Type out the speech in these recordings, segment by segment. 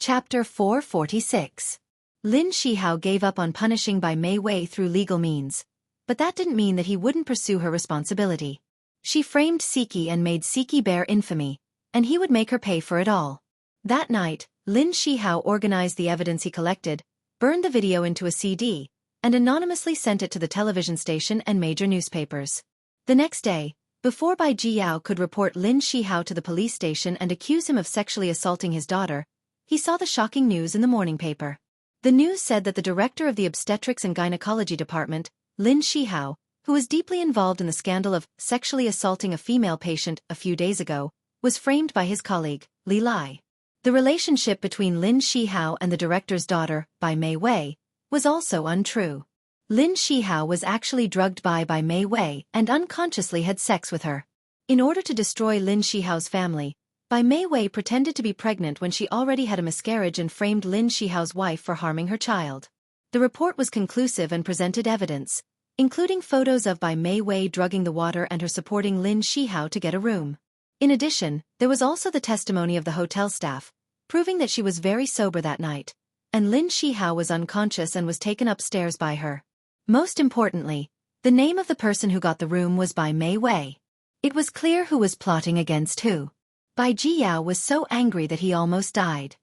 Chapter 446. Lin Shihao gave up on punishing Bai Mei Wei through legal means, but that didn't mean that he wouldn't pursue her responsibility. She framed Siki and made Siki bear infamy, and he would make her pay for it all. That night, Lin Shihao organized the evidence he collected, burned the video into a CD, and anonymously sent it to the television station and major newspapers. The next day, before Bai Jiyao could report Lin Shihao to the police station and accuse him of sexually assaulting his daughter, he saw the shocking news in the morning paper. The news said that the director of the obstetrics and gynecology department, Lin Shihao, who was deeply involved in the scandal of sexually assaulting a female patient a few days ago, was framed by his colleague, Li Lai. The relationship between Lin Shihao and the director's daughter, Bai Mei Wei, was also untrue. Lin Shihao was actually drugged by Bai Mei Wei and unconsciously had sex with her. In order to destroy Lin Shihao's family, Bai Mei Wei pretended to be pregnant when she already had a miscarriage and framed Lin Shihao's wife for harming her child. The report was conclusive and presented evidence, including photos of Bai Mei Wei drugging the water and her supporting Lin Shihao to get a room. In addition, there was also the testimony of the hotel staff, proving that she was very sober that night, and Lin Shihao was unconscious and was taken upstairs by her. Most importantly, the name of the person who got the room was Bai Mei Wei. It was clear who was plotting against who. Bai Jiyao was so angry that he almost died.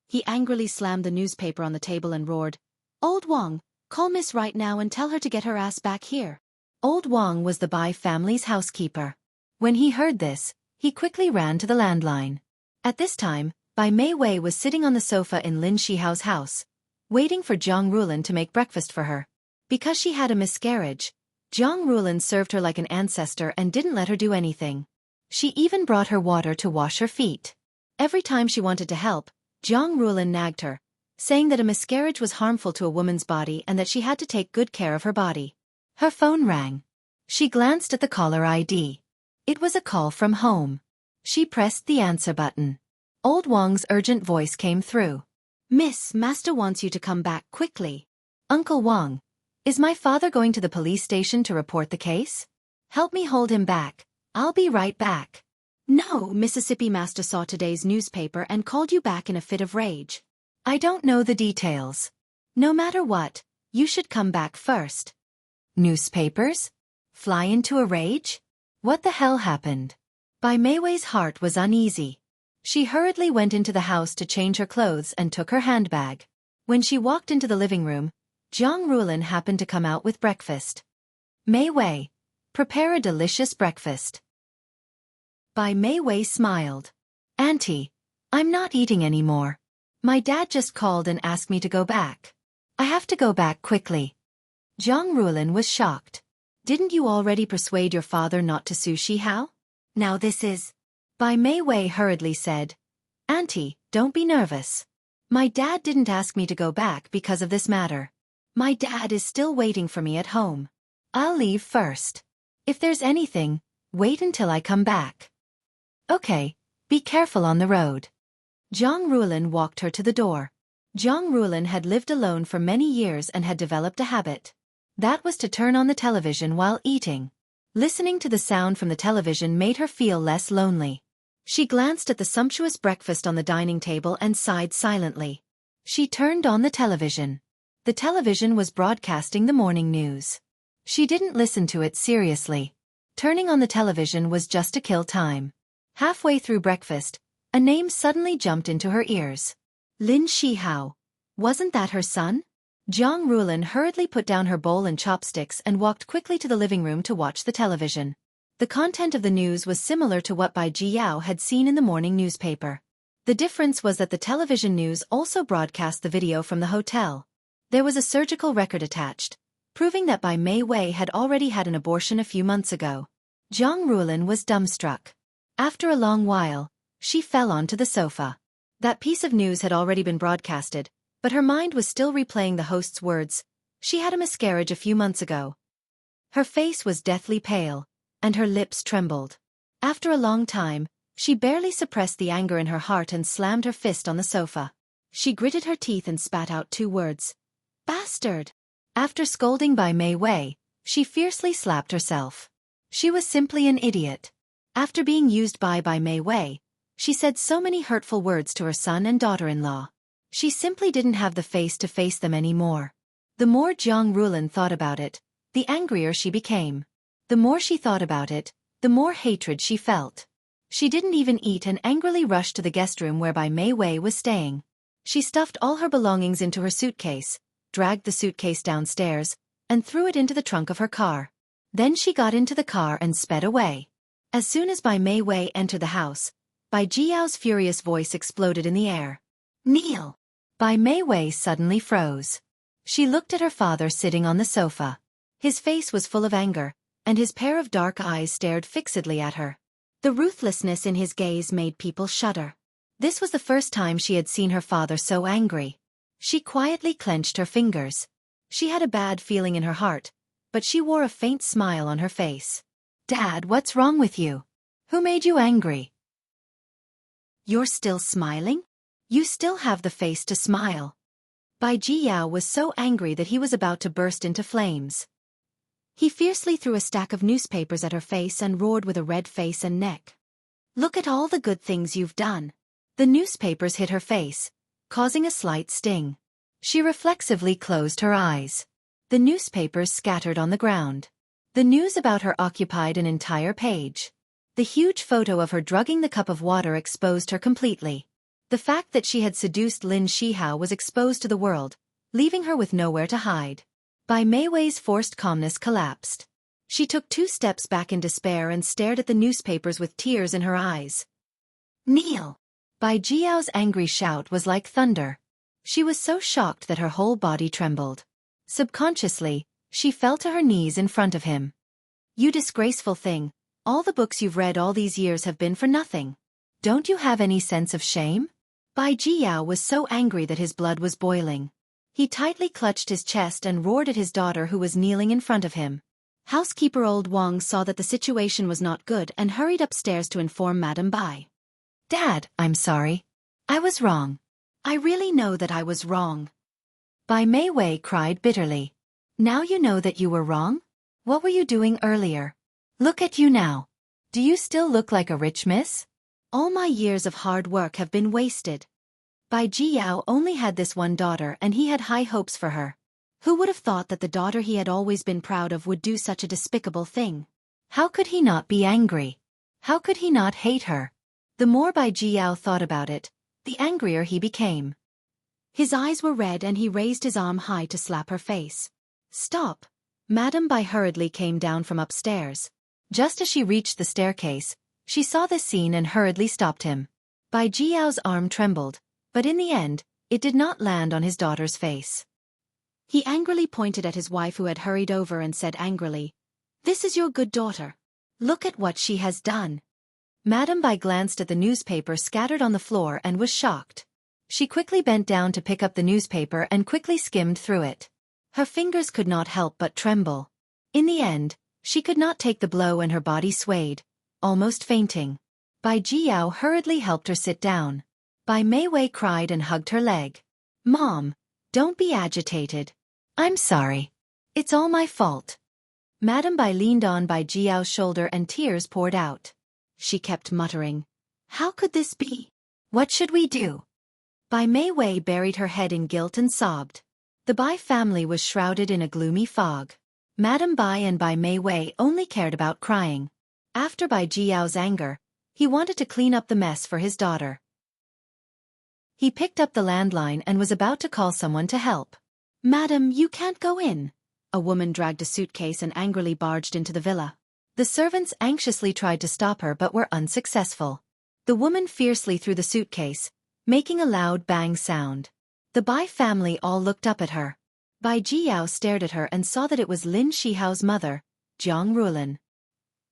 He angrily slammed the newspaper on the table and roared, "Old Wang, call Miss right now and tell her to get her ass back here." Old Wang was the Bai family's housekeeper. When he heard this, he quickly ran to the landline. At this time, Bai Mei Wei was sitting on the sofa in Lin Shihao's house, waiting for Zhang Rulin to make breakfast for her. Because she had a miscarriage, Zhang Rulin served her like an ancestor and didn't let her do anything. She even brought her water to wash her feet. Every time she wanted to help, Zhang Rulin nagged her, saying that a miscarriage was harmful to a woman's body and that she had to take good care of her body. Her phone rang. She glanced at the caller ID. It was a call from home. She pressed the answer button. Old Wang's urgent voice came through. "Miss, Master wants you to come back quickly." "Uncle Wang, is my father going to the police station to report the case? Help me hold him back. I'll be right back." "No, Mississippi Master saw today's newspaper and called you back in a fit of rage." "I don't know the details. No matter what, you should come back first." Newspapers? Fly into a rage? What the hell happened? Bai Mei Wei's heart was uneasy. She hurriedly went into the house to change her clothes and took her handbag. When she walked into the living room, Zhang Rulin happened to come out with breakfast. "Mei Wei, prepare a delicious breakfast." Bai Mei Wei smiled. "Auntie, I'm not eating anymore. My dad just called and asked me to go back. I have to go back quickly." Zhang Rulin was shocked. "Didn't you already persuade your father not to sue Shihao? Now this is..." Bai Mei Wei hurriedly said, "Auntie, don't be nervous. My dad didn't ask me to go back because of this matter. My dad is still waiting for me at home. I'll leave first. If there's anything, wait until I come back." "Okay, be careful on the road." Zhang Rulin walked her to the door. Zhang Rulin had lived alone for many years and had developed a habit. That was to turn on the television while eating. Listening to the sound from the television made her feel less lonely. She glanced at the sumptuous breakfast on the dining table and sighed silently. She turned on the television. The television was broadcasting the morning news. She didn't listen to it seriously. Turning on the television was just to kill time. Halfway through breakfast, a name suddenly jumped into her ears. Lin Shihao. Wasn't that her son? Zhang Rulin hurriedly put down her bowl and chopsticks and walked quickly to the living room to watch the television. The content of the news was similar to what Bai Jiyao had seen in the morning newspaper. The difference was that the television news also broadcast the video from the hotel. There was a surgical record attached, proving that Bai Mei Wei had already had an abortion a few months ago. Zhang Rulin was dumbstruck. After a long while, she fell onto the sofa. That piece of news had already been broadcasted, but her mind was still replaying the host's words. She had a miscarriage a few months ago. Her face was deathly pale, and her lips trembled. After a long time, she barely suppressed the anger in her heart and slammed her fist on the sofa. She gritted her teeth and spat out 2 words. "Bastard!" After scolding Bai Mei Wei, she fiercely slapped herself. She was simply an idiot. After being used by Bai Mei Wei, She said so many hurtful words to her son and daughter-in-law. She simply didn't have the face to face them anymore. The more Jiang Rulin thought about it, the angrier she became. The more she thought about it, the more hatred she felt. She didn't even eat and angrily rushed to the guest room where Bai Mei Wei was staying. She stuffed all her belongings into her suitcase, dragged the suitcase downstairs, and threw it into the trunk of her car. Then she got into the car and sped away. As soon as Bai Mei Wei entered the house, Bai Jiao's furious voice exploded in the air. "Kneel!" Bai Mei Wei suddenly froze. She looked at her father sitting on the sofa. His face was full of anger, and his pair of dark eyes stared fixedly at her. The ruthlessness in his gaze made people shudder. This was the first time she had seen her father so angry. She quietly clenched her fingers. She had a bad feeling in her heart, but she wore a faint smile on her face. "Dad, what's wrong with you? Who made you angry?" "You're still smiling? You still have the face to smile." Bai Jiyao was so angry that he was about to burst into flames. He fiercely threw a stack of newspapers at her face and roared with a red face and neck. "Look at all the good things you've done." The newspapers hit her face, causing a slight sting. She reflexively closed her eyes. The newspapers scattered on the ground. The news about her occupied an entire page. The huge photo of her drugging the cup of water exposed her completely. The fact that she had seduced Lin Shihao was exposed to the world, leaving her with nowhere to hide. Bai Mei Wei's forced calmness collapsed. She took 2 steps back in despair and stared at the newspapers with tears in her eyes. "Kneel!" Bai Jiao's angry shout was like thunder. She was so shocked that her whole body trembled. Subconsciously, she fell to her knees in front of him. "You disgraceful thing, all the books you've read all these years have been for nothing. Don't you have any sense of shame?" Bai Jiao was so angry that his blood was boiling. He tightly clutched his chest and roared at his daughter who was kneeling in front of him. Housekeeper Old Wang saw that the situation was not good and hurried upstairs to inform Madame Bai. "Dad, I'm sorry. I was wrong. I really know that I was wrong." Bai Mei Wei cried bitterly. "Now you know that you were wrong? What were you doing earlier? Look at you now. Do you still look like a rich miss? All my years of hard work have been wasted." Bai Jiyao only had this one daughter and he had high hopes for her. Who would have thought that the daughter he had always been proud of would do such a despicable thing? How could he not be angry? How could he not hate her? The more Bai Jiyao thought about it, the angrier he became. His eyes were red and he raised his arm high to slap her face. "Stop!" Madame Bai hurriedly came down from upstairs. Just as she reached the staircase, she saw this scene and hurriedly stopped him. Bai Jiao's arm trembled, but in the end, it did not land on his daughter's face. He angrily pointed at his wife who had hurried over and said angrily, "This is your good daughter. Look at what she has done." Madame Bai glanced at the newspaper scattered on the floor and was shocked. She quickly bent down to pick up the newspaper and quickly skimmed through it. Her fingers could not help but tremble. In the end, she could not take the blow and her body swayed, almost fainting. Bai Jiyao hurriedly helped her sit down. Bai Mei Wei cried and hugged her leg. "Mom, don't be agitated. I'm sorry. It's all my fault." Madame Bai leaned on Bai Jiao's shoulder and tears poured out. She kept muttering, "How could this be? What should we do?" Bai Mei Wei buried her head in guilt and sobbed. The Bai family was shrouded in a gloomy fog. Madame Bai and Bai Mei Wei only cared about crying. After Bai Jiao's anger, he wanted to clean up the mess for his daughter. He picked up the landline and was about to call someone to help. "Madam, you can't go in." A woman dragged a suitcase and angrily barged into the villa. The servants anxiously tried to stop her but were unsuccessful. The woman fiercely threw the suitcase, making a loud bang sound. The Bai family all looked up at her. Bai Jiyao stared at her and saw that it was Lin Shihao's mother, Jiang Rulin.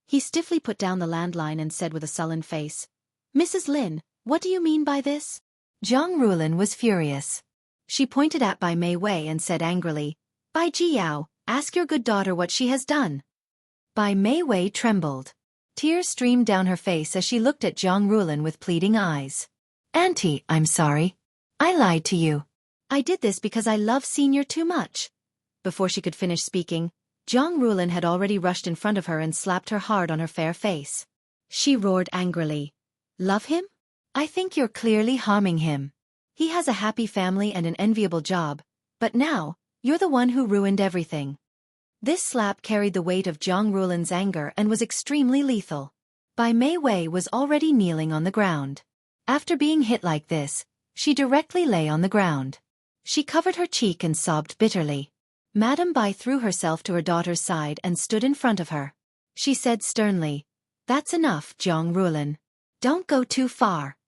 He stiffly put down the landline and said with a sullen face, "Mrs. Lin, what do you mean by this?" Jiang Rulin was furious. She pointed at Bai Mei Wei and said angrily, "Bai Jiyao, ask your good daughter what she has done." Bai Mei Wei trembled. Tears streamed down her face as she looked at Jiang Rulin with pleading eyes. "Auntie, I'm sorry. I lied to you. I did this because I love Senior too much." Before she could finish speaking, Jiang Rulin had already rushed in front of her and slapped her hard on her fair face. She roared angrily, "Love him? I think you're clearly harming him. He has a happy family and an enviable job, but now, you're the one who ruined everything. This slap carried the weight of Jiang Rulin's anger and was extremely lethal. Bai Mei Wei was already kneeling on the ground. After being hit like this, she directly lay on the ground. She covered her cheek and sobbed bitterly. Madame Bai threw herself to her daughter's side and stood in front of her. She said sternly, "That's enough, Jiang Rulin. Don't go too far."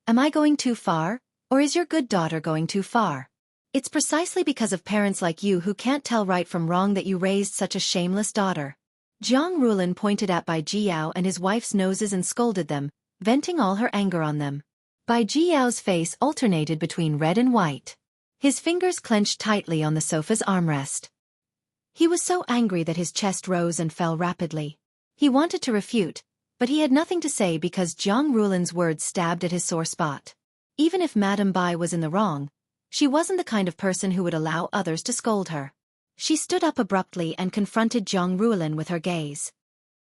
"Am I going too far, or is your good daughter going too far? It's precisely because of parents like you who can't tell right from wrong that you raised such a shameless daughter." Jiang Rulin pointed at Bai Jiyao and his wife's noses and scolded them, venting all her anger on them. Bai Jiyao's face alternated between red and white. His fingers clenched tightly on the sofa's armrest. He was so angry that his chest rose and fell rapidly. He wanted to refute, but he had nothing to say because Jiang Rulin's words stabbed at his sore spot. Even if Madame Bai was in the wrong, she wasn't the kind of person who would allow others to scold her. She stood up abruptly and confronted Jiang Rulin with her gaze.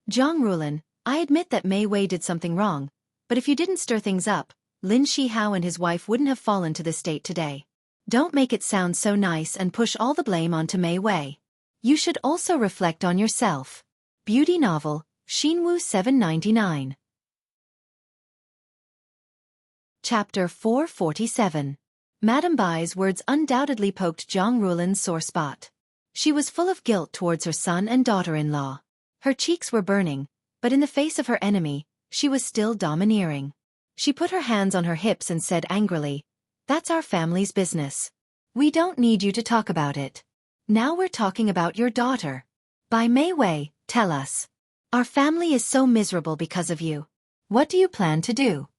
"Jiang Rulin, I admit that Mei Wei did something wrong, but if you didn't stir things up, Lin Shihao and his wife wouldn't have fallen to this state today. Don't make it sound so nice and push all the blame onto Mei Wei. You should also reflect on yourself." Beauty novel, Xinwu 799. Chapter 447. Madame Bai's words undoubtedly poked Jiang Rulin's sore spot. She was full of guilt towards her son and daughter-in-law. Her cheeks were burning, but in the face of her enemy, she was still domineering. She put her hands on her hips and said angrily, "That's our family's business. We don't need you to talk about it. Now we're talking about your daughter. Bai Mei Wei, tell us. Our family is so miserable because of you. What do you plan to do?"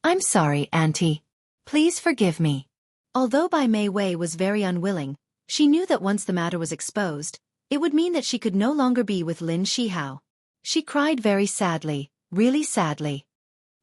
"I'm sorry, Auntie. Please forgive me." Although Bai Mei Wei was very unwilling, she knew that once the matter was exposed, it would mean that she could no longer be with Lin Shihao. She cried very sadly, really sadly.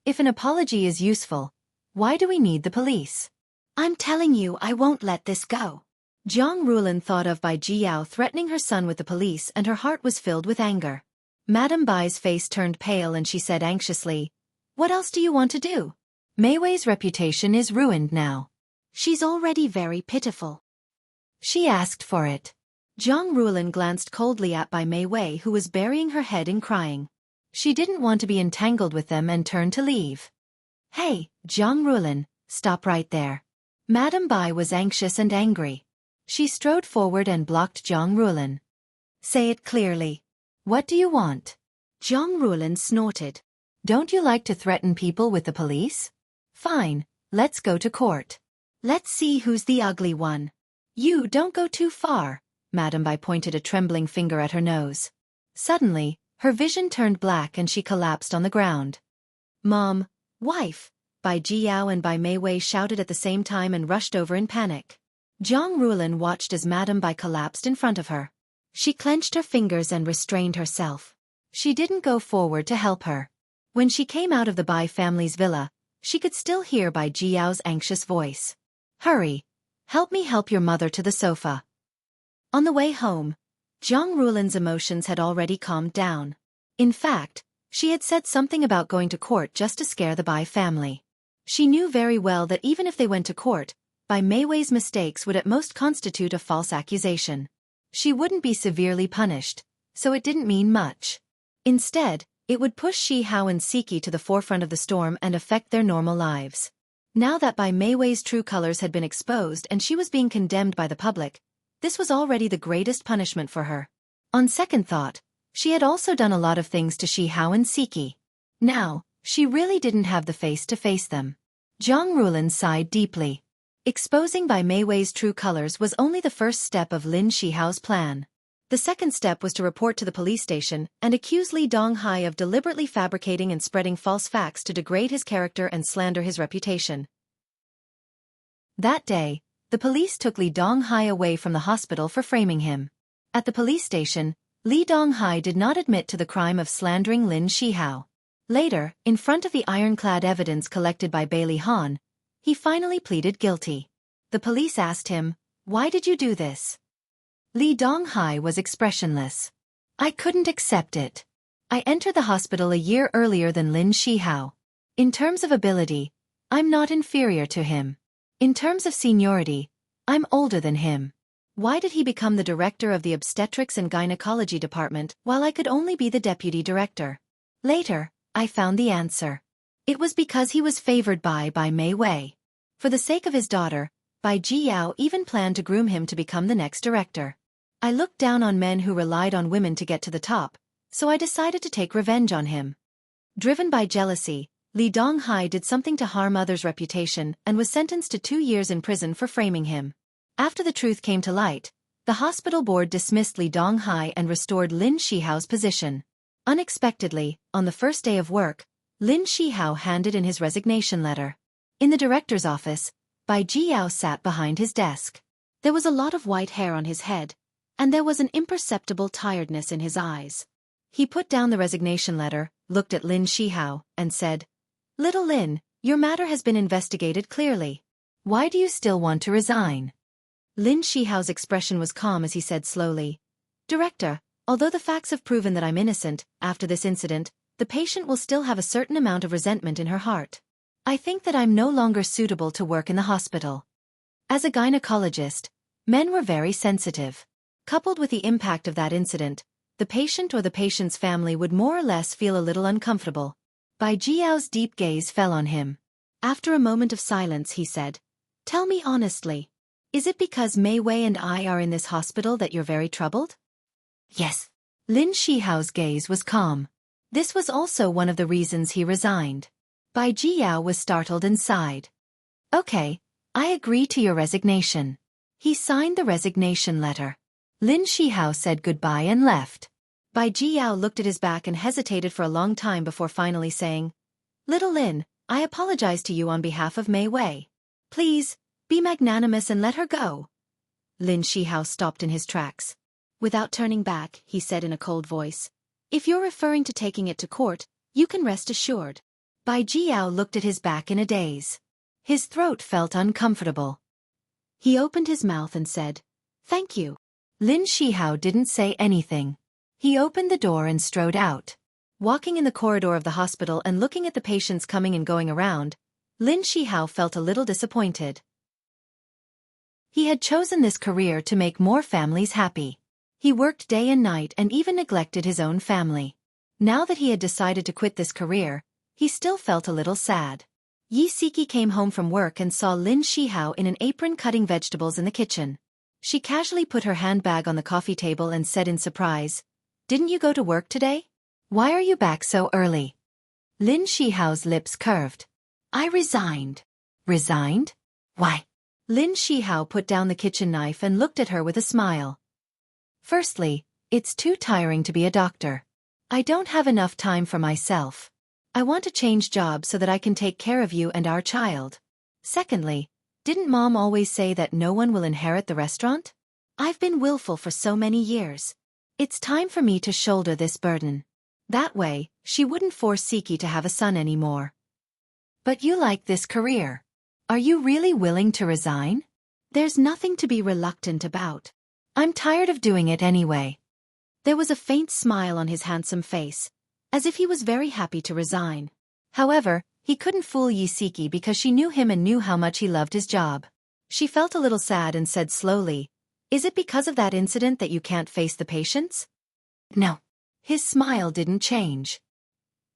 If an apology is useful, why do we need the police? "I'm telling you I won't let this go." Jiang Rulin thought of Bai Jiyao threatening her son with the police and her heart was filled with anger. Madame Bai's face turned pale and she said anxiously, "What else do you want to do? Mei Wei's reputation is ruined now. She's already very pitiful. She asked for it." Jiang Rulin glanced coldly at Bai Mei Wei who was burying her head in crying. She didn't want to be entangled with them and turned to leave. "Hey, Jiang Rulin, stop right there." Madame Bai was anxious and angry. She strode forward and blocked Jiang Rulin. "Say it clearly. What do you want?" Jiang Rulin snorted. "Don't you like to threaten people with the police? Fine, let's go to court. Let's see who's the ugly one." "You don't go too far." Madame Bai pointed a trembling finger at her nose. Suddenly, her vision turned black and she collapsed on the ground. "Mom, wife," Bai Jiyao and Bai Mei Wei shouted at the same time and rushed over in panic. Jiang Rulin watched as Madame Bai collapsed in front of her. She clenched her fingers and restrained herself. She didn't go forward to help her. When she came out of the Bai family's villa, she could still hear Bai Jiyao's anxious voice. "Hurry. Help me help your mother to the sofa." On the way home, Jiang Rulin's emotions had already calmed down. In fact, she had said something about going to court just to scare the Bai family. She knew very well that even if they went to court, Bai Mei Wei's mistakes would at most constitute a false accusation. She wouldn't be severely punished, so it didn't mean much. Instead, it would push Shihao and Siki to the forefront of the storm and affect their normal lives. Now that Bai Mei Wei's true colors had been exposed and she was being condemned by the public, this was already the greatest punishment for her. On second thought, she had also done a lot of things to Shihao and Siki. Now, she really didn't have the face to face them. Jiang Rulin sighed deeply. Exposing Bai Mei Wei's true colors was only the first step of Lin Shihao's plan. The second step was to report to the police station and accuse Li Donghai of deliberately fabricating and spreading false facts to degrade his character and slander his reputation. That day, the police took Li Donghai away from the hospital for framing him. At the police station, Li Donghai did not admit to the crime of slandering Lin Shihao. Later, in front of the ironclad evidence collected by Bailey Han, he finally pleaded guilty. The police asked him, "Why did you do this?" Li Donghai was expressionless. "I couldn't accept it. I entered the hospital a year earlier than Lin Shihao. In terms of ability, I'm not inferior to him. In terms of seniority, I'm older than him. Why did he become the director of the obstetrics and gynecology department while I could only be the deputy director? Later, I found the answer. It was because he was favored by Mei Wei. For the sake of his daughter, Bai Jiyao even planned to groom him to become the next director. I looked down on men who relied on women to get to the top, so I decided to take revenge on him. Driven by jealousy, Li Donghai did something to harm others' reputation and was sentenced to 2 years in prison for framing him. After the truth came to light, the hospital board dismissed Li Donghai and restored Lin Shihao's position. Unexpectedly, on the first day of work, Lin Shihao handed in his resignation letter. In the director's office, Bai Jiyao sat behind his desk. There was a lot of white hair on his head, and there was an imperceptible tiredness in his eyes. He put down the resignation letter, looked at Lin Shihao, and said, "Little Lin, your matter has been investigated clearly. Why do you still want to resign?" Lin Shihao's expression was calm as he said slowly, "Director, although the facts have proven that I'm innocent, after this incident, the patient will still have a certain amount of resentment in her heart. I think that I'm no longer suitable to work in the hospital." As a gynecologist, men were very sensitive. Coupled with the impact of that incident, the patient or the patient's family would more or less feel a little uncomfortable. Bai Jiao's deep gaze fell on him. After a moment of silence he said, "Tell me honestly, is it because Mei Wei and I are in this hospital that you're very troubled?" "Yes." Lin Shihao's gaze was calm. This was also one of the reasons he resigned. Bai Jiao was startled and sighed. "Okay, I agree to your resignation." He signed the resignation letter. Lin Shihao said goodbye and left. Bai Jiao looked at his back and hesitated for a long time before finally saying, "Little Lin, I apologize to you on behalf of Mei Wei. Please, be magnanimous and let her go." Lin Shihao stopped in his tracks. Without turning back, he said in a cold voice, "If you're referring to taking it to court, you can rest assured." Bai Jiao looked at his back in a daze. His throat felt uncomfortable. He opened his mouth and said, "Thank you." Lin Shihao didn't say anything. He opened the door and strode out. Walking in the corridor of the hospital and looking at the patients coming and going around, Lin Shihao felt a little disappointed. He had chosen this career to make more families happy. He worked day and night and even neglected his own family. Now that he had decided to quit this career, he still felt a little sad. Yi Siki came home from work and saw Lin Shihao in an apron cutting vegetables in the kitchen. She casually put her handbag on the coffee table and said in surprise, "Didn't you go to work today? Why are you back so early?" Lin Shihao's lips curved. "I resigned." "Resigned? Why?" Lin Shihao put down the kitchen knife and looked at her with a smile. "Firstly, it's too tiring to be a doctor. I don't have enough time for myself. I want to change jobs so that I can take care of you and our child. Secondly, didn't Mom always say that no one will inherit the restaurant? I've been willful for so many years. It's time for me to shoulder this burden. That way, she wouldn't force Siki to have a son anymore." "But you like this career. Are you really willing to resign?" "There's nothing to be reluctant about. I'm tired of doing it anyway." There was a faint smile on his handsome face, as if he was very happy to resign. However, he couldn't fool Yi Siki because she knew him and knew how much he loved his job. She felt a little sad and said slowly, "Is it because of that incident that you can't face the patients?" "No." His smile didn't change.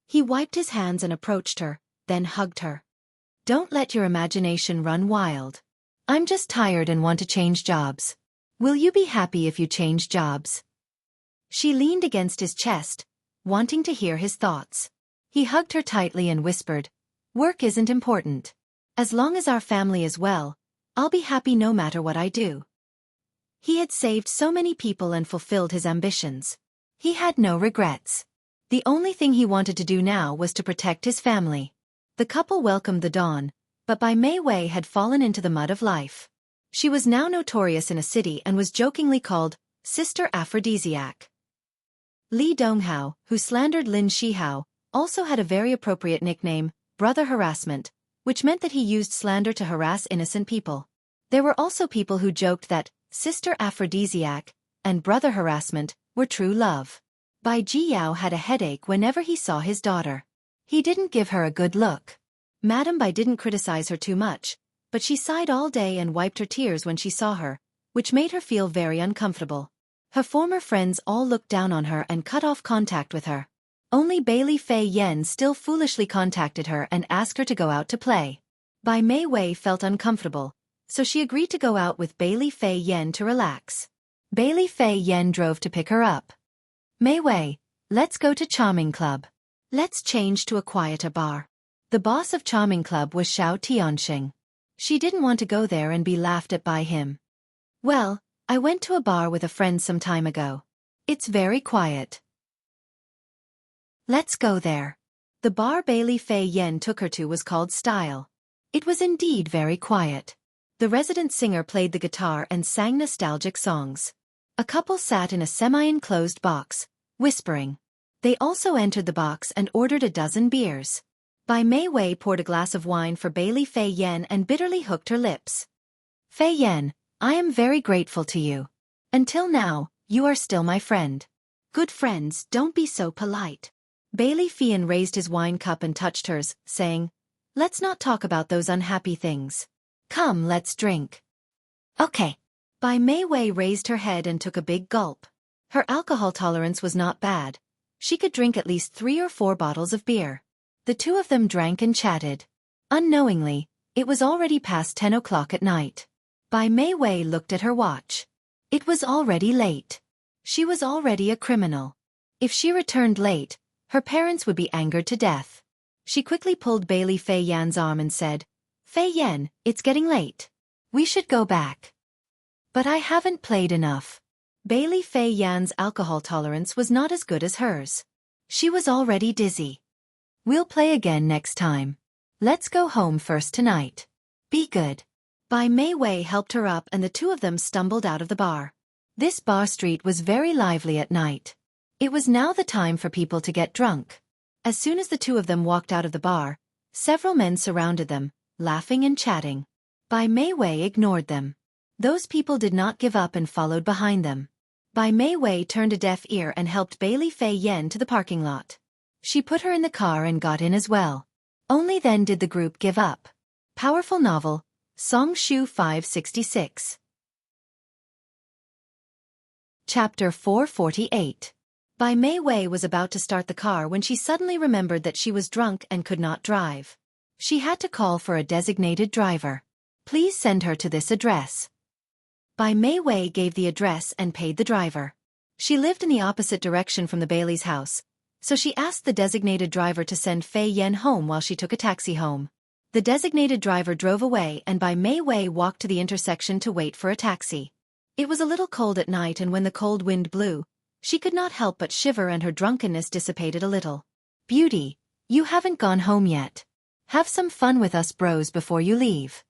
He wiped his hands and approached her, then hugged her. "Don't let your imagination run wild. I'm just tired and want to change jobs. Will you be happy if you change jobs?" She leaned against his chest, wanting to hear his thoughts. He hugged her tightly and whispered, "Work isn't important. As long as our family is well, I'll be happy no matter what I do." He had saved so many people and fulfilled his ambitions. He had no regrets. The only thing he wanted to do now was to protect his family. The couple welcomed the dawn, but Bai Mei Wei had fallen into the mud of life. She was now notorious in a city and was jokingly called Sister Aphrodisiac. Li Donghao, who slandered Lin Shihao, also had a very appropriate nickname, Brother Harassment, which meant that he used slander to harass innocent people. There were also people who joked that Sister Aphrodisiac and Brother Harassment were true love. Bai Jiyao had a headache whenever he saw his daughter. He didn't give her a good look. Madame Bai didn't criticize her too much, but she sighed all day and wiped her tears when she saw her, which made her feel very uncomfortable. Her former friends all looked down on her and cut off contact with her. Only Bailey Fei Yen still foolishly contacted her and asked her to go out to play. Bai Mei Wei felt uncomfortable, so she agreed to go out with Bailey Fei Yen to relax. Bailey Fei Yen drove to pick her up. Mei Wei, let's go to Charming Club. Let's change to a quieter bar. The boss of Charming Club was Xiao Tianxing. She didn't want to go there and be laughed at by him. Well, I went to a bar with a friend some time ago. It's very quiet. Let's go there. The bar Bailey Fei Yen took her to was called Style. It was indeed very quiet. The resident singer played the guitar and sang nostalgic songs. A couple sat in a semi-enclosed box, whispering. They also entered the box and ordered a dozen beers. Bai Mei Wei poured a glass of wine for Bailey Fei Yen and bitterly hooked her lips. Fei Yen, I am very grateful to you. Until now, you are still my friend. Good friends don't be so polite. Bailey Fian raised his wine cup and touched hers, saying, Let's not talk about those unhappy things. Come, let's drink. Okay. Bai Mei Wei raised her head and took a big gulp. Her alcohol tolerance was not bad. She could drink at least 3 or 4 bottles of beer. The two of them drank and chatted. Unknowingly, it was already past 10 o'clock at night. Bai Mei Wei looked at her watch. It was already late. She was already a criminal. If she returned late, her parents would be angered to death. She quickly pulled Bailey Fei Yan's arm and said, Fei Yan, it's getting late. We should go back. But I haven't played enough. Bailey Fei Yan's alcohol tolerance was not as good as hers. She was already dizzy. We'll play again next time. Let's go home first tonight. Be good. Bai Mei Wei helped her up and the two of them stumbled out of the bar. This bar street was very lively at night. It was now the time for people to get drunk. As soon as the two of them walked out of the bar, several men surrounded them, laughing and chatting. Bai Mei Wei ignored them. Those people did not give up and followed behind them. Bai Mei Wei turned a deaf ear and helped Bailey Fei Yen to the parking lot. She put her in the car and got in as well. Only then did the group give up. Powerful novel, Song Shu 566. Chapter 448. Bai Mei Wei was about to start the car when she suddenly remembered that she was drunk and could not drive. She had to call for a designated driver. Please send her to this address. Bai Mei Wei gave the address and paid the driver. She lived in the opposite direction from the Bailey's house, so she asked the designated driver to send Fei Yen home while she took a taxi home. The designated driver drove away and Bai Mei Wei walked to the intersection to wait for a taxi. It was a little cold at night and when the cold wind blew, she could not help but shiver and her drunkenness dissipated a little. Beauty, you haven't gone home yet. Have some fun with us bros before you leave.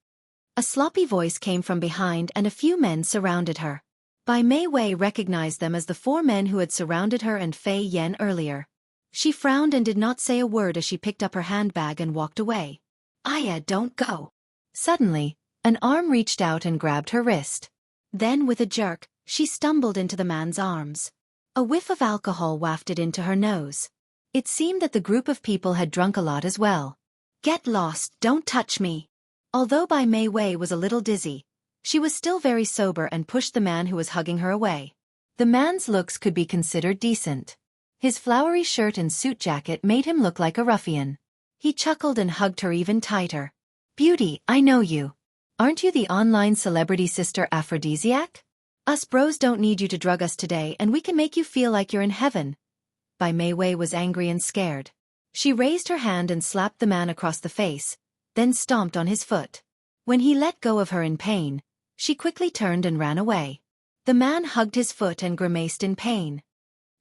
A sloppy voice came from behind and a few men surrounded her. Bai Mei Wei recognized them as the 4 men who had surrounded her and Fei Yen earlier. She frowned and did not say a word as she picked up her handbag and walked away. Aya, don't go. Suddenly, an arm reached out and grabbed her wrist. Then with a jerk, she stumbled into the man's arms. A whiff of alcohol wafted into her nose. It seemed that the group of people had drunk a lot as well. Get lost, don't touch me. Although Bai Mei Wei was a little dizzy, she was still very sober and pushed the man who was hugging her away. The man's looks could be considered decent. His flowery shirt and suit jacket made him look like a ruffian. He chuckled and hugged her even tighter. Beauty, I know you. Aren't you the online celebrity sister Aphrodisiac? Us bros don't need you to drug us today and we can make you feel like you're in heaven. Bai Mei Wei was angry and scared. She raised her hand and slapped the man across the face, then stomped on his foot. When he let go of her in pain, she quickly turned and ran away. The man hugged his foot and grimaced in pain.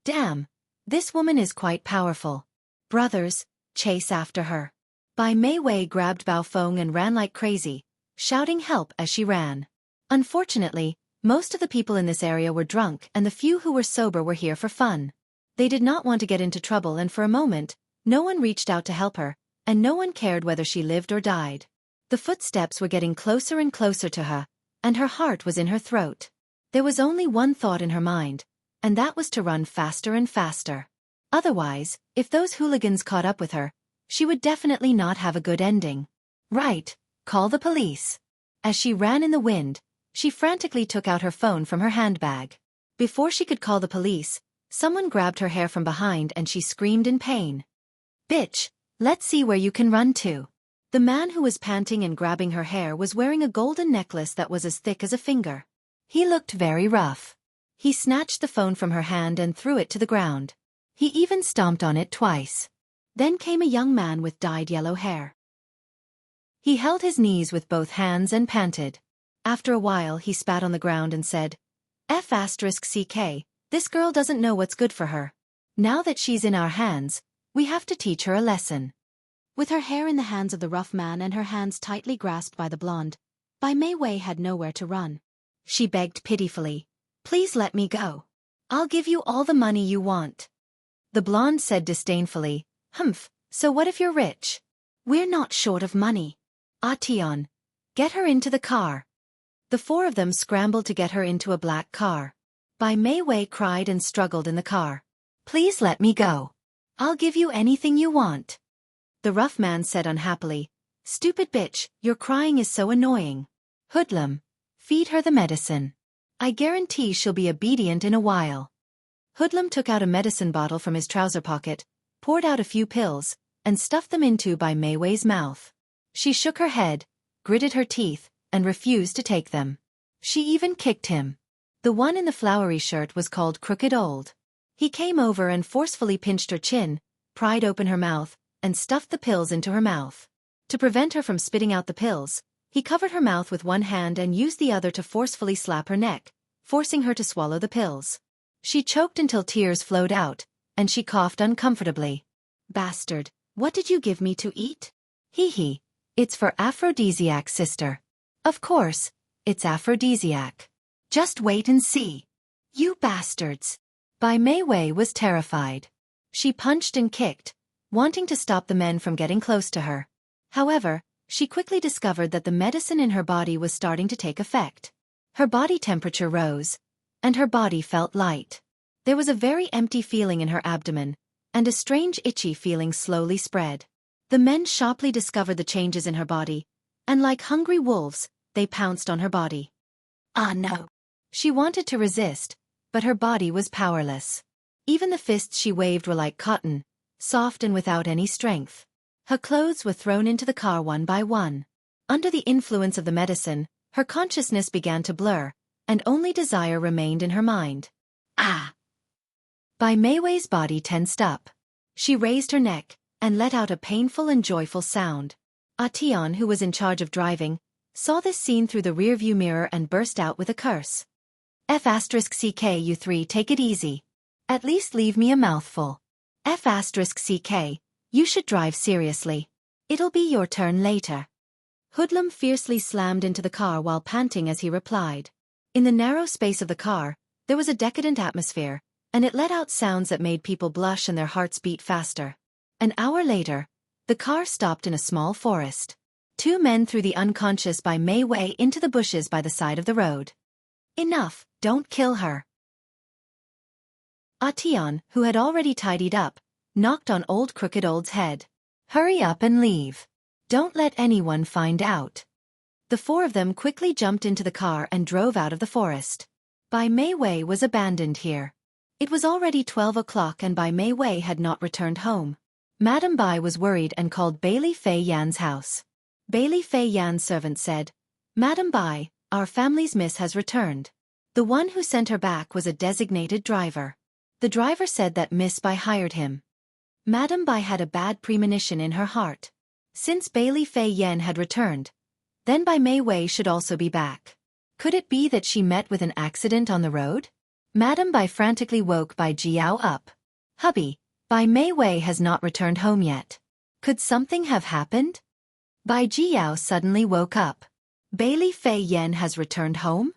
Damn, this woman is quite powerful. Brothers, chase after her. Bai Mei Wei grabbed Bao Feng and ran like crazy, shouting help as she ran. Unfortunately, most of the people in this area were drunk and the few who were sober were here for fun. They did not want to get into trouble and for a moment, no one reached out to help her, and no one cared whether she lived or died. The footsteps were getting closer and closer to her, and her heart was in her throat. There was only one thought in her mind, and that was to run faster and faster. Otherwise, if those hooligans caught up with her, She would definitely not have a good ending. Right, call the police. As she ran in the wind, she frantically took out her phone from her handbag. Before she could call the police, someone grabbed her hair from behind and she screamed in pain. Bitch, let's see where you can run to. The man who was panting and grabbing her hair was wearing a golden necklace that was as thick as a finger. He looked very rough. He snatched the phone from her hand and threw it to the ground. He even stomped on it twice. Then came a young man with dyed yellow hair. He held his knees with both hands and panted. After a while he spat on the ground and said, F***ck, this girl doesn't know what's good for her. Now that she's in our hands, we have to teach her a lesson. With her hair in the hands of the rough man and her hands tightly grasped by the blonde, Bai Mei Wei had nowhere to run. She begged pitifully, please let me go. I'll give you all the money you want. The blonde said disdainfully, humph, so what if you're rich? We're not short of money. Tion, get her into the car. The four of them scrambled to get her into a black car. Bai Mei Wei cried and struggled in the car. Please let me go. I'll give you anything you want. The rough man said unhappily, stupid bitch, your crying is so annoying. Hoodlum, feed her the medicine. I guarantee she'll be obedient in a while. Hoodlum took out a medicine bottle from his trouser pocket, poured out a few pills, and stuffed them into Bai Mei Wei's mouth. She shook her head, gritted her teeth, and refused to take them. She even kicked him. The one in the flowery shirt was called Crooked Old. He came over and forcefully pinched her chin, pried open her mouth, and stuffed the pills into her mouth. To prevent her from spitting out the pills, he covered her mouth with one hand and used the other to forcefully slap her neck, forcing her to swallow the pills. She choked until tears flowed out, and she coughed uncomfortably. Bastard, what did you give me to eat? Hee, it's for aphrodisiac, sister. Of course, it's aphrodisiac. Just wait and see. You bastards. Bai Mei Wei was terrified. She punched and kicked, wanting to stop the men from getting close to her. However, she quickly discovered that the medicine in her body was starting to take effect. Her body temperature rose, and her body felt light. There was a very empty feeling in her abdomen, and a strange itchy feeling slowly spread. The men sharply discovered the changes in her body, and like hungry wolves, they pounced on her body. Ah no! She wanted to resist, but her body was powerless. Even the fists she waved were like cotton, soft and without any strength. Her clothes were thrown into the car one by one. Under the influence of the medicine, her consciousness began to blur, and only desire remained in her mind. Ah! Bai Mei Wei's body tensed up. She raised her neck, and let out a painful and joyful sound. Tion, who was in charge of driving, saw this scene through the rearview mirror and burst out with a curse. F***ck, you three, take it easy. At least leave me a mouthful. F***ck, you should drive seriously. It'll be your turn later. Hoodlum fiercely slammed into the car while panting as he replied. In the narrow space of the car, there was a decadent atmosphere, and it let out sounds that made people blush and their hearts beat faster. An hour later, the car stopped in a small forest. Two men threw the unconscious Bai Mei Wei into the bushes by the side of the road. Enough, don't kill her. Tion, who had already tidied up, knocked on old Crooked Old's head. Hurry up and leave. Don't let anyone find out. The four of them quickly jumped into the car and drove out of the forest. Bai Mei Wei was abandoned here. It was already 12 o'clock and Bai Mei Wei had not returned home. Madame Bai was worried and called Bailey Fei Yan's house. Bailey Fei Yan's servant said, Madame Bai, our family's miss has returned. The one who sent her back was a designated driver. The driver said that Miss Bai hired him. Madame Bai had a bad premonition in her heart. Since Bailey Fei Yan had returned, then Bai Mei Wei should also be back. Could it be that she met with an accident on the road? Madame Bai frantically woke Bai Jiao up. Hubby, Bai Mei Wei has not returned home yet. Could something have happened? Bai Jiao suddenly woke up. Bailey Fei Yan has returned home?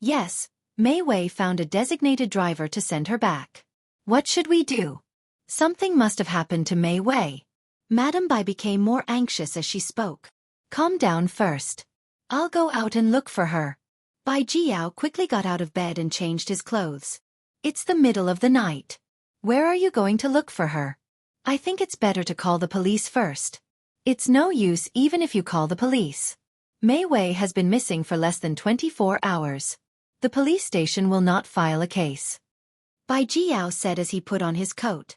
Yes, Mei Wei found a designated driver to send her back. What should we do? Something must have happened to Mei Wei. Madame Bai became more anxious as she spoke. Calm down first. I'll go out and look for her. Bai Jiao quickly got out of bed and changed his clothes. It's the middle of the night. Where are you going to look for her? I think it's better to call the police first. It's no use even if you call the police. Mei Wei has been missing for less than 24 hours. The police station will not file a case. Bai Jiao said as he put on his coat.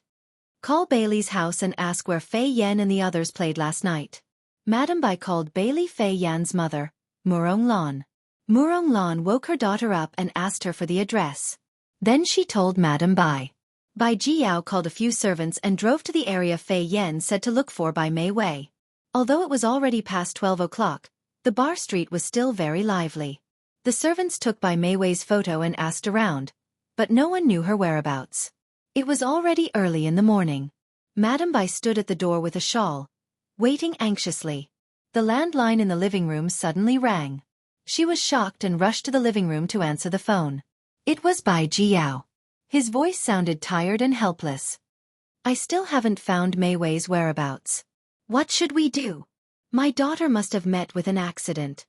Call Bailey's house and ask where Fei Yan and the others played last night. Madame Bai called Bailey Fei Yan's mother, Murong Lan. Murong Lan woke her daughter up and asked her for the address. Then she told Madame Bai. Bai Jiao called a few servants and drove to the area Fei Yan said to look for by Mei Wei. Although it was already past 12 o'clock, the bar street was still very lively. The servants took Bai Mei Wei's photo and asked around, but no one knew her whereabouts. It was already early in the morning. Madame Bai stood at the door with a shawl, waiting anxiously. The landline in the living room suddenly rang. She was shocked and rushed to the living room to answer the phone. It was Bai Jiao. His voice sounded tired and helpless. I still haven't found Mei Wei's whereabouts. What should we do? My daughter must have met with an accident.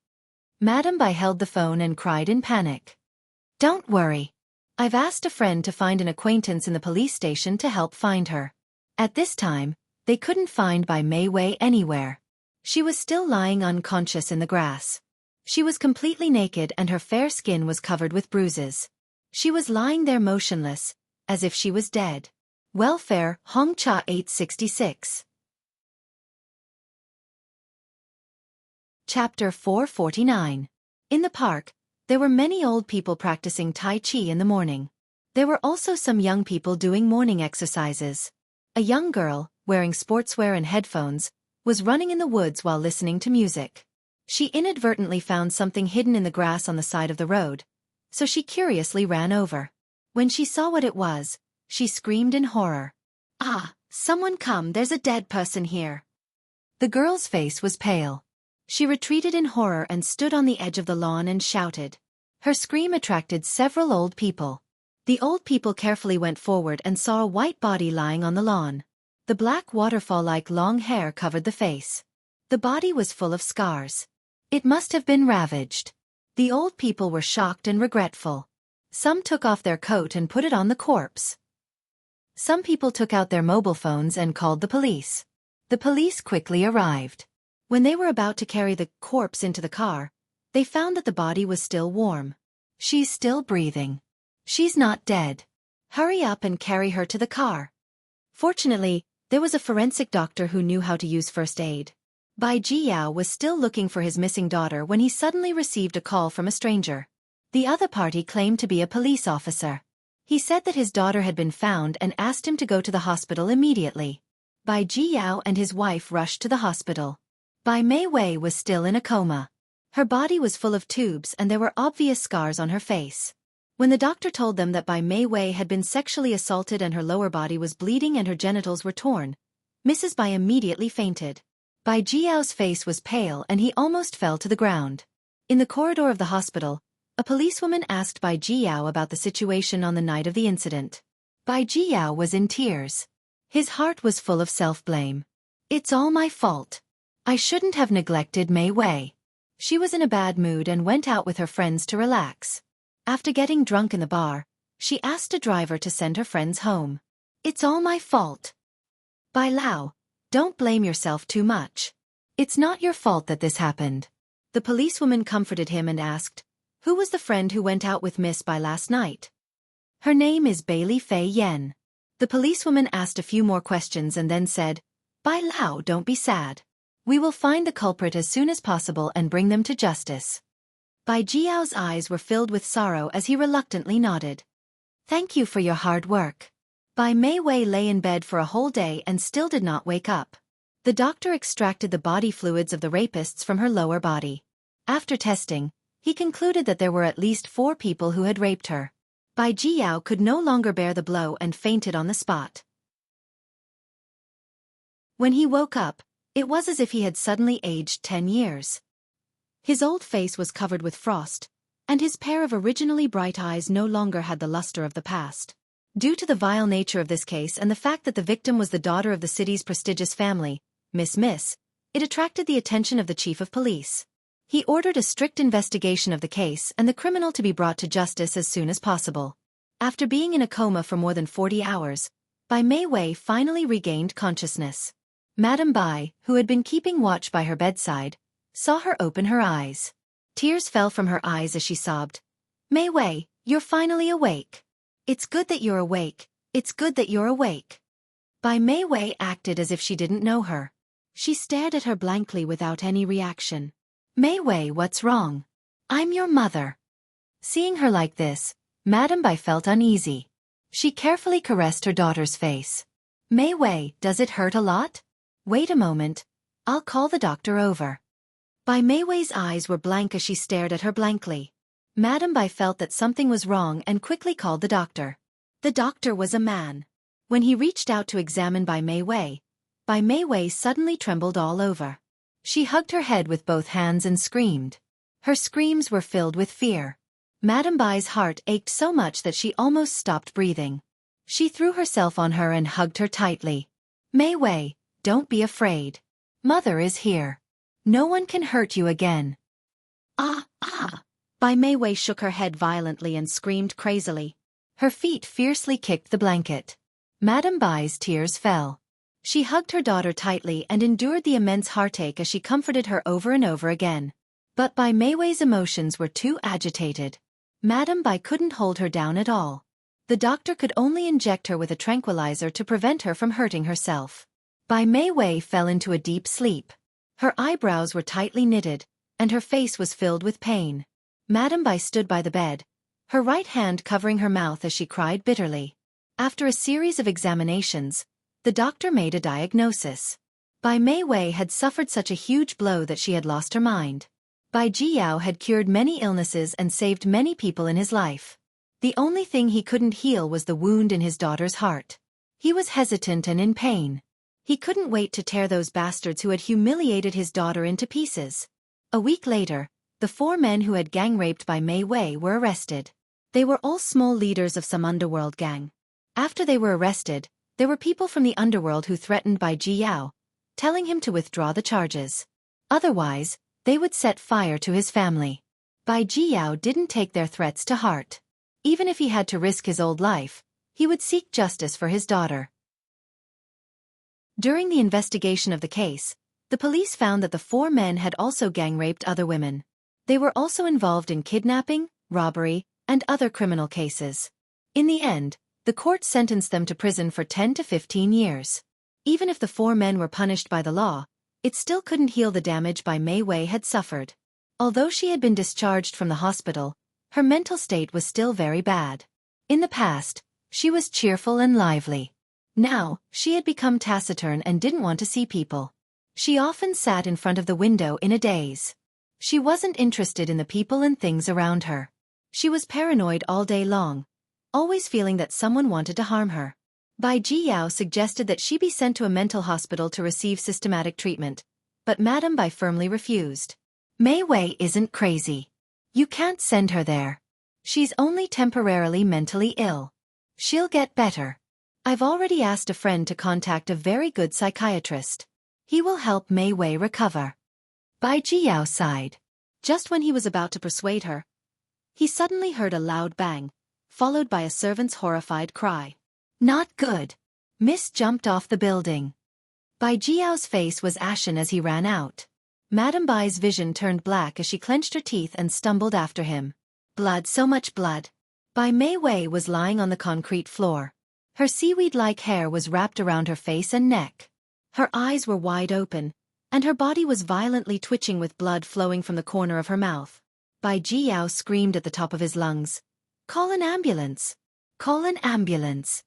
Madame Bai held the phone and cried in panic. Don't worry. I've asked a friend to find an acquaintance in the police station to help find her. At this time, they couldn't find Bai Mei Wei anywhere. She was still lying unconscious in the grass. She was completely naked and her fair skin was covered with bruises. She was lying there motionless, as if she was dead. Welfare, Hongcha 866. Chapter 449. In the park, there were many old people practicing Tai Chi in the morning. There were also some young people doing morning exercises. A young girl, wearing sportswear and headphones, was running in the woods while listening to music. She inadvertently found something hidden in the grass on the side of the road, so she curiously ran over. When she saw what it was, she screamed in horror. Ah, someone come, there's a dead person here. The girl's face was pale. She retreated in horror and stood on the edge of the lawn and shouted. Her scream attracted several old people. The old people carefully went forward and saw a white body lying on the lawn. The black waterfall-like long hair covered the face. The body was full of scars. It must have been ravaged. The old people were shocked and regretful. Some took off their coat and put it on the corpse. Some people took out their mobile phones and called the police. The police quickly arrived. When they were about to carry the corpse into the car, they found that the body was still warm. She's still breathing. She's not dead. Hurry up and carry her to the car. Fortunately, there was a forensic doctor who knew how to use first aid. Bai Jiao was still looking for his missing daughter when he suddenly received a call from a stranger. The other party claimed to be a police officer. He said that his daughter had been found and asked him to go to the hospital immediately. Bai Jiao and his wife rushed to the hospital. Bai Mei Wei was still in a coma. Her body was full of tubes and there were obvious scars on her face. When the doctor told them that Bai Mei Wei had been sexually assaulted and her lower body was bleeding and her genitals were torn, Mrs. Bai immediately fainted. Bai Jiao's face was pale and he almost fell to the ground. In the corridor of the hospital, a policewoman asked Bai Jiao about the situation on the night of the incident. Bai Jiao was in tears. His heart was full of self-blame. It's all my fault. I shouldn't have neglected Mei Wei. She was in a bad mood and went out with her friends to relax. After getting drunk in the bar, she asked a driver to send her friends home. It's all my fault. Bai Lao, don't blame yourself too much. It's not your fault that this happened. The policewoman comforted him and asked, who was the friend who went out with Miss Bai last night? Her name is Bailey Fei Yan. The policewoman asked a few more questions and then said, Bai Lao, don't be sad. We will find the culprit as soon as possible and bring them to justice. Bai Jiao's eyes were filled with sorrow as he reluctantly nodded. Thank you for your hard work. Bai Mei Wei lay in bed for a whole day and still did not wake up. The doctor extracted the body fluids of the rapists from her lower body. After testing, he concluded that there were at least 4 people who had raped her. Bai Jiao could no longer bear the blow and fainted on the spot. When he woke up, it was as if he had suddenly aged 10 years. His old face was covered with frost, and his pair of originally bright eyes no longer had the luster of the past. Due to the vile nature of this case and the fact that the victim was the daughter of the city's prestigious family, Miss, it attracted the attention of the chief of police. He ordered a strict investigation of the case and the criminal to be brought to justice as soon as possible. After being in a coma for more than 40 hours, Bai Mei finally regained consciousness. Madame Bai, who had been keeping watch by her bedside, saw her open her eyes. Tears fell from her eyes as she sobbed. Mei Wei, you're finally awake. It's good that you're awake. It's good that you're awake. Bai Mei Wei acted as if she didn't know her. She stared at her blankly without any reaction. Mei Wei, what's wrong? I'm your mother. Seeing her like this, Madame Bai felt uneasy. She carefully caressed her daughter's face. Mei Wei, does it hurt a lot? Wait a moment. I'll call the doctor over. Bai Mei Wei's eyes were blank as she stared at her blankly. Madame Bai felt that something was wrong and quickly called the doctor. The doctor was a man. When he reached out to examine Bai Mei Wei suddenly trembled all over. She hugged her head with both hands and screamed. Her screams were filled with fear. Madame Bai's heart ached so much that she almost stopped breathing. She threw herself on her and hugged her tightly. Mei Wei, don't be afraid. Mother is here. No one can hurt you again. Ah! Bai Mei Wei shook her head violently and screamed crazily. Her feet fiercely kicked the blanket. Madame Bai's tears fell. She hugged her daughter tightly and endured the immense heartache as she comforted her over and over again. But Bai Mei Wei's emotions were too agitated. Madame Bai couldn't hold her down at all. The doctor could only inject her with a tranquilizer to prevent her from hurting herself. Bai Mei Wei fell into a deep sleep. Her eyebrows were tightly knitted, and her face was filled with pain. Madame Bai stood by the bed, her right hand covering her mouth as she cried bitterly. After a series of examinations, the doctor made a diagnosis. Bai Mei Wei had suffered such a huge blow that she had lost her mind. Bai Jiyao had cured many illnesses and saved many people in his life. The only thing he couldn't heal was the wound in his daughter's heart. He was hesitant and in pain. He couldn't wait to tear those bastards who had humiliated his daughter into pieces. A week later, the 4 men who had gang-raped Bai Mei Wei were arrested. They were all small leaders of some underworld gang. After they were arrested, there were people from the underworld who threatened Bai Jiyao, telling him to withdraw the charges. Otherwise, they would set fire to his family. Bai Jiyao didn't take their threats to heart. Even if he had to risk his old life, he would seek justice for his daughter. During the investigation of the case, the police found that the 4 men had also gang-raped other women. They were also involved in kidnapping, robbery, and other criminal cases. In the end, the court sentenced them to prison for 10 to 15 years. Even if the 4 men were punished by the law, it still couldn't heal the damage Bai Mei Wei had suffered. Although she had been discharged from the hospital, her mental state was still very bad. In the past, she was cheerful and lively. Now, she had become taciturn and didn't want to see people. She often sat in front of the window in a daze. She wasn't interested in the people and things around her. She was paranoid all day long, always feeling that someone wanted to harm her. Bai Jiyao suggested that she be sent to a mental hospital to receive systematic treatment, but Madame Bai firmly refused. Mei Wei isn't crazy. You can't send her there. She's only temporarily mentally ill. She'll get better. I've already asked a friend to contact a very good psychiatrist. He will help Mei Wei recover. Bai Jiyao sighed. Just when he was about to persuade her, he suddenly heard a loud bang, followed by a servant's horrified cry. Not good. Miss jumped off the building. Bai Jiao's face was ashen as he ran out. Madame Bai's vision turned black as she clenched her teeth and stumbled after him. Blood, so much blood. Bai Mei Wei was lying on the concrete floor. Her seaweed-like hair was wrapped around her face and neck. Her eyes were wide open, and her body was violently twitching with blood flowing from the corner of her mouth. Bai Jiyao screamed at the top of his lungs. Call an ambulance! Call an ambulance!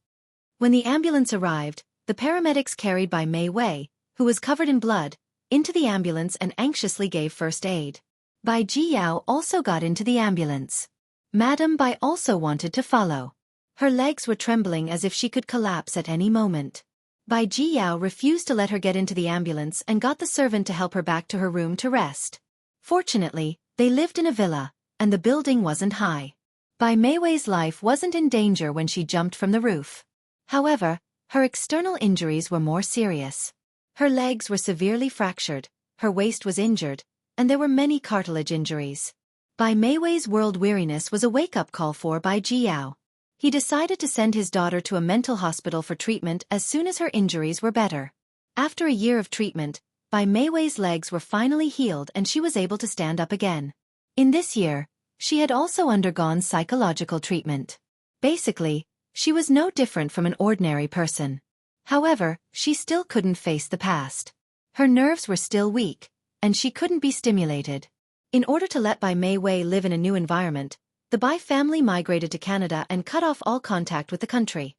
When the ambulance arrived, the paramedics carried Bai Mei Wei, who was covered in blood, into the ambulance and anxiously gave first aid. Bai Jiyao also got into the ambulance. Madame Bai also wanted to follow. Her legs were trembling as if she could collapse at any moment. Bai Jiyao refused to let her get into the ambulance and got the servant to help her back to her room to rest. Fortunately, they lived in a villa, and the building wasn't high. Bai Mei Wei's life wasn't in danger when she jumped from the roof. However, her external injuries were more serious. Her legs were severely fractured, her waist was injured, and there were many cartilage injuries. Bai Mei Wei's world weariness was a wake-up call for Bai Jiyao. He decided to send his daughter to a mental hospital for treatment as soon as her injuries were better. After a year of treatment, Bai Meiwei's legs were finally healed and she was able to stand up again. In this year, she had also undergone psychological treatment. Basically, she was no different from an ordinary person. However, she still couldn't face the past. Her nerves were still weak, and she couldn't be stimulated. In order to let Bai Meiwei live in a new environment, the Bai family migrated to Canada and cut off all contact with the country.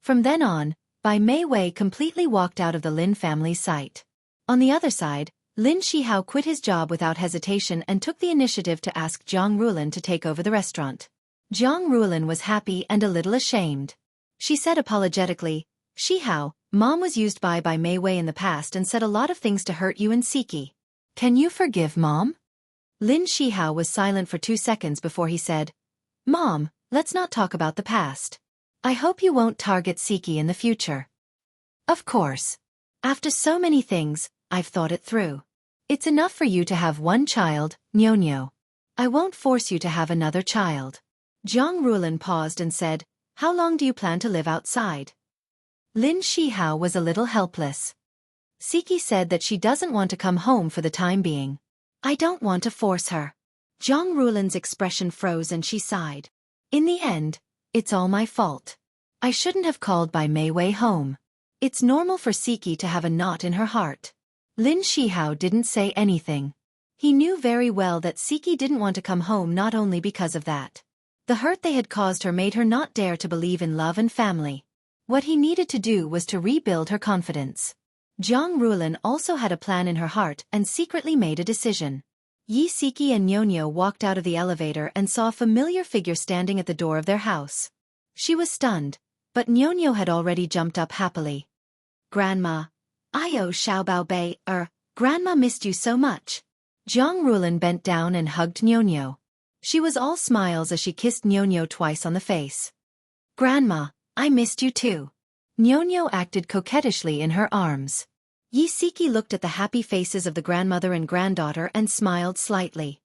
From then on, Bai Meiwei completely walked out of the Lin family's sight. On the other side, Lin Shihao quit his job without hesitation and took the initiative to ask Zhang Rulin to take over the restaurant. Zhang Rulin was happy and a little ashamed. She said apologetically, "Shihao, Mom was used by Bai Meiwei in the past and said a lot of things to hurt you and Siki. Can you forgive Mom?" Lin Shihao was silent for 2 seconds before he said, "Mom, let's not talk about the past. I hope you won't target Siki in the future." "Of course. After so many things, I've thought it through. It's enough for you to have one child, Nyonyo. I won't force you to have another child." Zhang Rulin paused and said, "How long do you plan to live outside?" Lin Shihao was a little helpless. Siki said that she doesn't want to come home for the time being. "I don't want to force her." Zhang Rulin's expression froze and she sighed. "In the end, it's all my fault. I shouldn't have called Bai Meiwei home. It's normal for Siki to have a knot in her heart." Lin Shihao didn't say anything. He knew very well that Siki didn't want to come home not only because of that. The hurt they had caused her made her not dare to believe in love and family. What he needed to do was to rebuild her confidence. Zhang Rulin also had a plan in her heart and secretly made a decision. Yi Siki and Nyonyo walked out of the elevator and saw a familiar figure standing at the door of their house. She was stunned, but Nyonyo had already jumped up happily. "Grandma. Ayo Xiaobao Bei, Grandma missed you so much." Zhang Rulin bent down and hugged Nyonyo. She was all smiles as she kissed Nyonyo twice on the face. "Grandma, I missed you too." Nyonyo acted coquettishly in her arms. Yi Siki looked at the happy faces of the grandmother and granddaughter and smiled slightly.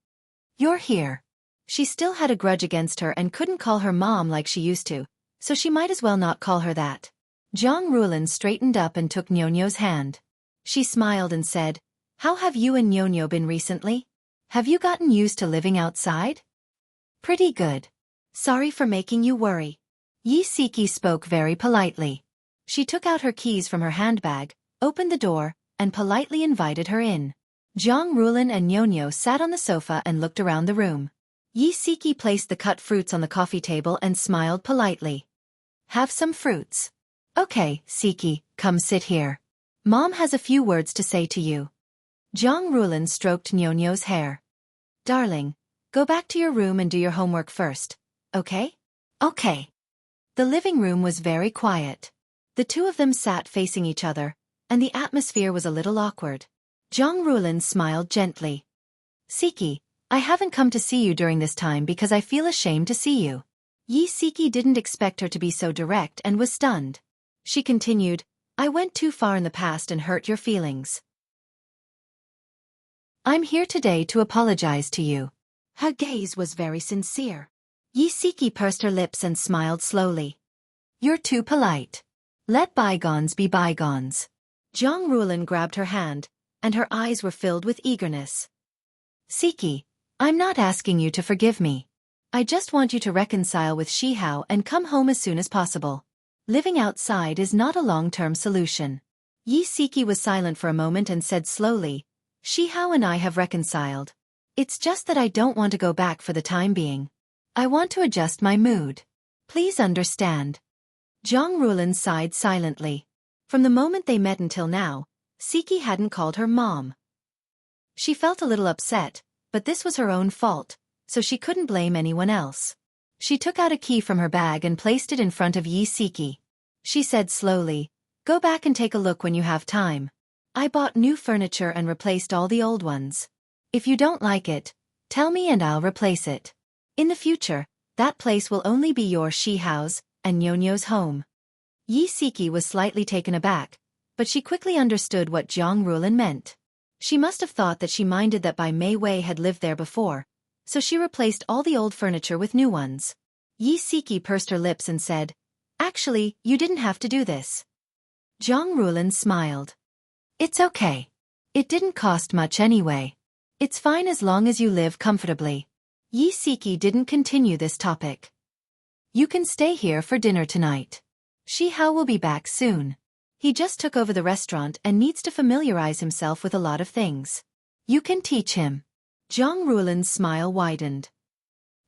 "You're here." She still had a grudge against her and couldn't call her mom like she used to, so she might as well not call her that. Zhang Rulin straightened up and took Nyonyo's hand. She smiled and said, "How have you and Nyonyo been recently? Have you gotten used to living outside?" "Pretty good. Sorry for making you worry." Yi Siki spoke very politely. She took out her keys from her handbag, opened the door, and politely invited her in. Zhang Rulin and Nyonyo sat on the sofa and looked around the room. Yi Siki placed the cut fruits on the coffee table and smiled politely. "Have some fruits." "Okay, Siki, come sit here. Mom has a few words to say to you." Zhang Rulin stroked Nyonyo's hair. "Darling, go back to your room and do your homework first, okay?" "Okay." The living room was very quiet. The two of them sat facing each other, and the atmosphere was a little awkward. Zhang Rulin smiled gently. "Siki, I haven't come to see you during this time because I feel ashamed to see you." Yi Siki didn't expect her to be so direct and was stunned. She continued, "I went too far in the past and hurt your feelings. I'm here today to apologize to you." Her gaze was very sincere. Yi Siki pursed her lips and smiled slowly. "You're too polite. Let bygones be bygones." Zhang Rulin grabbed her hand, and her eyes were filled with eagerness. "Siki, I'm not asking you to forgive me. I just want you to reconcile with Shihao and come home as soon as possible. Living outside is not a long-term solution." Yi Siki was silent for a moment and said slowly, "Shihao and I have reconciled. It's just that I don't want to go back for the time being. I want to adjust my mood. Please understand." Zhang Rulin sighed silently. From the moment they met until now, Siki hadn't called her mom. She felt a little upset, but this was her own fault, so she couldn't blame anyone else. She took out a key from her bag and placed it in front of Yi Siki. She said slowly, "Go back and take a look when you have time. I bought new furniture and replaced all the old ones. If you don't like it, tell me and I'll replace it. In the future, that place will only be your Shihao's and Nyonyo's home." Yi Siki was slightly taken aback, but she quickly understood what Zhang Rulin meant. She must have thought that she minded that Bai Meiwei had lived there before, so she replaced all the old furniture with new ones. Yi Siki pursed her lips and said, "Actually, you didn't have to do this." Zhang Rulin smiled. "It's okay. It didn't cost much anyway. It's fine as long as you live comfortably." Yi Siki didn't continue this topic. "You can stay here for dinner tonight. Shihao will be back soon. He just took over the restaurant and needs to familiarize himself with a lot of things. You can teach him." Zhang Rulin's smile widened.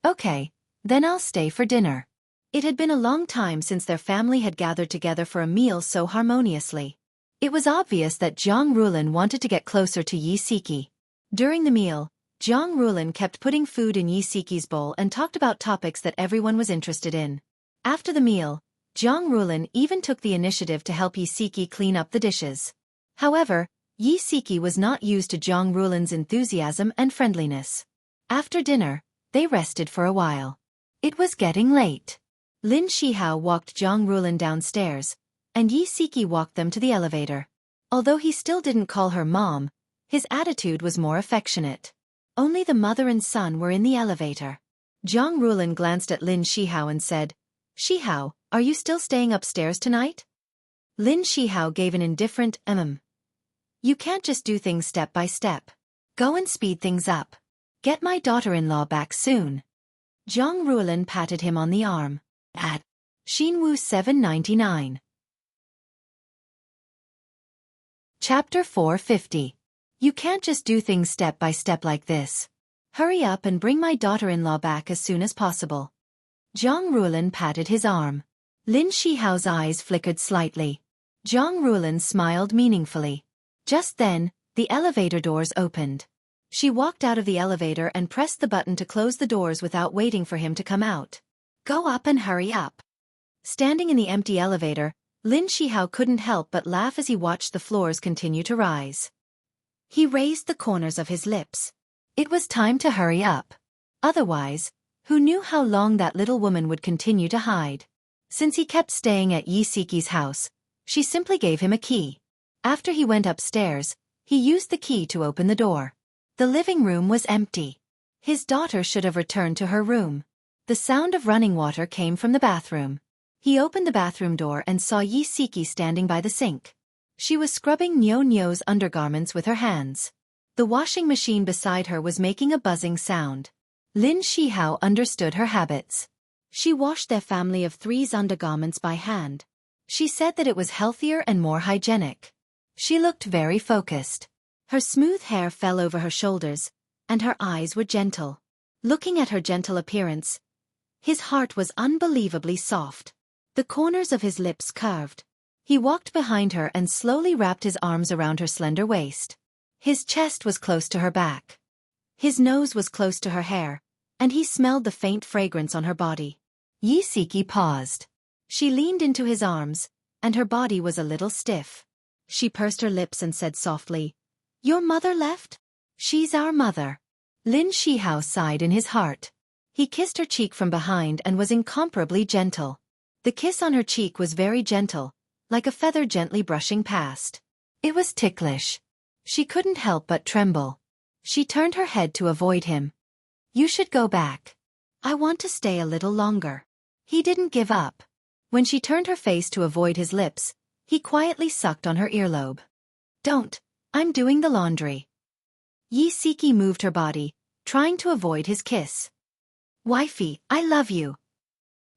"Okay, then I'll stay for dinner." It had been a long time since their family had gathered together for a meal so harmoniously. It was obvious that Zhang Rulin wanted to get closer to Yi Siki. During the meal, Zhang Rulin kept putting food in Yi Siki's bowl and talked about topics that everyone was interested in. After the meal, Zhang Rulin even took the initiative to help Yi Siki clean up the dishes. However, Yi Siki was not used to Zhang Rulin's enthusiasm and friendliness. After dinner, they rested for a while. It was getting late. Lin Shihao walked Zhang Rulin downstairs, and Yi Siki walked them to the elevator. Although he still didn't call her mom, his attitude was more affectionate. Only the mother and son were in the elevator. Zhang Rulin glanced at Lin Shihao and said, "Shihao, are you still staying upstairs tonight?" Lin Shihao gave an indifferent "You can't just do things step by step. Go and speed things up. Get my daughter-in-law back soon." Zhang Rulin patted him on the arm. At Xinwu 799. Chapter 450. You can't just do things step by step like this. Hurry up and bring my daughter-in-law back as soon as possible. Zhang Rulin patted his arm. Lin Shihao's eyes flickered slightly. Zhang Rulin smiled meaningfully. Just then, the elevator doors opened. She walked out of the elevator and pressed the button to close the doors without waiting for him to come out. "Go up and hurry up." Standing in the empty elevator, Lin Shihao couldn't help but laugh as he watched the floors continue to rise. He raised the corners of his lips. It was time to hurry up. Otherwise, who knew how long that little woman would continue to hide? Since he kept staying at Yi Siki's house, she simply gave him a key. After he went upstairs, he used the key to open the door. The living room was empty. His daughter should have returned to her room. The sound of running water came from the bathroom. He opened the bathroom door and saw Yi Siki standing by the sink. She was scrubbing Nyo-Nyo's undergarments with her hands. The washing machine beside her was making a buzzing sound. Lin Shihao understood her habits. She washed their family of three's undergarments by hand. She said that it was healthier and more hygienic. She looked very focused. Her smooth hair fell over her shoulders, and her eyes were gentle. Looking at her gentle appearance, his heart was unbelievably soft. The corners of his lips curved. He walked behind her and slowly wrapped his arms around her slender waist. His chest was close to her back. His nose was close to her hair, and he smelled the faint fragrance on her body. Yi Siki paused. She leaned into his arms, and her body was a little stiff. She pursed her lips and said softly, "Your mother left? She's our mother." Lin Shihao sighed in his heart. He kissed her cheek from behind and was incomparably gentle. The kiss on her cheek was very gentle, like a feather gently brushing past. It was ticklish. She couldn't help but tremble. She turned her head to avoid him. "You should go back. I want to stay a little longer." He didn't give up. When she turned her face to avoid his lips, he quietly sucked on her earlobe. "Don't, I'm doing the laundry." Yi Siki moved her body, trying to avoid his kiss. "Wifey, I love you."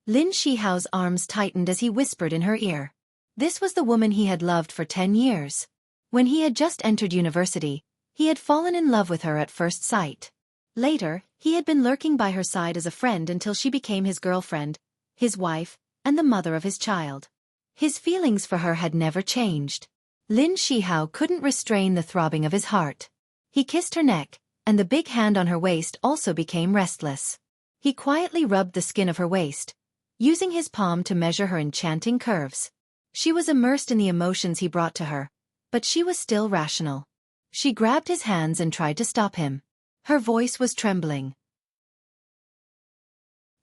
Lin Shihao's arms tightened as he whispered in her ear. This was the woman he had loved for 10 years. When he had just entered university, he had fallen in love with her at first sight. Later, he had been lurking by her side as a friend until she became his girlfriend, his wife, and the mother of his child. His feelings for her had never changed. Lin Shihao couldn't restrain the throbbing of his heart. He kissed her neck, and the big hand on her waist also became restless. He quietly rubbed the skin of her waist, using his palm to measure her enchanting curves. She was immersed in the emotions he brought to her, but she was still rational. She grabbed his hands and tried to stop him. Her voice was trembling.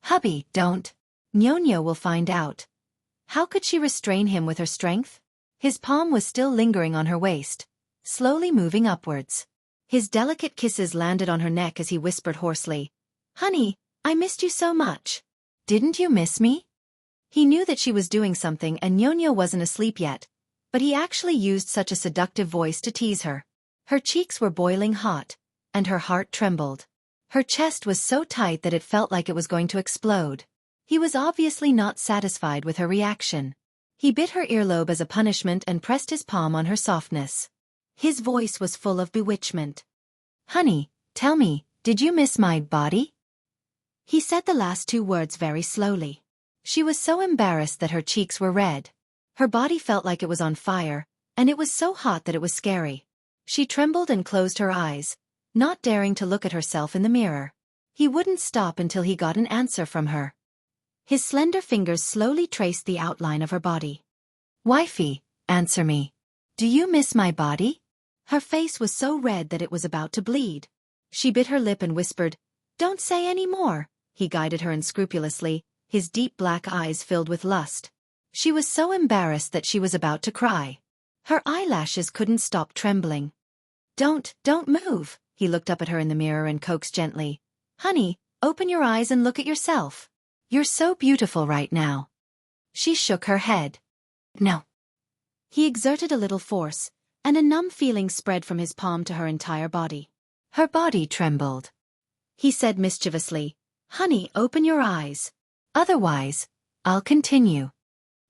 "Hubby, don't. Nyo-Nyo will find out." How could she restrain him with her strength? His palm was still lingering on her waist, slowly moving upwards. His delicate kisses landed on her neck as he whispered hoarsely, "Honey, I missed you so much." Didn't you miss me? He knew that she was doing something and Nyonya wasn't asleep yet, but he actually used such a seductive voice to tease her. Her cheeks were boiling hot, and her heart trembled. Her chest was so tight that it felt like it was going to explode. He was obviously not satisfied with her reaction. He bit her earlobe as a punishment and pressed his palm on her softness. His voice was full of bewitchment. Honey, tell me, did you miss my body? He said the last two words very slowly. She was so embarrassed that her cheeks were red. Her body felt like it was on fire, and it was so hot that it was scary. She trembled and closed her eyes, not daring to look at herself in the mirror. He wouldn't stop until he got an answer from her. His slender fingers slowly traced the outline of her body. Wifey, answer me. Do you miss my body? Her face was so red that it was about to bleed. She bit her lip and whispered, Don't say any more. He guided her unscrupulously, his deep black eyes filled with lust. She was so embarrassed that she was about to cry. Her eyelashes couldn't stop trembling. Don't move. He looked up at her in the mirror and coaxed gently. Honey, open your eyes and look at yourself. You're so beautiful right now. She shook her head. No. He exerted a little force, and a numb feeling spread from his palm to her entire body. Her body trembled. He said mischievously, Honey, open your eyes. Otherwise, I'll continue.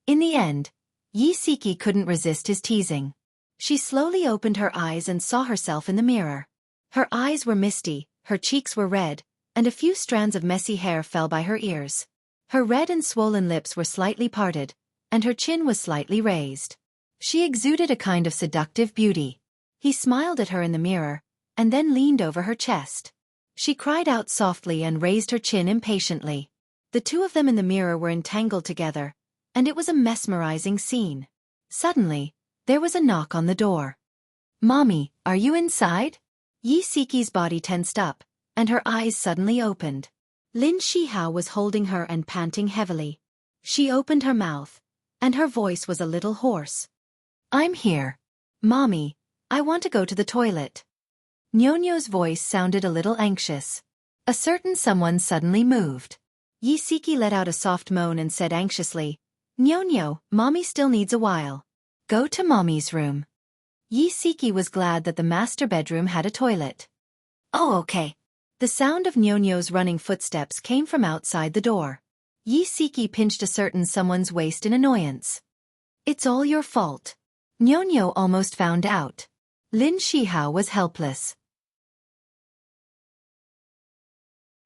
In the end, Siki couldn't resist his teasing. She slowly opened her eyes and saw herself in the mirror. Her eyes were misty, her cheeks were red, and a few strands of messy hair fell by her ears. Her red and swollen lips were slightly parted, and her chin was slightly raised. She exuded a kind of seductive beauty. He smiled at her in the mirror, and then leaned over her chest. She cried out softly and raised her chin impatiently. The two of them in the mirror were entangled together, and it was a mesmerizing scene. Suddenly, there was a knock on the door. Mommy, are you inside? Siki's body tensed up, and her eyes suddenly opened. Lin Shihao was holding her and panting heavily. She opened her mouth, and her voice was a little hoarse. I'm here. Mommy, I want to go to the toilet. Nyonyo's voice sounded a little anxious. A certain someone suddenly moved. Siki let out a soft moan and said anxiously, Nyonyo, Mommy still needs a while. Go to Mommy's room. Siki was glad that the master bedroom had a toilet. Oh, okay. The sound of Nyonyo's running footsteps came from outside the door. Siki pinched a certain someone's waist in annoyance. It's all your fault. Nyonyo almost found out. Lin Shihao was helpless.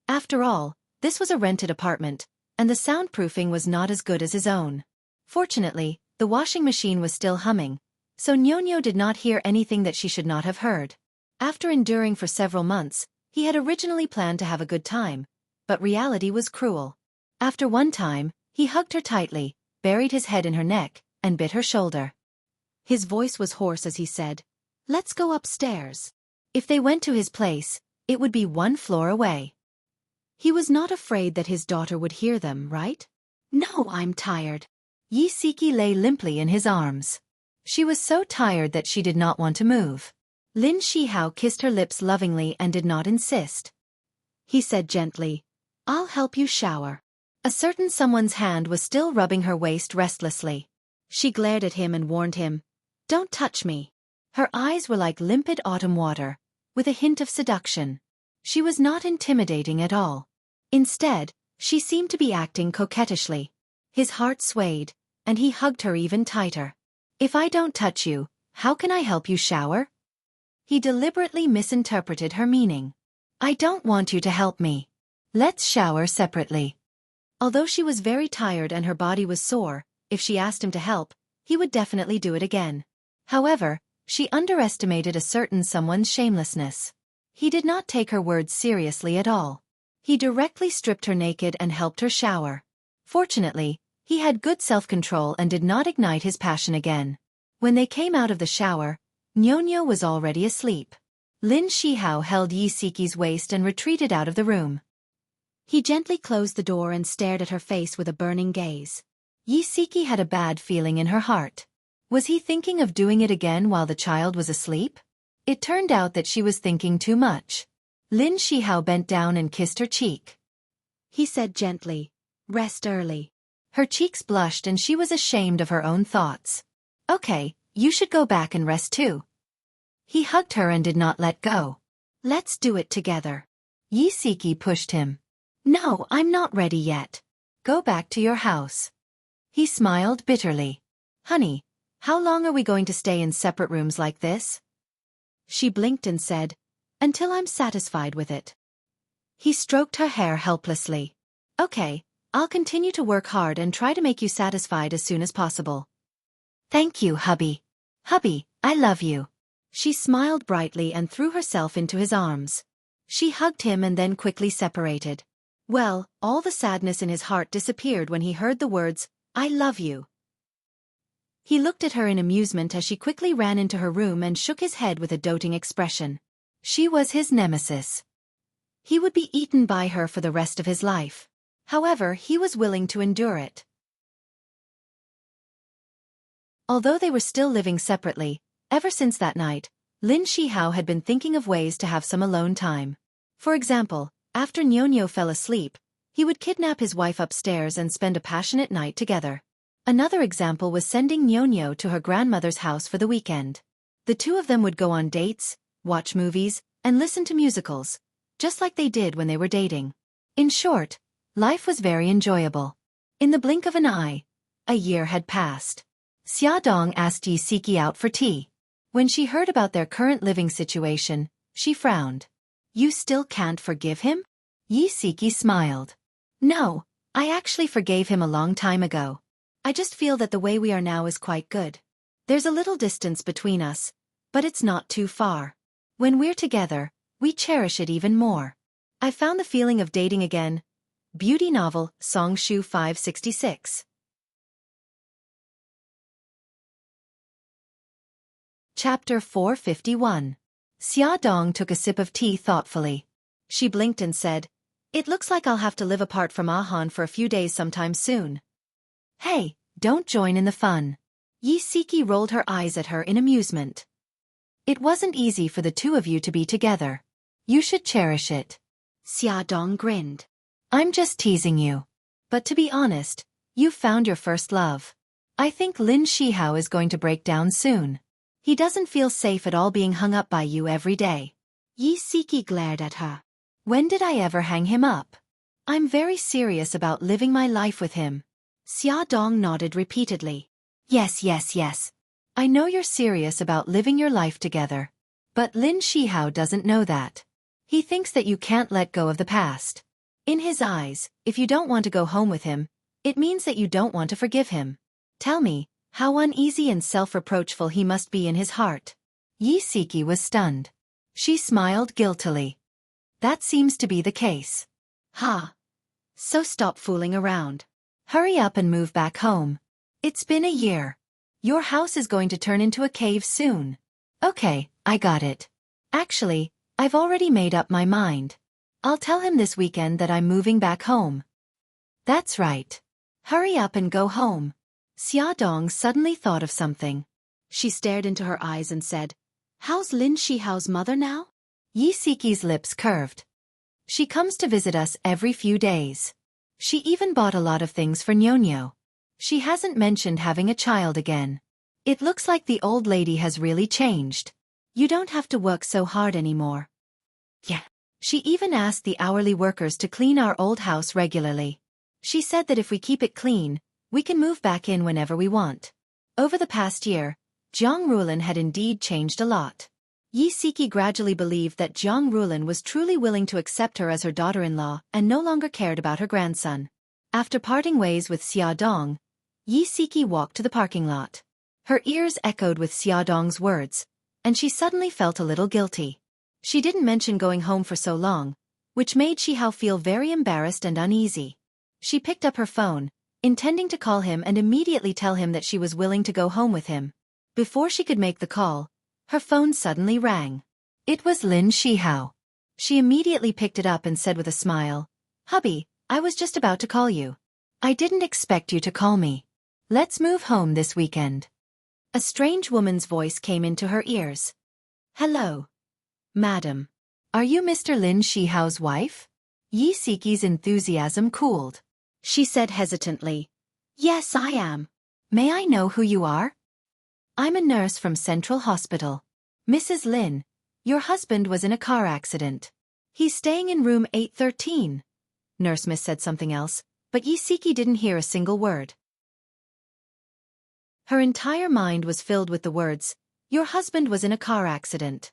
After all, this was a rented apartment, and the soundproofing was not as good as his own. Fortunately, the washing machine was still humming, so Nyonyo did not hear anything that she should not have heard. After enduring for several months, he had originally planned to have a good time, but reality was cruel. After one time, he hugged her tightly, buried his head in her neck, and bit her shoulder. His voice was hoarse as he said, Let's go upstairs. If they went to his place, it would be one floor away. He was not afraid that his daughter would hear them, right? No, I'm tired. Siki lay limply in his arms. She was so tired that she did not want to move. Lin Shihao kissed her lips lovingly and did not insist. He said gently, I'll help you shower. A certain someone's hand was still rubbing her waist restlessly. She glared at him and warned him, Don't touch me. Her eyes were like limpid autumn water, with a hint of seduction. She was not intimidating at all. Instead, she seemed to be acting coquettishly. His heart swayed, and he hugged her even tighter. If I don't touch you, how can I help you shower? He deliberately misinterpreted her meaning. I don't want you to help me. Let's shower separately. Although she was very tired and her body was sore, if she asked him to help, he would definitely do it again. However, she underestimated a certain someone's shamelessness. He did not take her words seriously at all. He directly stripped her naked and helped her shower. Fortunately, he had good self-control and did not ignite his passion again. When they came out of the shower, Nyonyo was already asleep. Lin Shihao held Siki's waist and retreated out of the room. He gently closed the door and stared at her face with a burning gaze. Siki had a bad feeling in her heart. Was he thinking of doing it again while the child was asleep? It turned out that she was thinking too much. Lin Shihao bent down and kissed her cheek. He said gently, Rest early. Her cheeks blushed and she was ashamed of her own thoughts. Okay, you should go back and rest too. He hugged her and did not let go. Let's do it together. Yi Siki pushed him. No, I'm not ready yet. Go back to your house. He smiled bitterly. Honey, how long are we going to stay in separate rooms like this? She blinked and said, until I'm satisfied with it. He stroked her hair helplessly. Okay, I'll continue to work hard and try to make you satisfied as soon as possible. Thank you, hubby. Hubby, I love you. She smiled brightly and threw herself into his arms. She hugged him and then quickly separated. Well, all the sadness in his heart disappeared when he heard the words, I love you. He looked at her in amusement as she quickly ran into her room and shook his head with a doting expression. She was his nemesis. He would be eaten by her for the rest of his life. However, he was willing to endure it. Although they were still living separately, ever since that night, Lin Shihao had been thinking of ways to have some alone time. For example, after Nyonyo fell asleep, he would kidnap his wife upstairs and spend a passionate night together. Another example was sending Nyonyo to her grandmother's house for the weekend. The two of them would go on dates, watch movies, and listen to musicals, just like they did when they were dating. In short, life was very enjoyable. In the blink of an eye, a year had passed. Xia Dong asked Yi Siki out for tea. When she heard about their current living situation, she frowned. You still can't forgive him? Yi Siki smiled. No, I actually forgave him a long time ago. I just feel that the way we are now is quite good. There's a little distance between us, but it's not too far. When we're together, we cherish it even more. I found the feeling of dating again. Beauty novel, Songshu 566. Chapter 451. Xia Dong took a sip of tea thoughtfully. She blinked and said, It looks like I'll have to live apart from Ahan for a few days sometime soon. Hey, don't join in the fun. Yi Siki rolled her eyes at her in amusement. It wasn't easy for the two of you to be together. You should cherish it. Xia Dong grinned. I'm just teasing you. But to be honest, you've found your first love. I think Lin Shihao is going to break down soon. He doesn't feel safe at all being hung up by you every day. Yi Siki glared at her. When did I ever hang him up? I'm very serious about living my life with him. Xia Dong nodded repeatedly. Yes. I know you're serious about living your life together. But Lin Shihao doesn't know that. He thinks that you can't let go of the past. In his eyes, if you don't want to go home with him, it means that you don't want to forgive him. Tell me, how uneasy and self-reproachful he must be in his heart. Yi Siki was stunned. She smiled guiltily. That seems to be the case. Ha! So stop fooling around. Hurry up and move back home. It's been a year. Your house is going to turn into a cave soon. Okay, I got it. Actually, I've already made up my mind. I'll tell him this weekend that I'm moving back home. That's right. Hurry up and go home. Xia Dong suddenly thought of something. She stared into her eyes and said, How's Lin Shihao's mother now? Yi Siki's lips curved. She comes to visit us every few days. She even bought a lot of things for Nyonyo. She hasn't mentioned having a child again. It looks like the old lady has really changed. You don't have to work so hard anymore. Yeah. She even asked the hourly workers to clean our old house regularly. She said that if we keep it clean, we can move back in whenever we want. Over the past year, Jiang Rulin had indeed changed a lot. Yi Siki gradually believed that Jiang Rulin was truly willing to accept her as her daughter-in-law and no longer cared about her grandson. After parting ways with Xia Dong, Yi Siki walked to the parking lot. Her ears echoed with Xia Dong's words, and she suddenly felt a little guilty. She didn't mention going home for so long, which made Shihao feel very embarrassed and uneasy. She picked up her phone, intending to call him and immediately tell him that she was willing to go home with him. Before she could make the call, her phone suddenly rang. It was Lin Shihao. She immediately picked it up and said with a smile, Hubby, I was just about to call you. I didn't expect you to call me. Let's move home this weekend. A strange woman's voice came into her ears. Hello. Madam. Are you Mr. Lin Shihao's wife? Yi Siki's enthusiasm cooled. she said hesitantly. Yes, I am. May I know who you are? I'm a nurse from Central Hospital. Mrs. Lin, your husband was in a car accident. He's staying in room 813. Nurse Miss said something else, but Yisiki didn't hear a single word. Her entire mind was filled with the words, your husband was in a car accident.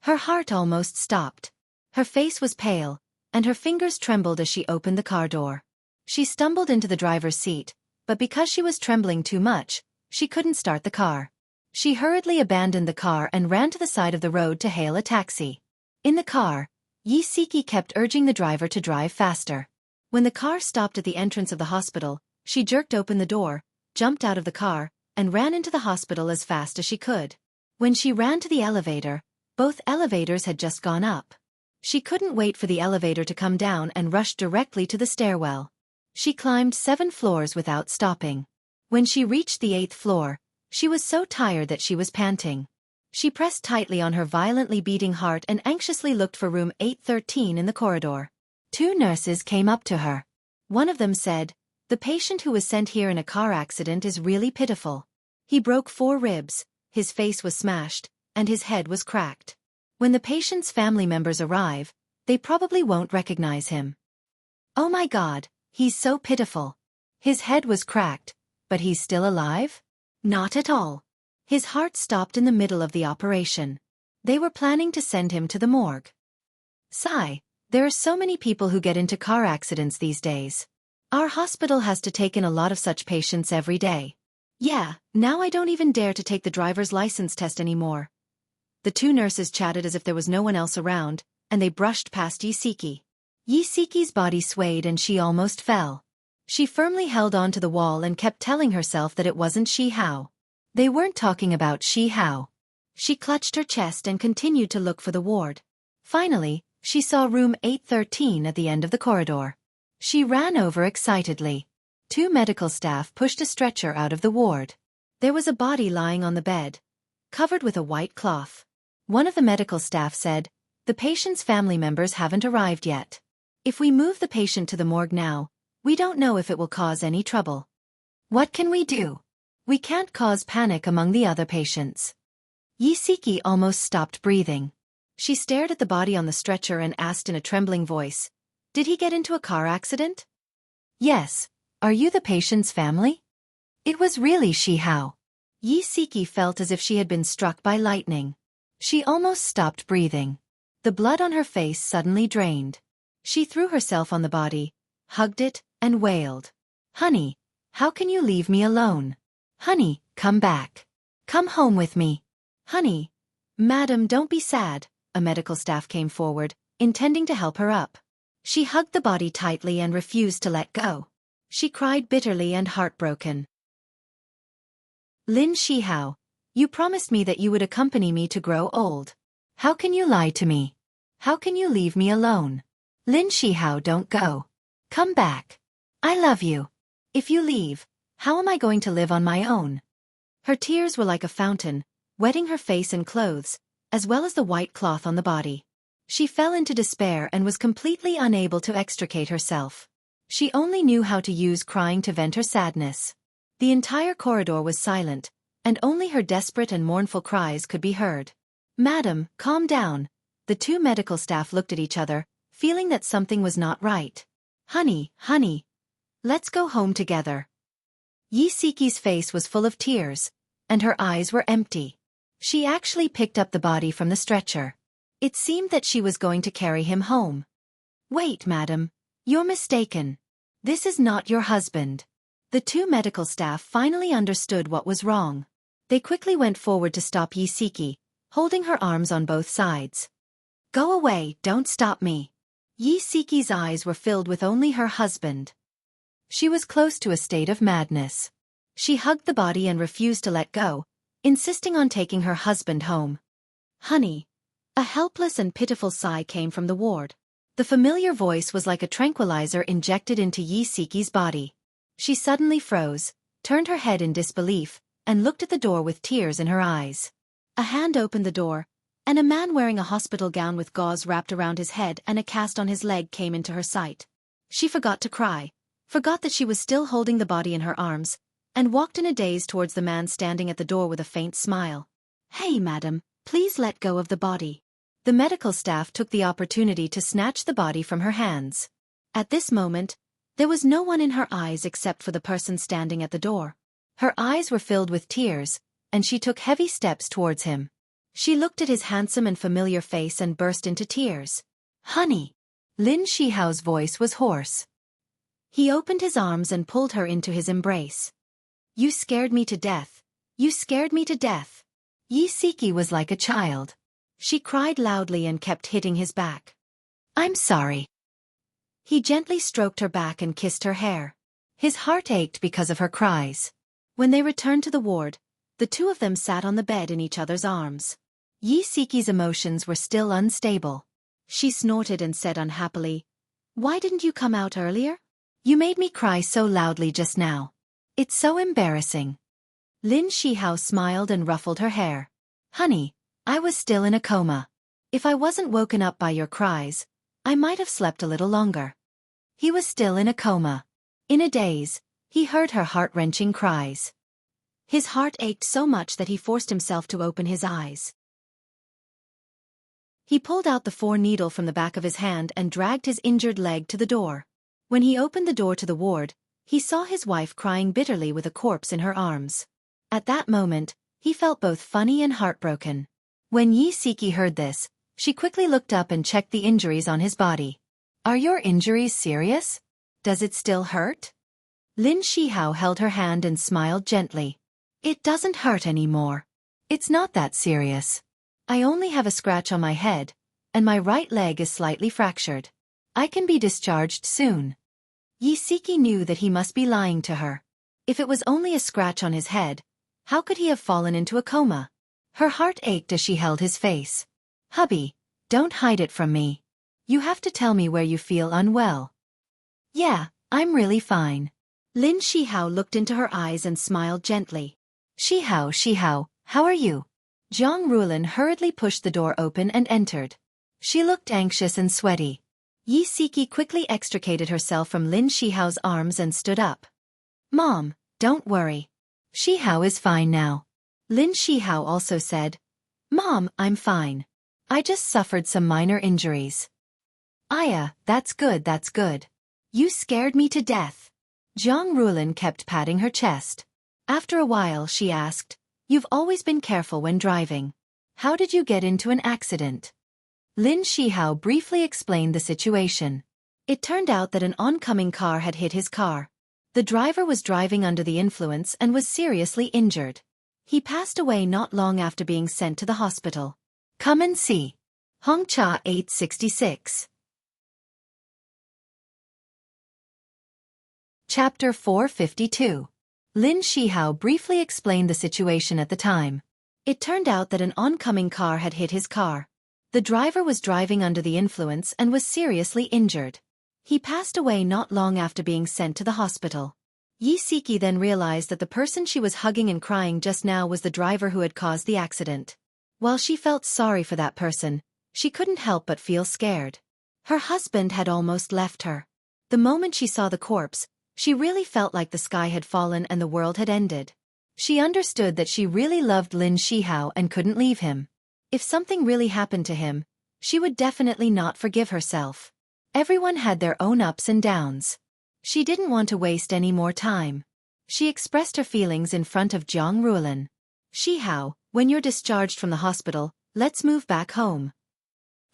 Her heart almost stopped. Her face was pale, and her fingers trembled as she opened the car door. She stumbled into the driver's seat, but because she was trembling too much, she couldn't start the car. She hurriedly abandoned the car and ran to the side of the road to hail a taxi. In the car, Yisiki kept urging the driver to drive faster. When the car stopped at the entrance of the hospital, she jerked open the door, jumped out of the car, and ran into the hospital as fast as she could. When she ran to the elevator, both elevators had just gone up. She couldn't wait for the elevator to come down and rushed directly to the stairwell. She climbed 7 floors without stopping. When she reached the 8th floor, she was so tired that she was panting. She pressed tightly on her violently beating heart and anxiously looked for room 813 in the corridor. 2 nurses came up to her. One of them said, the patient who was sent here in a car accident is really pitiful. He broke 4 ribs, his face was smashed, and his head was cracked. When the patient's family members arrive, they probably won't recognize him. Oh my God, he's so pitiful. His head was cracked, but he's still alive? Not at all. His heart stopped in the middle of the operation. They were planning to send him to the morgue. Sigh, there are so many people who get into car accidents these days. Our hospital has to take in a lot of such patients every day. Yeah, now I don't even dare to take the driver's license test anymore. The 2 nurses chatted as if there was no one else around, and they brushed past Yisiki. Yisiki's body swayed and she almost fell. She firmly held on to the wall and kept telling herself that it wasn't Shi Hao. They weren't talking about Shi Hao. She clutched her chest and continued to look for the ward. Finally, she saw room 813 at the end of the corridor. She ran over excitedly. 2 medical staff pushed a stretcher out of the ward. There was a body lying on the bed, covered with a white cloth. One of the medical staff said, the patient's family members haven't arrived yet. If we move the patient to the morgue now, we don't know if it will cause any trouble. What can we do? We can't cause panic among the other patients. Yisiki almost stopped breathing. She stared at the body on the stretcher and asked in a trembling voice, did he get into a car accident? Yes. Are you the patient's family? It was really Shi Hao. Yisiki felt as if she had been struck by lightning. She almost stopped breathing. The blood on her face suddenly drained. She threw herself on the body, hugged it, and wailed. Honey, how can you leave me alone? Honey, come back. Come home with me. Honey. Madam, don't be sad. A medical staff came forward, intending to help her up. She hugged the body tightly and refused to let go. She cried bitterly and heartbroken. Lin Shihao, you promised me that you would accompany me to grow old. How can you lie to me? How can you leave me alone? Lin Shihao, don't go. Come back. I love you. If you leave, how am I going to live on my own? Her tears were like a fountain, wetting her face and clothes, as well as the white cloth on the body. She fell into despair and was completely unable to extricate herself. She only knew how to use crying to vent her sadness. The entire corridor was silent, and only her desperate and mournful cries could be heard. Madam, calm down. The 2 medical staff looked at each other, feeling that something was not right. Honey, let's go home together. Yisiki's face was full of tears, and her eyes were empty. She actually picked up the body from the stretcher. It seemed that she was going to carry him home. Wait, madam. You're mistaken. This is not your husband. The 2 medical staff finally understood what was wrong. They quickly went forward to stop Yisiki, holding her arms on both sides. Go away, don't stop me. Yisiki's eyes were filled with only her husband. She was close to a state of madness. She hugged the body and refused to let go, insisting on taking her husband home. Honey. A helpless and pitiful sigh came from the ward. The familiar voice was like a tranquilizer injected into Yisiki's body. She suddenly froze, turned her head in disbelief, and looked at the door with tears in her eyes. A hand opened the door, and a man wearing a hospital gown with gauze wrapped around his head and a cast on his leg came into her sight. She forgot to cry, forgot that she was still holding the body in her arms, and walked in a daze towards the man standing at the door with a faint smile. "Hey, madam, please let go of the body." The medical staff took the opportunity to snatch the body from her hands. At this moment, there was no one in her eyes except for the person standing at the door. Her eyes were filled with tears, and she took heavy steps towards him. She looked at his handsome and familiar face and burst into tears. "Honey!" Lin Shihao's voice was hoarse. He opened his arms and pulled her into his embrace. "You scared me to death. You scared me to death." Yi Siki was like a child. She cried loudly and kept hitting his back. "I'm sorry." He gently stroked her back and kissed her hair. His heart ached because of her cries. When they returned to the ward, the two of them sat on the bed in each other's arms. Yi Siki's emotions were still unstable. She snorted and said unhappily, "Why didn't you come out earlier? You made me cry so loudly just now. It's so embarrassing." Lin Shihao smiled and ruffled her hair. "Honey, I was still in a coma. If I wasn't woken up by your cries, I might have slept a little longer." He was still in a coma. In a daze, he heard her heart-wrenching cries. His heart ached so much that he forced himself to open his eyes. He pulled out the 4-needle from the back of his hand and dragged his injured leg to the door. When he opened the door to the ward, he saw his wife crying bitterly with a corpse in her arms. At that moment, he felt both funny and heartbroken. When Yi Siki heard this, she quickly looked up and checked the injuries on his body. "Are your injuries serious? Does it still hurt?" Lin Shihao held her hand and smiled gently. "It doesn't hurt anymore. It's not that serious. I only have a scratch on my head, and my right leg is slightly fractured. I can be discharged soon." Yi Siki knew that he must be lying to her. If it was only a scratch on his head, how could he have fallen into a coma? Her heart ached as she held his face. "Hubby, don't hide it from me. You have to tell me where you feel unwell." "Yeah, I'm really fine." Lin Shihao looked into her eyes and smiled gently. Shihao, how are you?" Zhang Rulin hurriedly pushed the door open and entered. She looked anxious and sweaty. Yi Siki quickly extricated herself from Lin Shihao's arms and stood up. "Mom, don't worry. Shihao is fine now." Lin Shihao also said, "Mom, I'm fine. I just suffered some minor injuries." "Aya, that's good, that's good. You scared me to death." Zhang Rulin kept patting her chest. After a while she asked, "You've always been careful when driving. How did you get into an accident?" Lin Shihao briefly explained the situation. It turned out that an oncoming car had hit his car. The driver was driving under the influence and was seriously injured. He passed away not long after being sent to the hospital. Come and see. Hongcha 866. Chapter 452. Lin Shihao briefly explained the situation at the time. It turned out that an oncoming car had hit his car. The driver was driving under the influence and was seriously injured. He passed away not long after being sent to the hospital. Yi Siki then realized that the person she was hugging and crying just now was the driver who had caused the accident. While she felt sorry for that person, she couldn't help but feel scared. Her husband had almost left her. The moment she saw the corpse, she really felt like the sky had fallen and the world had ended. She understood that she really loved Lin Shihao and couldn't leave him. If something really happened to him, she would definitely not forgive herself. Everyone had their own ups and downs. She didn't want to waste any more time. She expressed her feelings in front of Zhang Rulin. "Shihao, when you're discharged from the hospital, let's move back home."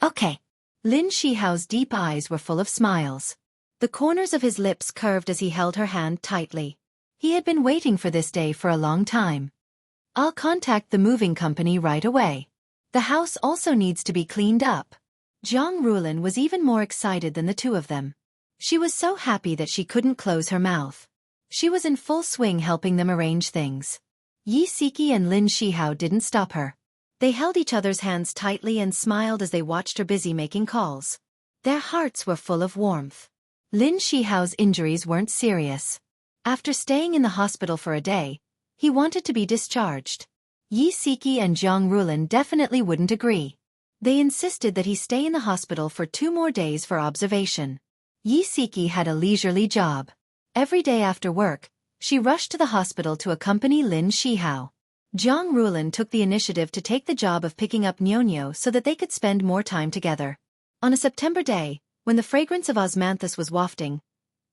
"Okay." Lin Shihao's deep eyes were full of smiles. The corners of his lips curved as he held her hand tightly. He had been waiting for this day for a long time. "I'll contact the moving company right away. The house also needs to be cleaned up." Zhang Rulin was even more excited than the two of them. She was so happy that she couldn't close her mouth. She was in full swing helping them arrange things. Yi Siki and Lin Shihao didn't stop her. They held each other's hands tightly and smiled as they watched her busy making calls. Their hearts were full of warmth. Lin Shihao's injuries weren't serious. After staying in the hospital for a day, he wanted to be discharged. Yi Siki and Zhang Rulin definitely wouldn't agree. They insisted that he stay in the hospital for 2 more days for observation. Yi Siki had a leisurely job. Every day after work, she rushed to the hospital to accompany Lin Shihao. Jiang Rulin took the initiative to take the job of picking up Nyonyo so that they could spend more time together. On a September day, when the fragrance of osmanthus was wafting,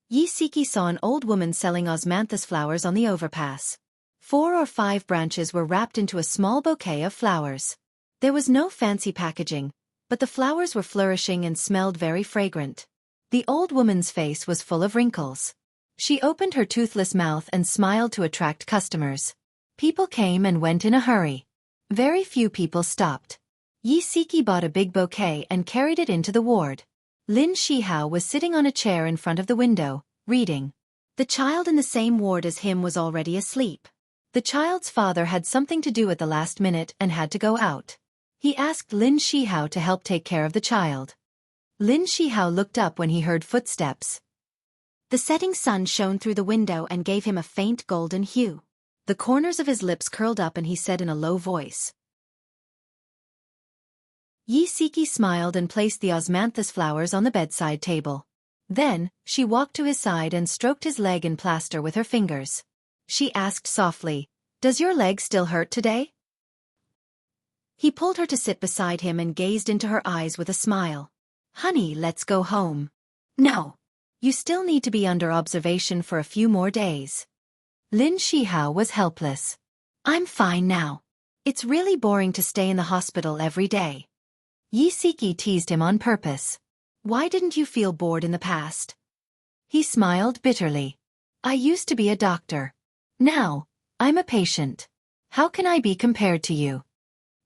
Yi Siki saw an old woman selling osmanthus flowers on the overpass. 4 or 5 branches were wrapped into a small bouquet of flowers. There was no fancy packaging, but the flowers were flourishing and smelled very fragrant. The old woman's face was full of wrinkles. She opened her toothless mouth and smiled to attract customers. People came and went in a hurry. Very few people stopped. Yi Siki bought a big bouquet and carried it into the ward. Lin Shihao was sitting on a chair in front of the window, reading. The child in the same ward as him was already asleep. The child's father had something to do at the last minute and had to go out. He asked Lin Shihao to help take care of the child. Lin Shihao looked up when he heard footsteps. The setting sun shone through the window and gave him a faint golden hue. The corners of his lips curled up and he said in a low voice. Yi Siki smiled and placed the osmanthus flowers on the bedside table. Then, she walked to his side and stroked his leg in plaster with her fingers. She asked softly, "Does your leg still hurt today?" He pulled her to sit beside him and gazed into her eyes with a smile. "Honey, let's go home." "No. You still need to be under observation for a few more days." Lin Shihao was helpless. "I'm fine now. It's really boring to stay in the hospital every day." Yi Siki teased him on purpose. "Why didn't you feel bored in the past?" He smiled bitterly. "I used to be a doctor. Now, I'm a patient. How can I be compared to you?"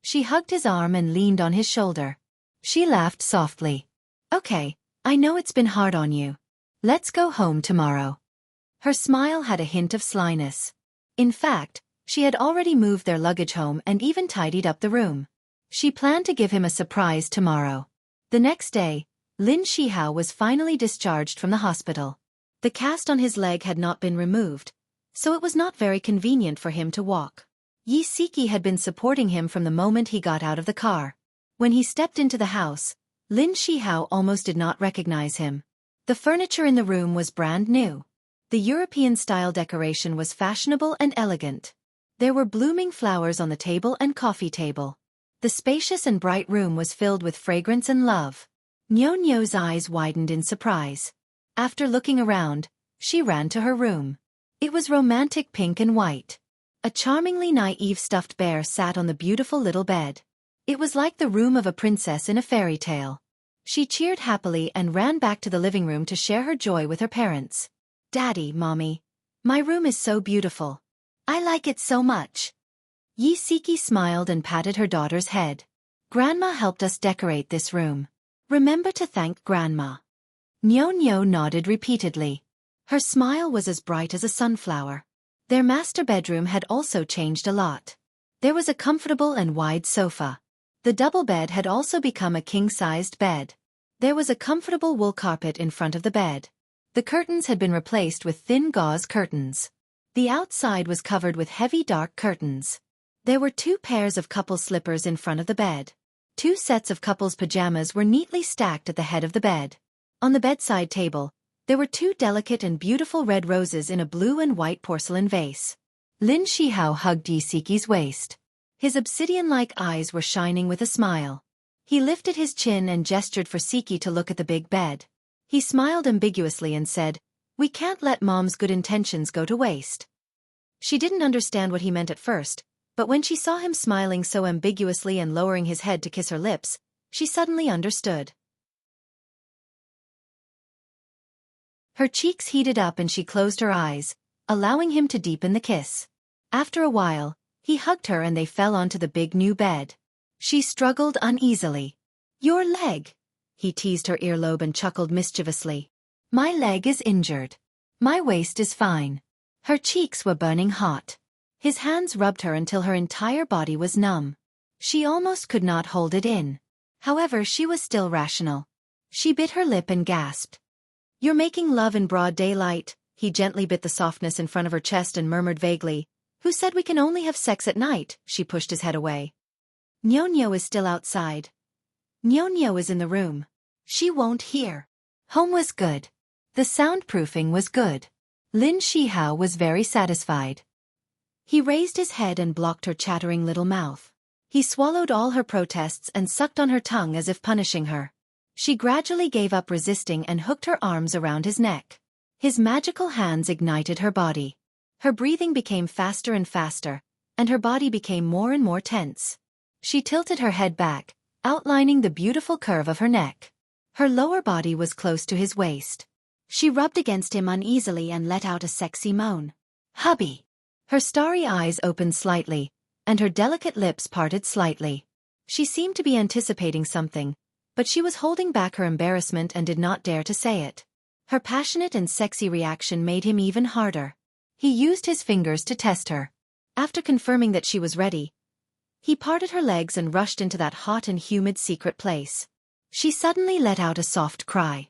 She hugged his arm and leaned on his shoulder. She laughed softly. "Okay, I know it's been hard on you. Let's go home tomorrow." Her smile had a hint of slyness. In fact, she had already moved their luggage home and even tidied up the room. She planned to give him a surprise tomorrow. The next day, Lin Shihao was finally discharged from the hospital. The cast on his leg had not been removed, so it was not very convenient for him to walk. Yi Siki had been supporting him from the moment he got out of the car. When he stepped into the house, Lin Shihao almost did not recognize him. The furniture in the room was brand new. The European-style decoration was fashionable and elegant. There were blooming flowers on the table and coffee table. The spacious and bright room was filled with fragrance and love. Nyonyo's eyes widened in surprise. After looking around, she ran to her room. It was romantic pink and white. A charmingly naive stuffed bear sat on the beautiful little bed. It was like the room of a princess in a fairy tale. She cheered happily and ran back to the living room to share her joy with her parents. "Daddy, Mommy, my room is so beautiful. I like it so much." Yi Siki smiled and patted her daughter's head. "Grandma helped us decorate this room. Remember to thank Grandma." Nyonyo nodded repeatedly. Her smile was as bright as a sunflower. Their master bedroom had also changed a lot. There was a comfortable and wide sofa. The double bed had also become a king-sized bed. There was a comfortable wool carpet in front of the bed. The curtains had been replaced with thin gauze curtains. The outside was covered with heavy dark curtains. There were 2 pairs of couple slippers in front of the bed. 2 sets of couples' pajamas were neatly stacked at the head of the bed. On the bedside table, there were 2 delicate and beautiful red roses in a blue and white porcelain vase. Lin Shihao hugged Yi Siki's waist. His obsidian-like eyes were shining with a smile. He lifted his chin and gestured for Siki to look at the big bed. He smiled ambiguously and said, "We can't let Mom's good intentions go to waste." She didn't understand what he meant at first, but when she saw him smiling so ambiguously and lowering his head to kiss her lips, she suddenly understood. Her cheeks heated up and she closed her eyes, allowing him to deepen the kiss. After a while, he hugged her and they fell onto the big new bed. She struggled uneasily. "Your leg." He teased her earlobe and chuckled mischievously. "My leg is injured. My waist is fine." Her cheeks were burning hot. His hands rubbed her until her entire body was numb. She almost could not hold it in. However, she was still rational. She bit her lip and gasped. "You're making love in broad daylight." He gently bit the softness in front of her chest and murmured vaguely, "Who said we can only have sex at night?" She pushed his head away. "Nyonyo is still outside. Nyonyo is in the room. She won't hear." Home was good. The soundproofing was good. Lin Shihao was very satisfied. He raised his head and blocked her chattering little mouth. He swallowed all her protests and sucked on her tongue as if punishing her. She gradually gave up resisting and hooked her arms around his neck. His magical hands ignited her body. Her breathing became faster and faster, and her body became more and more tense. She tilted her head back, outlining the beautiful curve of her neck. Her lower body was close to his waist. She rubbed against him uneasily and let out a sexy moan. "Hubby!" Her starry eyes opened slightly, and her delicate lips parted slightly. She seemed to be anticipating something, but she was holding back her embarrassment and did not dare to say it. Her passionate and sexy reaction made him even harder. He used his fingers to test her. After confirming that she was ready, he parted her legs and rushed into that hot and humid secret place. She suddenly let out a soft cry.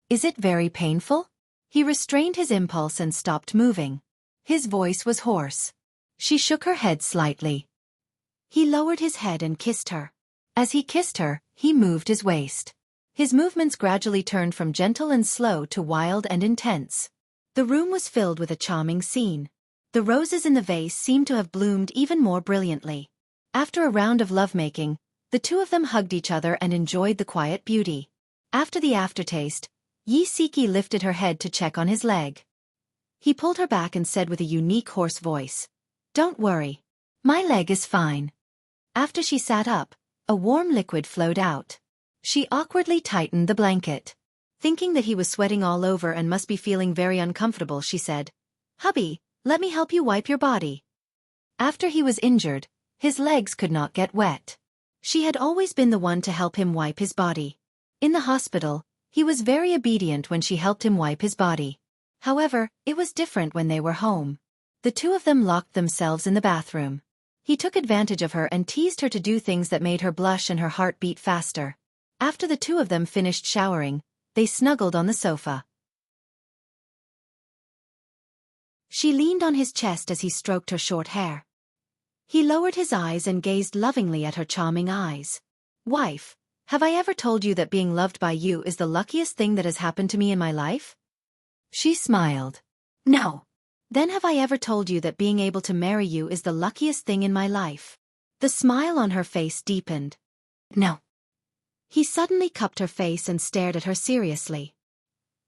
"Is it very painful?" He restrained his impulse and stopped moving. His voice was hoarse. She shook her head slightly. He lowered his head and kissed her. As he kissed her, he moved his waist. His movements gradually turned from gentle and slow to wild and intense. The room was filled with a charming scene. The roses in the vase seemed to have bloomed even more brilliantly. After a round of lovemaking, the two of them hugged each other and enjoyed the quiet beauty. After the aftertaste, Yi Siki lifted her head to check on his leg. He pulled her back and said with a unique hoarse voice, "Don't worry. My leg is fine." After she sat up, a warm liquid flowed out. She awkwardly tightened the blanket. Thinking that he was sweating all over and must be feeling very uncomfortable, she said, "Hubby, let me help you wipe your body." After he was injured, his legs could not get wet. She had always been the one to help him wipe his body. In the hospital, he was very obedient when she helped him wipe his body. However, it was different when they were home. The two of them locked themselves in the bathroom. He took advantage of her and teased her to do things that made her blush and her heart beat faster. After the two of them finished showering, they snuggled on the sofa. She leaned on his chest as he stroked her short hair. He lowered his eyes and gazed lovingly at her charming eyes. "Wife, have I ever told you that being loved by you is the luckiest thing that has happened to me in my life?" She smiled. "No. Then have I ever told you that being able to marry you is the luckiest thing in my life?" The smile on her face deepened. "No." He suddenly cupped her face and stared at her seriously.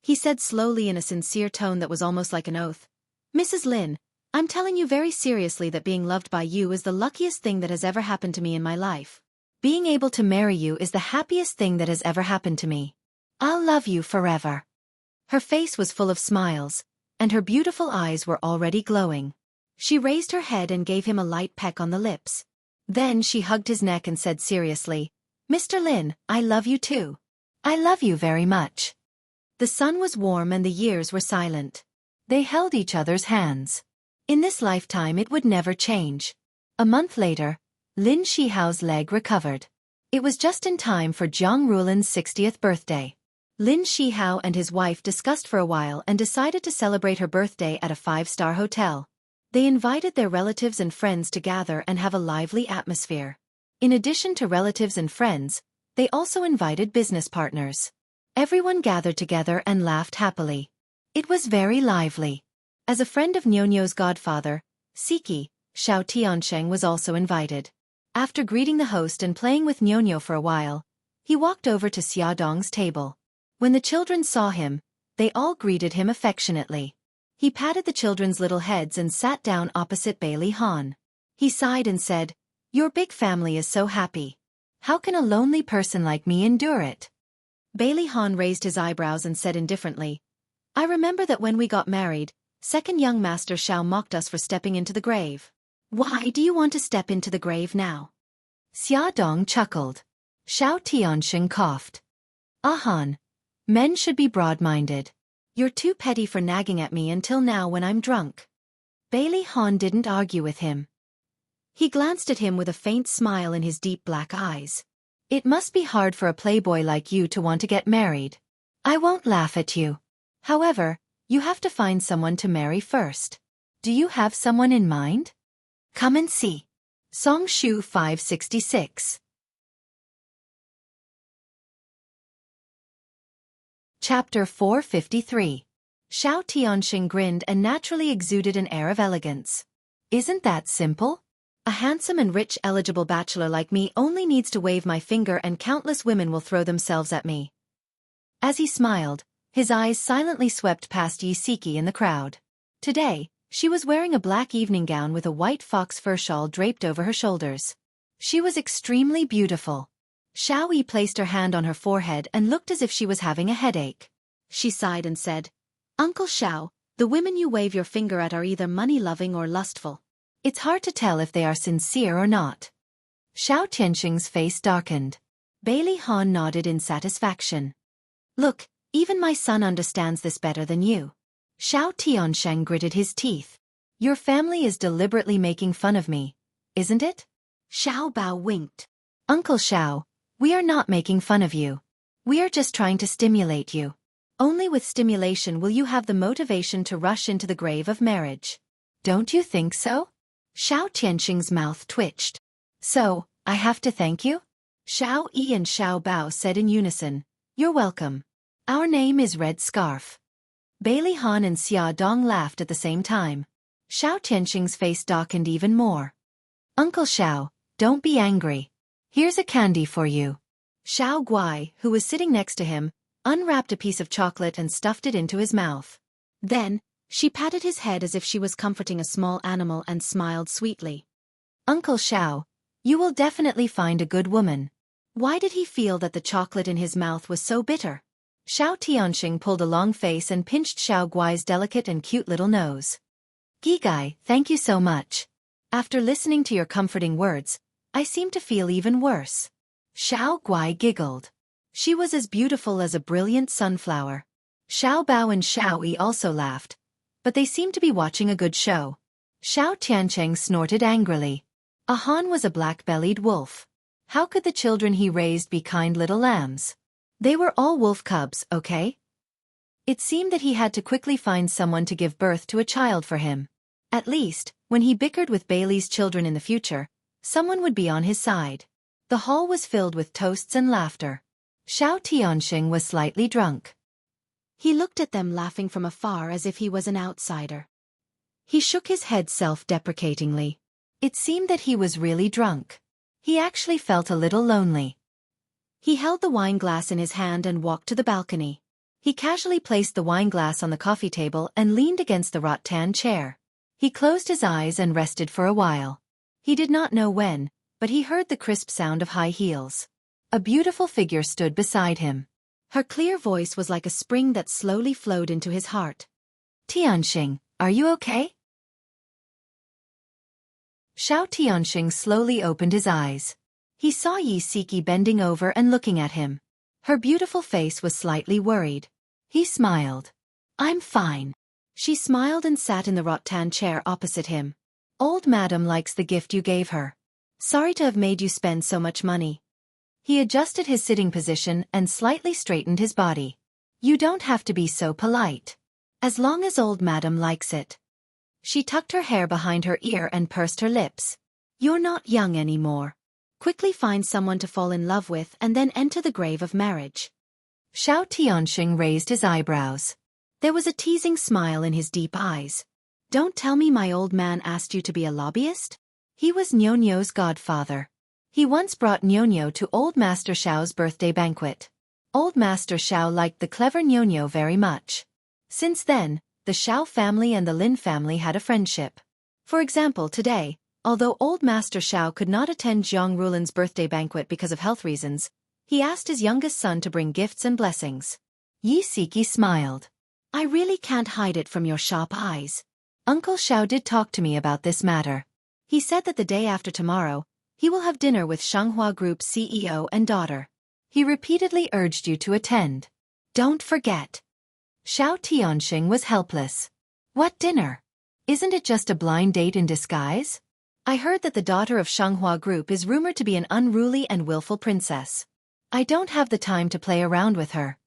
He said slowly in a sincere tone that was almost like an oath, "Mrs. Lin, I'm telling you very seriously that being loved by you is the luckiest thing that has ever happened to me in my life. Being able to marry you is the happiest thing that has ever happened to me. I'll love you forever." Her face was full of smiles, and her beautiful eyes were already glowing. She raised her head and gave him a light peck on the lips. Then she hugged his neck and said seriously, "Mr. Lin, I love you too. I love you very much." The sun was warm and the years were silent. They held each other's hands. In this lifetime it would never change. A month later, Lin Shihao's leg recovered. It was just in time for Jiang Rulin's 60th birthday. Lin Shihao and his wife discussed for a while and decided to celebrate her birthday at a 5-star hotel. They invited their relatives and friends to gather and have a lively atmosphere. In addition to relatives and friends, they also invited business partners. Everyone gathered together and laughed happily. It was very lively. As a friend of Nyonyo's godfather, Siki, Xiao Tiansheng was also invited. After greeting the host and playing with Nyonyo for a while, he walked over to Xia Dong's table. When the children saw him, they all greeted him affectionately. He patted the children's little heads and sat down opposite Bailey Han. He sighed and said, "Your big family is so happy. How can a lonely person like me endure it?" Bailey Han raised his eyebrows and said indifferently, "I remember that when we got married, second young master Xiao mocked us for stepping into the grave. Why do you want to step into the grave now?" Xia Dong chuckled. Xiao Tiansheng coughed. "Han. Men should be broad-minded. You're too petty for nagging at me until now when I'm drunk." Bailey Han didn't argue with him. He glanced at him with a faint smile in his deep black eyes. "It must be hard for a playboy like you to want to get married. I won't laugh at you. However, you have to find someone to marry first. Do you have someone in mind? Come and see." Song Shu 566. Chapter 453. Xiao Tianxing grinned and naturally exuded an air of elegance. Isn't that simple? A handsome and rich eligible bachelor like me only needs to wave my finger and countless women will throw themselves at me. As he smiled, his eyes silently swept past Yi Siki in the crowd. Today, she was wearing a black evening gown with a white fox fur shawl draped over her shoulders. She was extremely beautiful. Xiao Yi placed her hand on her forehead and looked as if she was having a headache. She sighed and said, "Uncle Xiao, the women you wave your finger at are either money-loving or lustful. It's hard to tell if they are sincere or not." Xiao Tianxing's face darkened. Bailey Han nodded in satisfaction. "Look, even my son understands this better than you." Xiao Tianxing gritted his teeth. "Your family is deliberately making fun of me, isn't it?" Xiao Bao winked. "Uncle Xiao, we are not making fun of you. We are just trying to stimulate you. Only with stimulation will you have the motivation to rush into the grave of marriage. Don't you think so?" Xiao Tianxing's mouth twitched. "So, I have to thank you?" Xiao Yi and Xiao Bao said in unison, "You're welcome. Our name is Red Scarf." Bailey Han and Xia Dong laughed at the same time. Xiao Tianxing's face darkened even more. "Uncle Xiao, don't be angry. Here's a candy for you." Xiao Guai, who was sitting next to him, unwrapped a piece of chocolate and stuffed it into his mouth. Then, she patted his head as if she was comforting a small animal and smiled sweetly. "Uncle Xiao, you will definitely find a good woman." Why did he feel that the chocolate in his mouth was so bitter? Xiao Tianxing pulled a long face and pinched Xiao Guai's delicate and cute little nose. "Gigai, thank you so much. After listening to your comforting words, I seem to feel even worse." Xiao Guai giggled. She was as beautiful as a brilliant sunflower. Xiao Bao and Xiao Yi also laughed, but they seemed to be watching a good show. Xiao Tianxing snorted angrily. A han was a black-bellied wolf. How could the children he raised be kind little lambs? They were all wolf cubs, okay? It seemed that he had to quickly find someone to give birth to a child for him. At least, when he bickered with Bailey's children in the future, someone would be on his side. The hall was filled with toasts and laughter. Xiao Tianxing was slightly drunk. He looked at them laughing from afar as if he was an outsider. He shook his head self-deprecatingly. It seemed that he was really drunk. He actually felt a little lonely. He held the wine glass in his hand and walked to the balcony. He casually placed the wine glass on the coffee table and leaned against the rattan chair. He closed his eyes and rested for a while. He did not know when, but he heard the crisp sound of high heels. A beautiful figure stood beside him. Her clear voice was like a spring that slowly flowed into his heart. "Tianxing, are you okay?" Xiao Tianxing slowly opened his eyes. He saw Yi Siki bending over and looking at him. Her beautiful face was slightly worried. He smiled. "I'm fine." She smiled and sat in the rattan chair opposite him. "Old madam likes the gift you gave her. Sorry to have made you spend so much money." He adjusted his sitting position and slightly straightened his body. "You don't have to be so polite. As long as old madam likes it." She tucked her hair behind her ear and pursed her lips. "You're not young anymore. Quickly find someone to fall in love with and then enter the grave of marriage." Xiao Tianxing raised his eyebrows. There was a teasing smile in his deep eyes. "Don't tell me my old man asked you to be a lobbyist?" He was Nyonyo's godfather. He once brought Nyonyo to Old Master Xiao's birthday banquet. Old Master Xiao liked the clever Nyonyo very much. Since then, the Xiao family and the Lin family had a friendship. For example, today, although Old Master Xiao could not attend Jiang Rulin's birthday banquet because of health reasons, he asked his youngest son to bring gifts and blessings. Yi Siki smiled. "I really can't hide it from your sharp eyes. Uncle Xiao did talk to me about this matter. He said that the day after tomorrow, he will have dinner with Shanghua Group's CEO and daughter. He repeatedly urged you to attend. Don't forget." Xiao Tianxing was helpless. "What dinner? Isn't it just a blind date in disguise? I heard that the daughter of Shanghua Group is rumored to be an unruly and willful princess. I don't have the time to play around with her.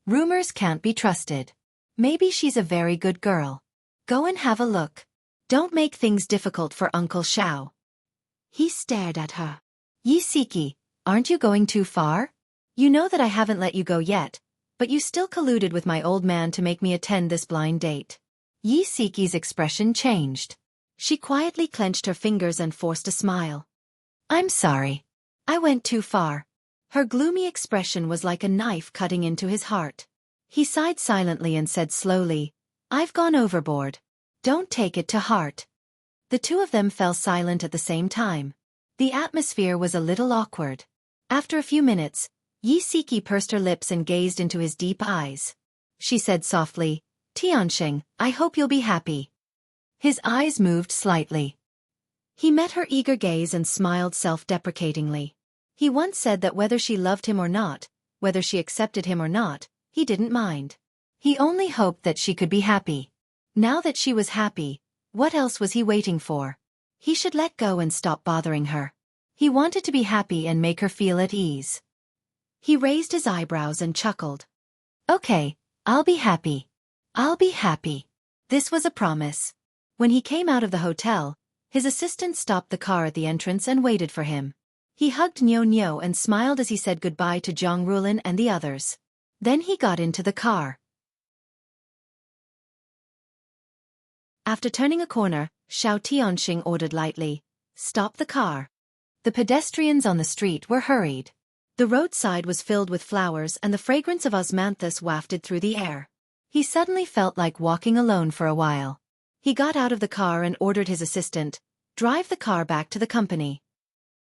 Rumors can't be trusted. Maybe she's a very good girl. Go and have a look. Don't make things difficult for Uncle Xiao." He stared at her. "Yi Siki, aren't you going too far? You know that I haven't let you go yet, But you still colluded with my old man to make me attend this blind date. Yi Siki's expression changed. She quietly clenched her fingers and forced a smile. I'm sorry. I went too far. Her gloomy expression was like a knife cutting into his heart. He sighed silently and said slowly, I've gone overboard. Don't take it to heart. The two of them fell silent at the same time. The atmosphere was a little awkward. After a few minutes, Yi Siki pursed her lips and gazed into his deep eyes. She said softly, Tianxing, I hope you'll be happy. His eyes moved slightly. He met her eager gaze and smiled self-deprecatingly. He once said that whether she loved him or not, whether she accepted him or not, he didn't mind. He only hoped that she could be happy. Now that she was happy, what else was he waiting for? He should let go and stop bothering her. He wanted to be happy and make her feel at ease. He raised his eyebrows and chuckled. Okay, I'll be happy. I'll be happy. This was a promise. When he came out of the hotel, his assistant stopped the car at the entrance and waited for him. He hugged Niu Niu and smiled as he said goodbye to Zhang Rulin and the others. Then he got into the car. After turning a corner, Xiao Tianxing ordered lightly, Stop the car. The pedestrians on the street were hurried. The roadside was filled with flowers and the fragrance of osmanthus wafted through the air. He suddenly felt like walking alone for a while. He got out of the car and ordered his assistant, drive the car back to the company.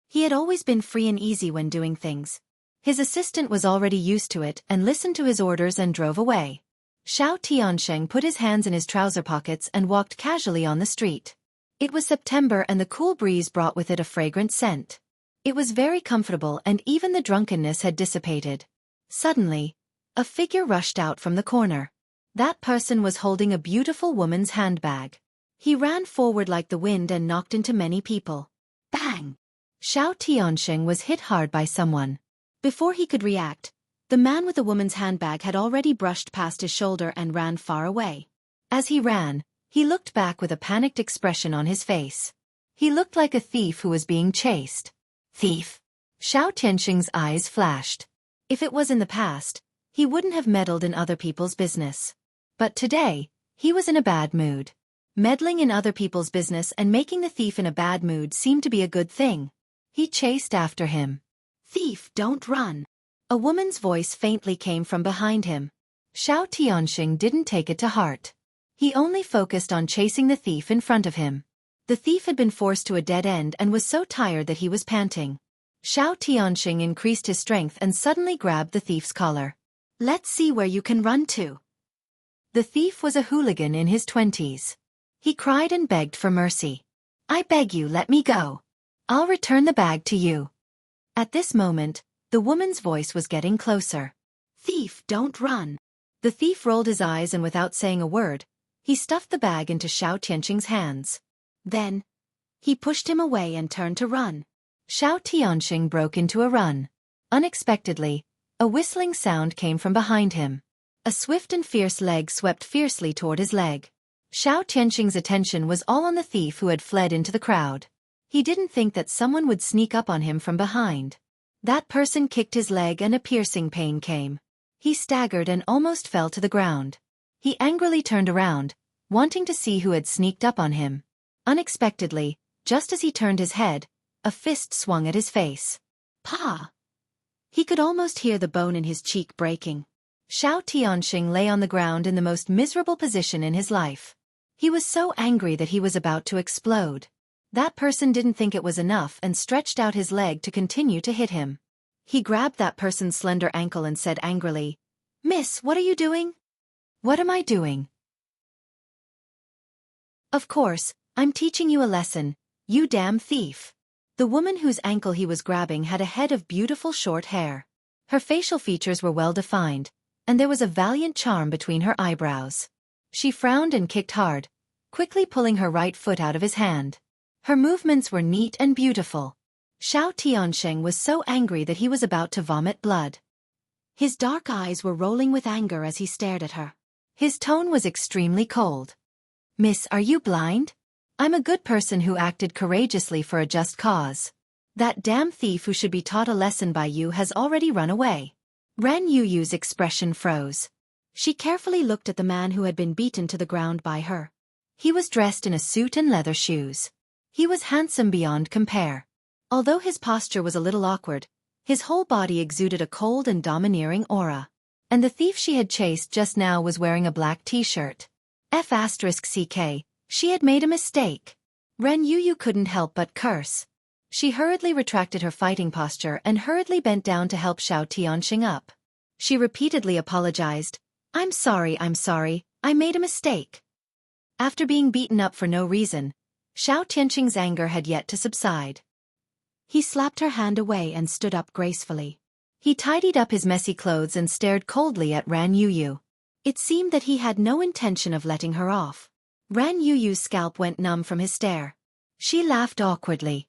He had always been free and easy when doing things. His assistant was already used to it and listened to his orders and drove away. Xiao Tianxing put his hands in his trouser pockets and walked casually on the street. It was September and the cool breeze brought with it a fragrant scent. It was very comfortable and even the drunkenness had dissipated. Suddenly, a figure rushed out from the corner. That person was holding a beautiful woman's handbag. He ran forward like the wind and knocked into many people. Bang! Xiao Tianxing was hit hard by someone. Before he could react, the man with the woman's handbag had already brushed past his shoulder and ran far away. As he ran, he looked back with a panicked expression on his face. He looked like a thief who was being chased. Thief! Xiao Tianxing's eyes flashed. If it was in the past, he wouldn't have meddled in other people's business. But today, he was in a bad mood. Meddling in other people's business and making the thief in a bad mood seemed to be a good thing. He chased after him. Thief, don't run. A woman's voice faintly came from behind him. Xiao Tianxing didn't take it to heart. He only focused on chasing the thief in front of him. The thief had been forced to a dead end and was so tired that he was panting. Xiao Tianxing increased his strength and suddenly grabbed the thief's collar. Let's see where you can run to. The thief was a hooligan in his 20s. He cried and begged for mercy. I beg you, let me go. I'll return the bag to you. At this moment, the woman's voice was getting closer. Thief, don't run. The thief rolled his eyes and without saying a word, he stuffed the bag into Xiao Tianxing's hands. Then, he pushed him away and turned to run. Xiao Tianxing broke into a run. Unexpectedly, a whistling sound came from behind him. A swift and fierce leg swept fiercely toward his leg. Xiao Tianxing's attention was all on the thief who had fled into the crowd. He didn't think that someone would sneak up on him from behind. That person kicked his leg and a piercing pain came. He staggered and almost fell to the ground. He angrily turned around, wanting to see who had sneaked up on him. Unexpectedly, just as he turned his head, a fist swung at his face. Pa! He could almost hear the bone in his cheek breaking. Xiao Tianxing lay on the ground in the most miserable position in his life. He was so angry that he was about to explode. That person didn't think it was enough and stretched out his leg to continue to hit him. He grabbed that person's slender ankle and said angrily, Miss, what are you doing? What am I doing? Of course, I'm teaching you a lesson, you damn thief. The woman whose ankle he was grabbing had a head of beautiful short hair. Her facial features were well defined, and there was a valiant charm between her eyebrows. She frowned and kicked hard, quickly pulling her right foot out of his hand. Her movements were neat and beautiful. Xiao Tianxing was so angry that he was about to vomit blood. His dark eyes were rolling with anger as he stared at her. His tone was extremely cold. Miss, are you blind? I'm a good person who acted courageously for a just cause. That damn thief who should be taught a lesson by you has already run away. Ran Yuyu's expression froze. She carefully looked at the man who had been beaten to the ground by her. He was dressed in a suit and leather shoes. He was handsome beyond compare. Although his posture was a little awkward, his whole body exuded a cold and domineering aura. And the thief she had chased just now was wearing a black t-shirt. F***ck, she had made a mistake. Ran Yuyu couldn't help but curse. She hurriedly retracted her fighting posture and hurriedly bent down to help Xiao Tianxing up. She repeatedly apologized. I'm sorry, I made a mistake. After being beaten up for no reason, Xiao Tianxing's anger had yet to subside. He slapped her hand away and stood up gracefully. He tidied up his messy clothes and stared coldly at Ran Yuyu. It seemed that he had no intention of letting her off. Ran Yuyu's scalp went numb from his stare. She laughed awkwardly.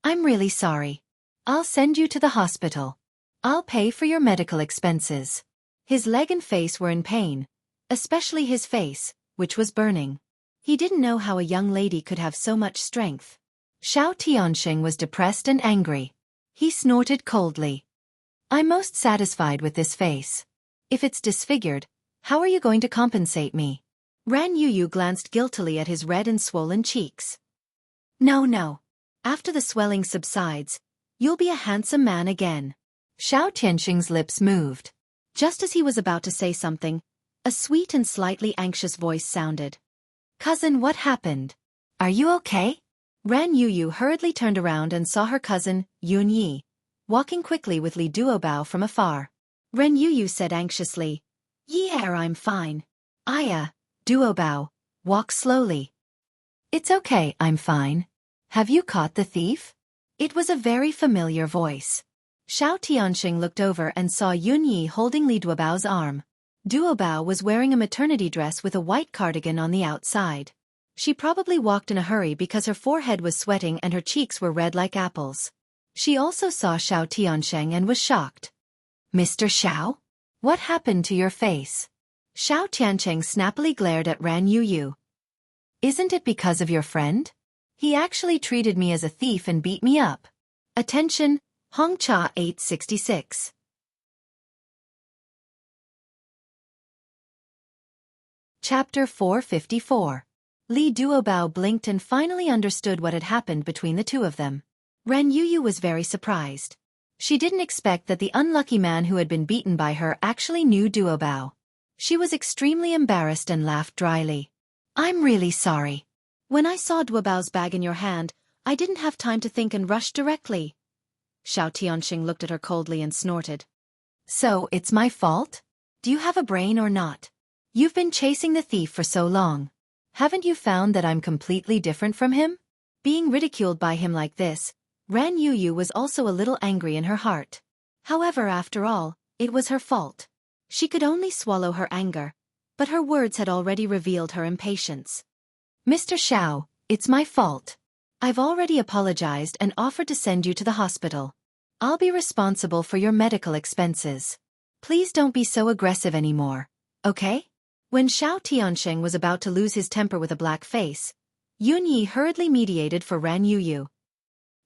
I'm really sorry. I'll send you to the hospital. I'll pay for your medical expenses. His leg and face were in pain, especially his face, which was burning. He didn't know how a young lady could have so much strength. Xiao Tianxing was depressed and angry. He snorted coldly. I'm most satisfied with this face. If it's disfigured, how are you going to compensate me? Ran Yuyu glanced guiltily at his red and swollen cheeks. No. After the swelling subsides, you'll be a handsome man again. Xiao Tianxing's lips moved. Just as he was about to say something, a sweet and slightly anxious voice sounded. Cousin, what happened? Are you okay? Ran Yuyu hurriedly turned around and saw her cousin, Yun Yi, walking quickly with Li Duobao from afar. Ran Yuyu said anxiously, Yeah, I'm fine. Duobao, walk slowly. It's okay, I'm fine. Have you caught the thief? It was a very familiar voice. Xiao Tianxing looked over and saw Yun Yi holding Li Duobao's arm. Duobao was wearing a maternity dress with a white cardigan on the outside. She probably walked in a hurry because her forehead was sweating and her cheeks were red like apples. She also saw Xiao Tianxing and was shocked. Mr. Xiao? What happened to your face? Xiao Tianxing snappily glared at Ran Yuyu. Isn't it because of your friend? He actually treated me as a thief and beat me up. Attention, Hongcha 866. Chapter 454. Li Duobao blinked and finally understood what had happened between the two of them. Ran Yuyu was very surprised. She didn't expect that the unlucky man who had been beaten by her actually knew Duobao. She was extremely embarrassed and laughed dryly. I'm really sorry. When I saw Duobao's bag in your hand, I didn't have time to think and rushed directly. Xiao Tianxing looked at her coldly and snorted. So, it's my fault? Do you have a brain or not? You've been chasing the thief for so long. Haven't you found that I'm completely different from him? Being ridiculed by him like this, Ran Yuyu was also a little angry in her heart. However, after all, it was her fault. She could only swallow her anger, but her words had already revealed her impatience. Mr. Xiao, it's my fault. I've already apologized and offered to send you to the hospital. I'll be responsible for your medical expenses. Please don't be so aggressive anymore, okay? When Xiao Tianxing was about to lose his temper with a black face, Yun Yi hurriedly mediated for Ran Yuyu.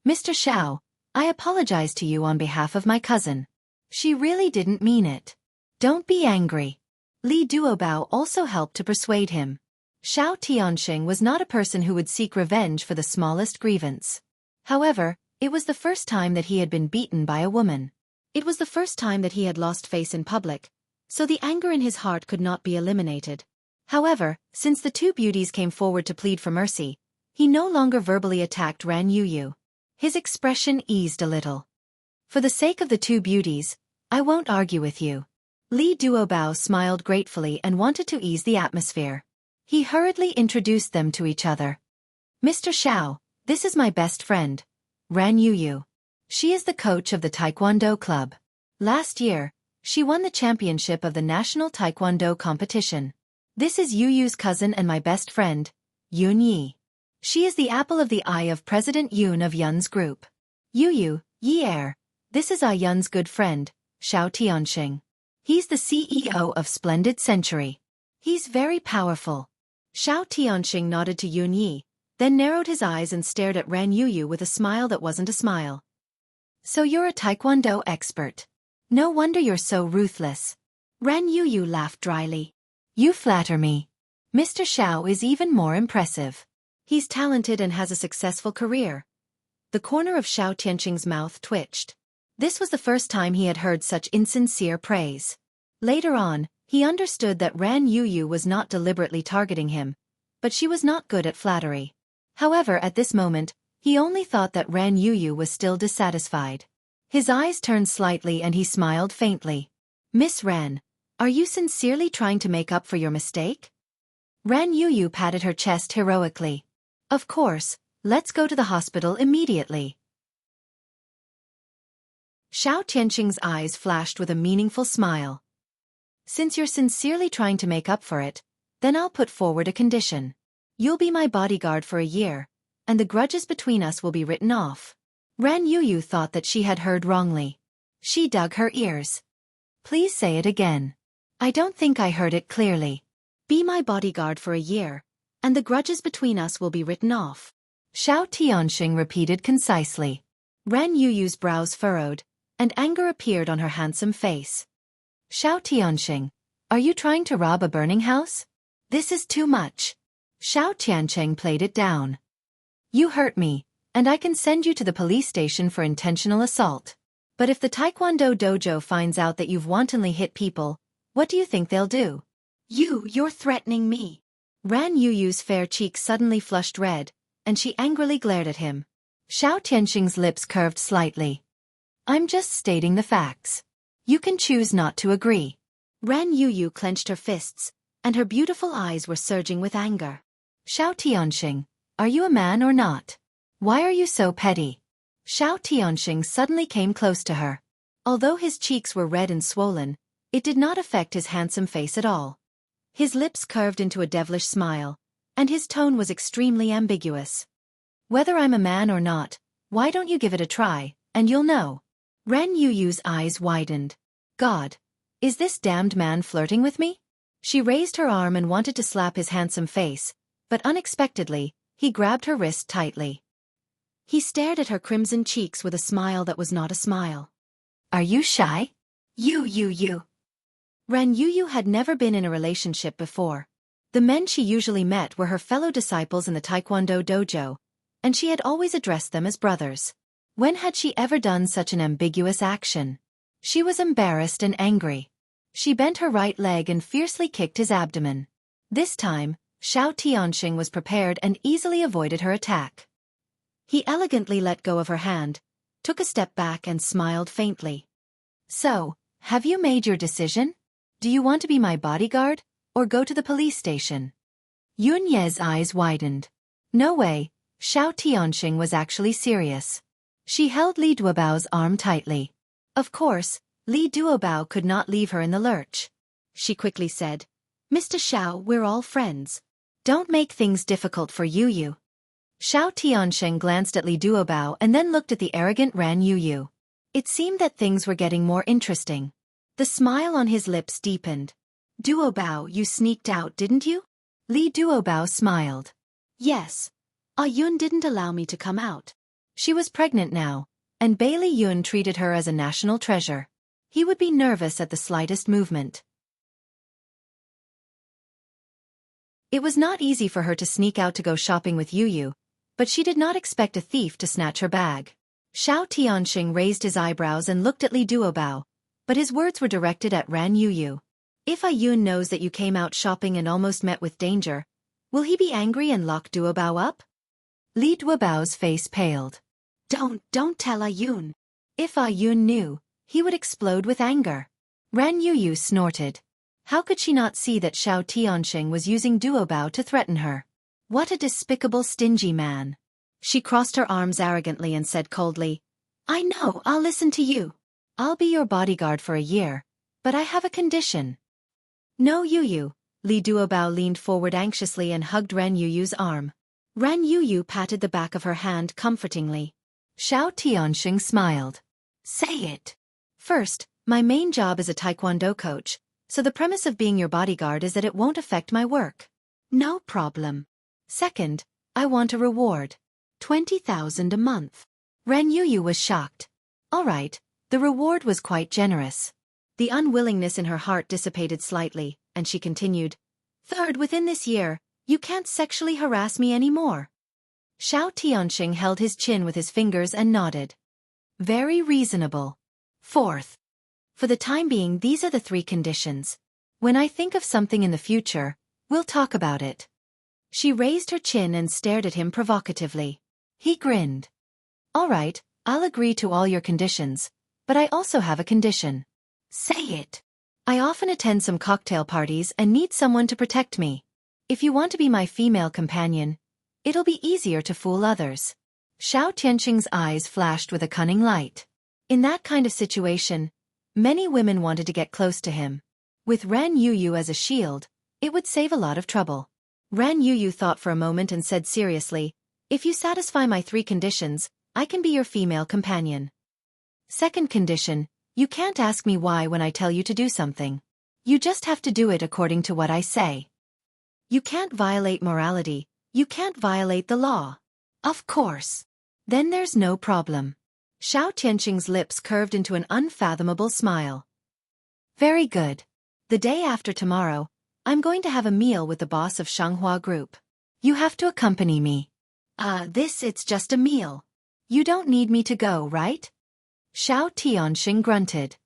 Mr. Xiao, I apologize to you on behalf of my cousin. She really didn't mean it. Don't be angry. Li Duobao also helped to persuade him. Xiao Tianxing was not a person who would seek revenge for the smallest grievance. However, it was the first time that he had been beaten by a woman. It was the first time that he had lost face in public, so the anger in his heart could not be eliminated. However, since the two beauties came forward to plead for mercy, he no longer verbally attacked Ran Yuyu. His expression eased a little. For the sake of the two beauties, I won't argue with you. Li Duobao smiled gratefully and wanted to ease the atmosphere. He hurriedly introduced them to each other. Mr. Xiao, this is my best friend, Ran Yuyu. She is the coach of the Taekwondo club. Last year, she won the championship of the national Taekwondo competition. This is Yuyu's cousin and my best friend, Yun Yi. She is the apple of the eye of President Yun of Yun's group. Yuyu, Yi this is Yun's good friend, Xiao Tianxing. He's the CEO of Splendid Century. He's very powerful. Xiao Tianxing nodded to Yun Yi, then narrowed his eyes and stared at Ran Yuyu with a smile that wasn't a smile. So you're a Taekwondo expert. No wonder you're so ruthless. Ren Yuyu laughed dryly. You flatter me. Mr. Xiao is even more impressive. He's talented and has a successful career. The corner of Xiao Tianqing's mouth twitched. This was the first time he had heard such insincere praise. Later on, he understood that Ran Yuyu was not deliberately targeting him, but she was not good at flattery. However, at this moment, he only thought that Ran Yuyu was still dissatisfied. His eyes turned slightly and he smiled faintly. Miss Ran, are you sincerely trying to make up for your mistake? Ran Yuyu patted her chest heroically. Of course, let's go to the hospital immediately. Xiao Tianqing's eyes flashed with a meaningful smile. Since you're sincerely trying to make up for it, then I'll put forward a condition. You'll be my bodyguard for a year, and the grudges between us will be written off. Ran Yuyu thought that she had heard wrongly. She dug her ears. Please say it again. I don't think I heard it clearly. Be my bodyguard for a year, and the grudges between us will be written off. Xiao Tianqing repeated concisely. Ran Yuyu's brows furrowed, and anger appeared on her handsome face. Xiao Tianqing, are you trying to rob a burning house? This is too much. Xiao Tianqing played it down. You hurt me, and I can send you to the police station for intentional assault. But if the Taekwondo dojo finds out that you've wantonly hit people, what do you think they'll do? You're threatening me. Ran Yuyu's fair cheeks suddenly flushed red, and she angrily glared at him. Xiao Tianqing's lips curved slightly. I'm just stating the facts. You can choose not to agree. Ran Yuyu clenched her fists, and her beautiful eyes were surging with anger. Xiao Tianqing, are you a man or not? Why are you so petty? Xiao Tianqing suddenly came close to her. Although his cheeks were red and swollen, it did not affect his handsome face at all. His lips curved into a devilish smile, and his tone was extremely ambiguous. Whether I'm a man or not, why don't you give it a try, and you'll know. Ren Yuyu's eyes widened. God, is this damned man flirting with me? She raised her arm and wanted to slap his handsome face, but unexpectedly, he grabbed her wrist tightly. He stared at her crimson cheeks with a smile that was not a smile. Are you shy? You. Ren Yuyu had never been in a relationship before. The men she usually met were her fellow disciples in the Taekwondo dojo, and she had always addressed them as brothers. When had she ever done such an ambiguous action? She was embarrassed and angry. She bent her right leg and fiercely kicked his abdomen. This time, Xiao Tianqing was prepared and easily avoided her attack. He elegantly let go of her hand, took a step back and smiled faintly. So, have you made your decision? Do you want to be my bodyguard, or go to the police station? Yun Ye's eyes widened. No way, Xiao Tianqing was actually serious. She held Li Duobao's arm tightly. Of course, Li Duobao could not leave her in the lurch. She quickly said, Mr. Xiao, we're all friends. Don't make things difficult for Yuyu. Xiao Tianqing glanced at Li Duobao and then looked at the arrogant Ran Yuyu. It seemed that things were getting more interesting. The smile on his lips deepened. Duobao, you sneaked out, didn't you? Li Duobao smiled. Yes. Yun didn't allow me to come out. She was pregnant now, and Bailey Yun treated her as a national treasure. He would be nervous at the slightest movement. It was not easy for her to sneak out to go shopping with Yuyu, but she did not expect a thief to snatch her bag. Xiao Tianqing raised his eyebrows and looked at Li Duobao, but his words were directed at Ran Yuyu. If Yun knows that you came out shopping and almost met with danger, will he be angry and lock Duobao up? Li Duobao's face paled. Don't tell Yun. If Yun knew, he would explode with anger. Ran Yuyu snorted. How could she not see that Xiao Tianqing was using Duobao to threaten her? What a despicable, stingy man. She crossed her arms arrogantly and said coldly, I know, I'll listen to you. I'll be your bodyguard for a year, but I have a condition. No, Yuyu. Li Duobao leaned forward anxiously and hugged Ran Yuyu's arm. Ran Yuyu patted the back of her hand comfortingly. Xiao Tianqing smiled. Say it. First, my main job is a Taekwondo coach, so the premise of being your bodyguard is that it won't affect my work. No problem. Second, I want a reward. 20,000 a month. Ran Yuyu was shocked. All right, The reward was quite generous. The unwillingness in her heart dissipated slightly, and she continued, "Third, within this year, you can't sexually harass me anymore." Xiao Tianxing held his chin with his fingers and nodded. Very reasonable. Fourth. For the time being, these are the 3 conditions. When I think of something in the future, we'll talk about it. She raised her chin and stared at him provocatively. He grinned. All right, I'll agree to all your conditions, but I also have a condition. Say it. I often attend some cocktail parties and need someone to protect me. If you want to be my female companion, it'll be easier to fool others. Xiao Tianqing's eyes flashed with a cunning light. In that kind of situation, many women wanted to get close to him. With Ran Yuyu as a shield, it would save a lot of trouble. Ran Yuyu thought for a moment and said seriously, "If you satisfy my 3 conditions, I can be your female companion. Second condition, you can't ask me why when I tell you to do something. You just have to do it according to what I say. You can't violate morality, you can't violate the law." Of course. Then there's no problem. Xiao Tianqing's lips curved into an unfathomable smile. Very good. The day after tomorrow, I'm going to have a meal with the boss of Shanghua Group. You have to accompany me. It's just a meal. You don't need me to go, right? Xiao Tianxing grunted.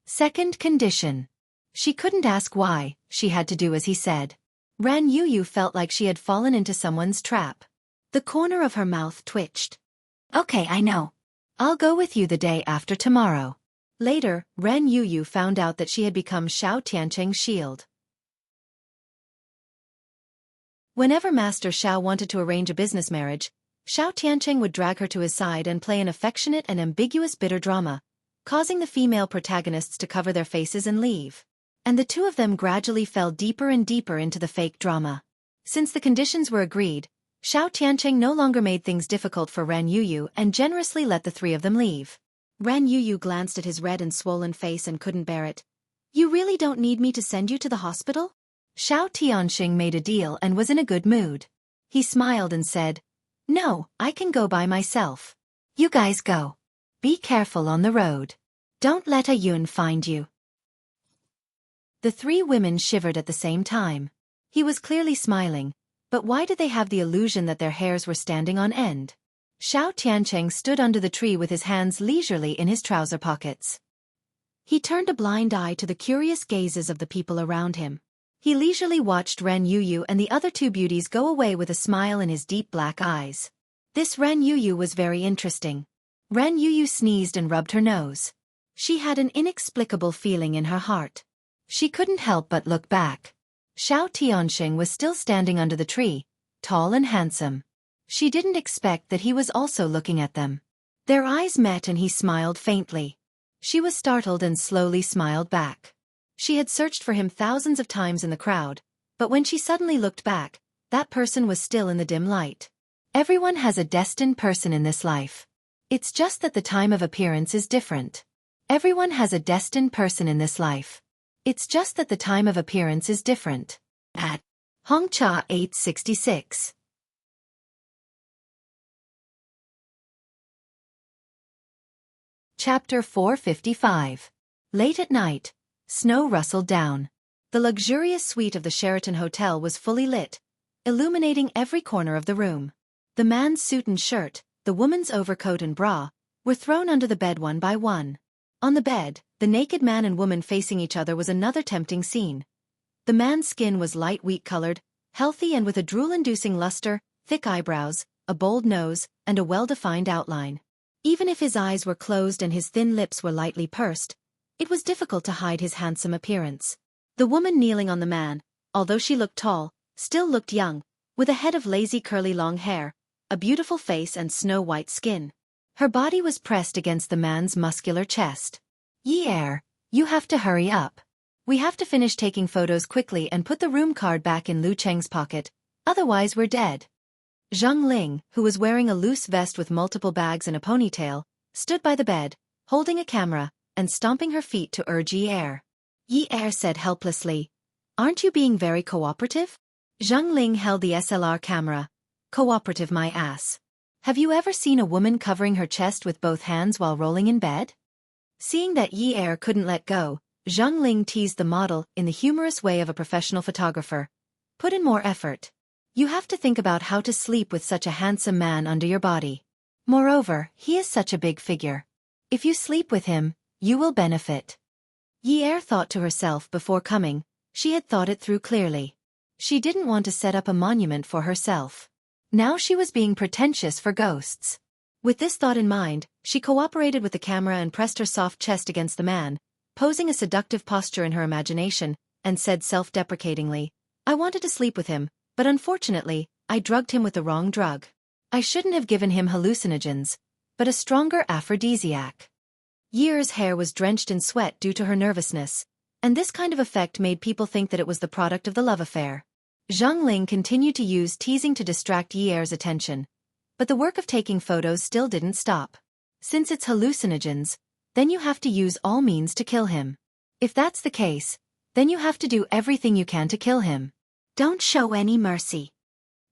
Second condition. She couldn't ask why, she had to do as he said. Ran Yuyu felt like she had fallen into someone's trap. The corner of her mouth twitched. Okay, I know. I'll go with you the day after tomorrow. Later, Ran Yuyu found out that she had become Xiao Tianqing's shield. Whenever Master Xiao wanted to arrange a business marriage, Xiao Tianqing would drag her to his side and play an affectionate and ambiguous bitter drama, causing the female protagonists to cover their faces and leave. And the 2 of them gradually fell deeper and deeper into the fake drama. Since the conditions were agreed, Xiao Tianqing no longer made things difficult for Ran Yuyu and generously let the 3 of them leave. Ran Yuyu glanced at his red and swollen face and couldn't bear it. You really don't need me to send you to the hospital? Xiao Tianxing made a deal and was in a good mood. He smiled and said, No, I can go by myself. You guys go. Be careful on the road. Don't let a Yun find you. The 3 women shivered at the same time. He was clearly smiling, but why did they have the illusion that their hairs were standing on end? Xiao Tianqing stood under the tree with his hands leisurely in his trouser pockets. He turned a blind eye to the curious gazes of the people around him. He leisurely watched Ran Yuyu and the other 2 beauties go away with a smile in his deep black eyes. This Ran Yuyu was very interesting. Ran Yuyu sneezed and rubbed her nose. She had an inexplicable feeling in her heart. She couldn't help but look back. Xiao Tianxing was still standing under the tree, tall and handsome. She didn't expect that he was also looking at them. Their eyes met and he smiled faintly. She was startled and slowly smiled back. She had searched for him thousands of times in the crowd, but when she suddenly looked back, that person was still in the dim light. Everyone has a destined person in this life. It's just that the time of appearance is different. Everyone has a destined person in this life. It's just that the time of appearance is different. At Hongcha 866. Chapter 455. Late at night, snow rustled down. The luxurious suite of the Sheraton Hotel was fully lit, illuminating every corner of the room. The man's suit and shirt, the woman's overcoat and bra, were thrown under the bed one by one. On the bed, the naked man and woman facing each other was another tempting scene. The man's skin was light wheat-colored, healthy and with a drool-inducing luster, thick eyebrows, a bold nose, and a well-defined outline. Even if his eyes were closed and his thin lips were lightly pursed, it was difficult to hide his handsome appearance. The woman kneeling on the man, although she looked tall, still looked young, with a head of lazy curly long hair, a beautiful face and snow-white skin. Her body was pressed against the man's muscular chest. "Ye-er, you have to hurry up. We have to finish taking photos quickly and put the room card back in Lu Cheng's pocket, otherwise we're dead." Zhang Ling, who was wearing a loose vest with multiple bags and a ponytail, stood by the bed, holding a camera, and stomping her feet to urge Yi-er. Yi-er said helplessly, "Aren't you being very cooperative?" Zhang Ling held the SLR camera. "Cooperative my ass. Have you ever seen a woman covering her chest with both hands while rolling in bed?" Seeing that Yi Er couldn't let go, Zhang Ling teased the model in the humorous way of a professional photographer. Put in more effort. You have to think about how to sleep with such a handsome man under your body. Moreover, he is such a big figure. If you sleep with him, you will benefit. Yi Er thought to herself before coming. She had thought it through clearly. She didn't want to set up a monument for herself. Now she was being pretentious for ghosts. With this thought in mind, she cooperated with the camera and pressed her soft chest against the man, posing a seductive posture in her imagination, and said self-deprecatingly, I wanted to sleep with him, but unfortunately, I drugged him with the wrong drug. I shouldn't have given him hallucinogens, but a stronger aphrodisiac. Yi Er's hair was drenched in sweat due to her nervousness, and this kind of effect made people think that it was the product of the love affair. Zhang Ling continued to use teasing to distract Yi Er's attention, but the work of taking photos still didn't stop. Since it's hallucinogens, then you have to use all means to kill him. If that's the case, then you have to do everything you can to kill him. Don't show any mercy.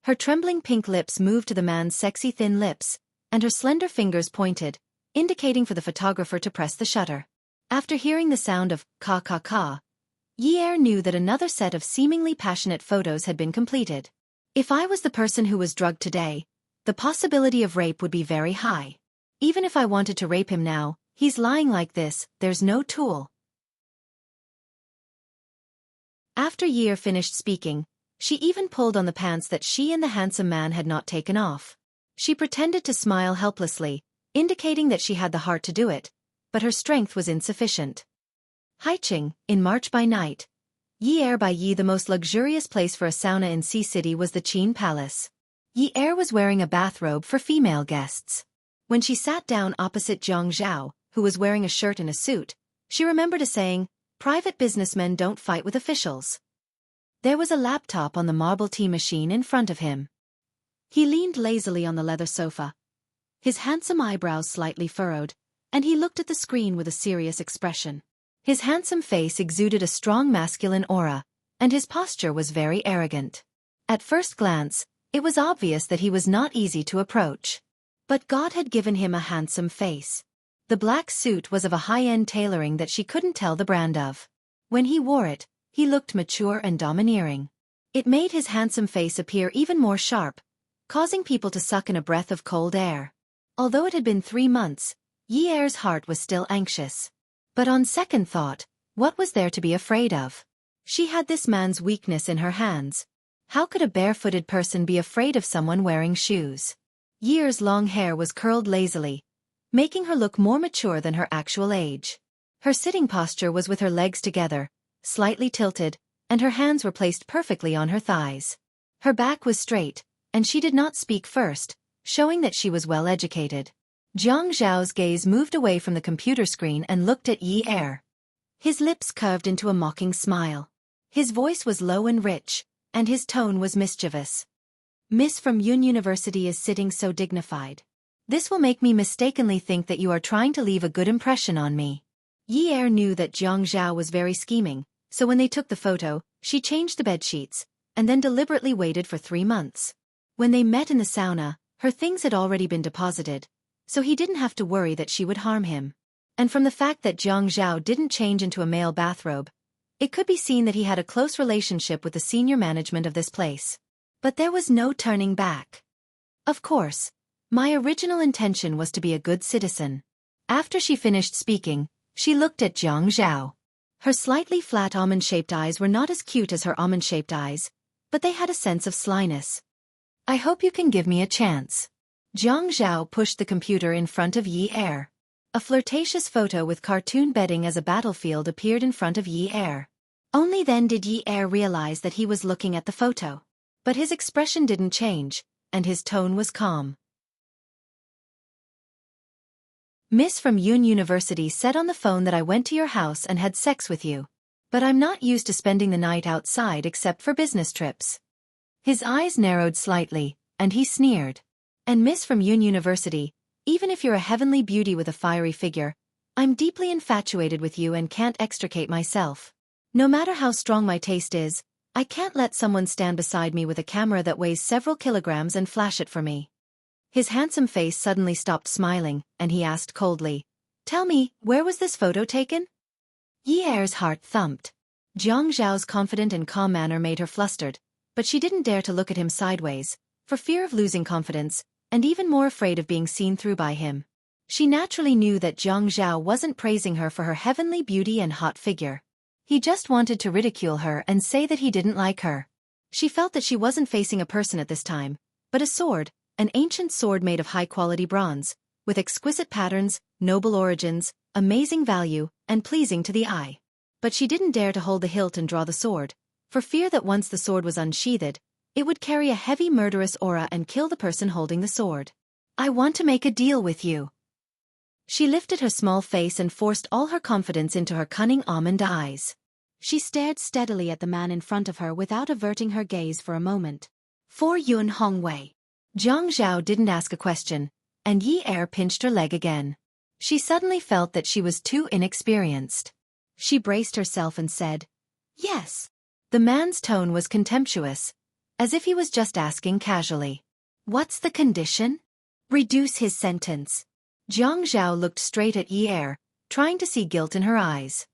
Her trembling pink lips moved to the man's sexy thin lips, and her slender fingers pointed, indicating for the photographer to press the shutter. After hearing the sound of ka ka ka, Yi Er knew that another set of seemingly passionate photos had been completed. If I was the person who was drugged today, the possibility of rape would be very high. Even if I wanted to rape him now, he's lying like this, there's no tool. After Yi Er finished speaking, she even pulled on the pants that she and the handsome man had not taken off. She pretended to smile helplessly, indicating that she had the heart to do it, but her strength was insufficient. Haiqing, in March by night. Yi Er by Yi. The most luxurious place for a sauna in Sea City was the Qin Palace. Yi Er was wearing a bathrobe for female guests. When she sat down opposite Jiang Zhao, who was wearing a shirt and a suit, she remembered a saying, private businessmen don't fight with officials. There was a laptop on the marble tea machine in front of him. He leaned lazily on the leather sofa, his handsome eyebrows slightly furrowed, and he looked at the screen with a serious expression. His handsome face exuded a strong masculine aura, and his posture was very arrogant. At first glance, it was obvious that he was not easy to approach. But God had given him a handsome face. The black suit was of a high-end tailoring that she couldn't tell the brand of. When he wore it, he looked mature and domineering. It made his handsome face appear even more sharp, causing people to suck in a breath of cold air. Although it had been 3 months, Yi Er's heart was still anxious. But on second thought, what was there to be afraid of? She had this man's weakness in her hands. How could a barefooted person be afraid of someone wearing shoes? Yi Er's long hair was curled lazily, making her look more mature than her actual age. Her sitting posture was with her legs together, slightly tilted, and her hands were placed perfectly on her thighs. Her back was straight, and she did not speak first, showing that she was well educated. Jiang Zhao's gaze moved away from the computer screen and looked at Yi Er. His lips curved into a mocking smile. His voice was low and rich, and his tone was mischievous. Miss from Yun University is sitting so dignified. This will make me mistakenly think that you are trying to leave a good impression on me. Yi Er knew that Jiang Zhao was very scheming, so when they took the photo, she changed the bedsheets, and then deliberately waited for 3 months. When they met in the sauna, her things had already been deposited, so he didn't have to worry that she would harm him. And from the fact that Jiang Zhao didn't change into a male bathrobe, it could be seen that he had a close relationship with the senior management of this place. But there was no turning back. Of course, my original intention was to be a good citizen. After she finished speaking, she looked at Jiang Zhao. Her slightly flat almond-shaped eyes were not as cute as her almond-shaped eyes, but they had a sense of slyness. I hope you can give me a chance. Jiang Zhao pushed the computer in front of Yi Er. A flirtatious photo with cartoon bedding as a battlefield appeared in front of Yi Er. Only then did Yi Er realize that he was looking at the photo. But his expression didn't change, and his tone was calm. Miss from Yun University said on the phone that I went to your house and had sex with you. But I'm not used to spending the night outside except for business trips. His eyes narrowed slightly, and he sneered. And Miss from Yun University, even if you're a heavenly beauty with a fiery figure, I'm deeply infatuated with you and can't extricate myself. No matter how strong my taste is, I can't let someone stand beside me with a camera that weighs several kilograms and flash it for me. His handsome face suddenly stopped smiling, and he asked coldly, Tell me, where was this photo taken? Yi Er's heart thumped. Jiang Zhao's confident and calm manner made her flustered, but she didn't dare to look at him sideways, for fear of losing confidence, and even more afraid of being seen through by him. She naturally knew that Jiang Zhao wasn't praising her for her heavenly beauty and hot figure. He just wanted to ridicule her and say that he didn't like her. She felt that she wasn't facing a person at this time, but a sword, an ancient sword made of high-quality bronze, with exquisite patterns, noble origins, amazing value, and pleasing to the eye. But she didn't dare to hold the hilt and draw the sword, for fear that once the sword was unsheathed, it would carry a heavy murderous aura and kill the person holding the sword. I want to make a deal with you. She lifted her small face and forced all her confidence into her cunning almond eyes. She stared steadily at the man in front of her without averting her gaze for a moment. For Yun Hongwei. Jiang Zhao didn't ask a question, and Yi Er pinched her leg again. She suddenly felt that she was too inexperienced. She braced herself and said, "Yes." The man's tone was contemptuous, as if he was just asking casually. "What's the condition?" "Reduce his sentence." Jiang Zhao looked straight at Yi Er, trying to see guilt in her eyes.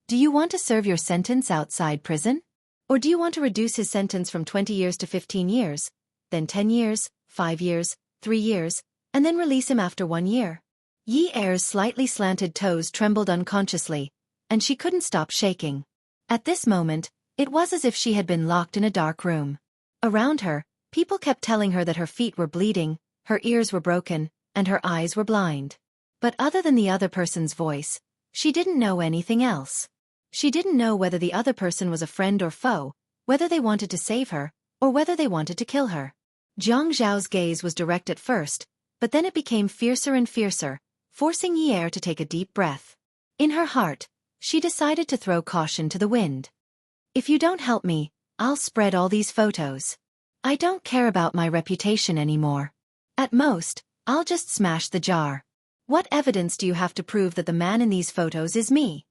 "Do you want to serve your sentence outside prison? Or do you want to reduce his sentence from 20 years to 15 years, then 10 years, 5 years, 3 years, and then release him after 1 year?" Yi Er's slightly slanted toes trembled unconsciously, and she couldn't stop shaking. At this moment, it was as if she had been locked in a dark room. Around her, people kept telling her that her feet were bleeding, her ears were broken, and her eyes were blind. But other than the other person's voice, she didn't know anything else. She didn't know whether the other person was a friend or foe, whether they wanted to save her, or whether they wanted to kill her. Jiang Zhao's gaze was direct at first, but then it became fiercer and fiercer, forcing Yi Er to take a deep breath. In her heart, she decided to throw caution to the wind. "If you don't help me, I'll spread all these photos. I don't care about my reputation anymore. At most, I'll just smash the jar. What evidence do you have to prove that the man in these photos is me?"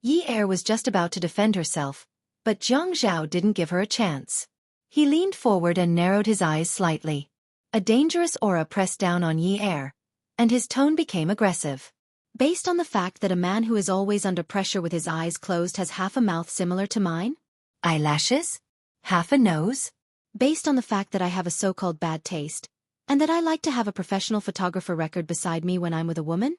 Yi Er was just about to defend herself, but Jiang Zhao didn't give her a chance. He leaned forward and narrowed his eyes slightly. A dangerous aura pressed down on Yi Er, and his tone became aggressive. "Based on the fact that a man who is always under pressure with his eyes closed has half a mouth similar to mine? Eyelashes? Half a nose? Based on the fact that I have a so-called bad taste, and that I like to have a professional photographer record beside me when I'm with a woman?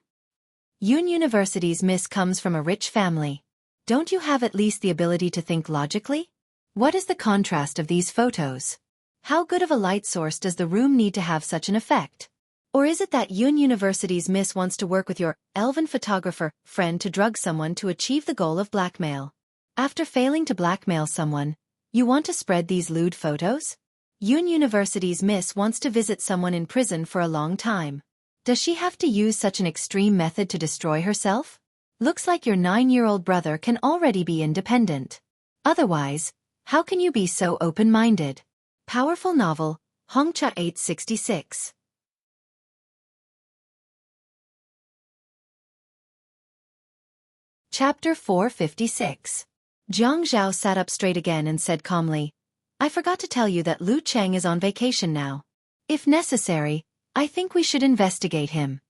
Yun University's Miss comes from a rich family. Don't you have at least the ability to think logically? What is the contrast of these photos? How good of a light source does the room need to have such an effect? Or is it that Yun University's Miss wants to work with your elven photographer friend to drug someone to achieve the goal of blackmail? After failing to blackmail someone, you want to spread these lewd photos? Yun University's Miss wants to visit someone in prison for a long time. Does she have to use such an extreme method to destroy herself? Looks like your 9-year-old brother can already be independent. Otherwise, how can you be so open-minded? Powerful novel, Hongcha 866. Chapter 456. Jiang Zhao sat up straight again and said calmly, "I forgot to tell you that Lu Cheng is on vacation now. If necessary, I think we should investigate him."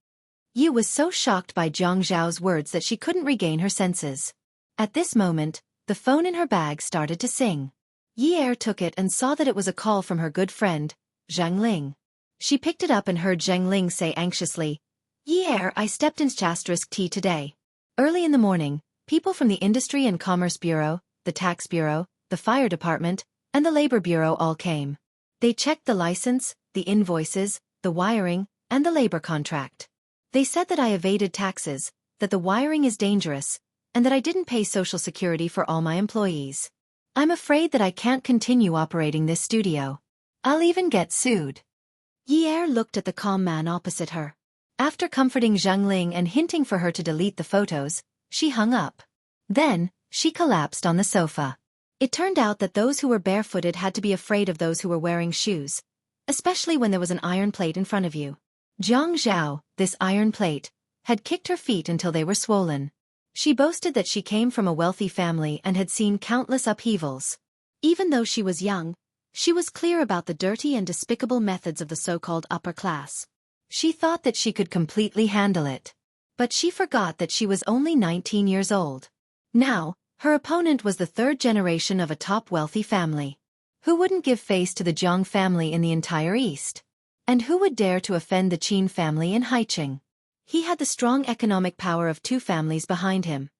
Yi was so shocked by Jiang Zhao's words that she couldn't regain her senses. At this moment, the phone in her bag started to sing. Yi Er took it and saw that it was a call from her good friend, Zhang Ling. She picked it up and heard Zhang Ling say anxiously, "Yi Er, I stepped in *T today. Early in the morning, people from the Industry and Commerce Bureau, the Tax Bureau, the Fire Department, and the Labor Bureau all came. They checked the license, the invoices, the wiring, and the labor contract. They said that I evaded taxes, that the wiring is dangerous, and that I didn't pay Social Security for all my employees. I'm afraid that I can't continue operating this studio. I'll even get sued." Yi Er looked at the calm man opposite her. After comforting Zhang Ling and hinting for her to delete the photos, she hung up. Then, she collapsed on the sofa. It turned out that those who were barefooted had to be afraid of those who were wearing shoes, especially when there was an iron plate in front of you. Jiang Zhao, this iron plate, had kicked her feet until they were swollen. She boasted that she came from a wealthy family and had seen countless upheavals. Even though she was young, she was clear about the dirty and despicable methods of the so-called upper class. She thought that she could completely handle it. But she forgot that she was only 19 years old. Now, her opponent was the third generation of a top wealthy family. Who wouldn't give face to the Jiang family in the entire East? And who would dare to offend the Qin family in Haicheng? He had the strong economic power of two families behind him.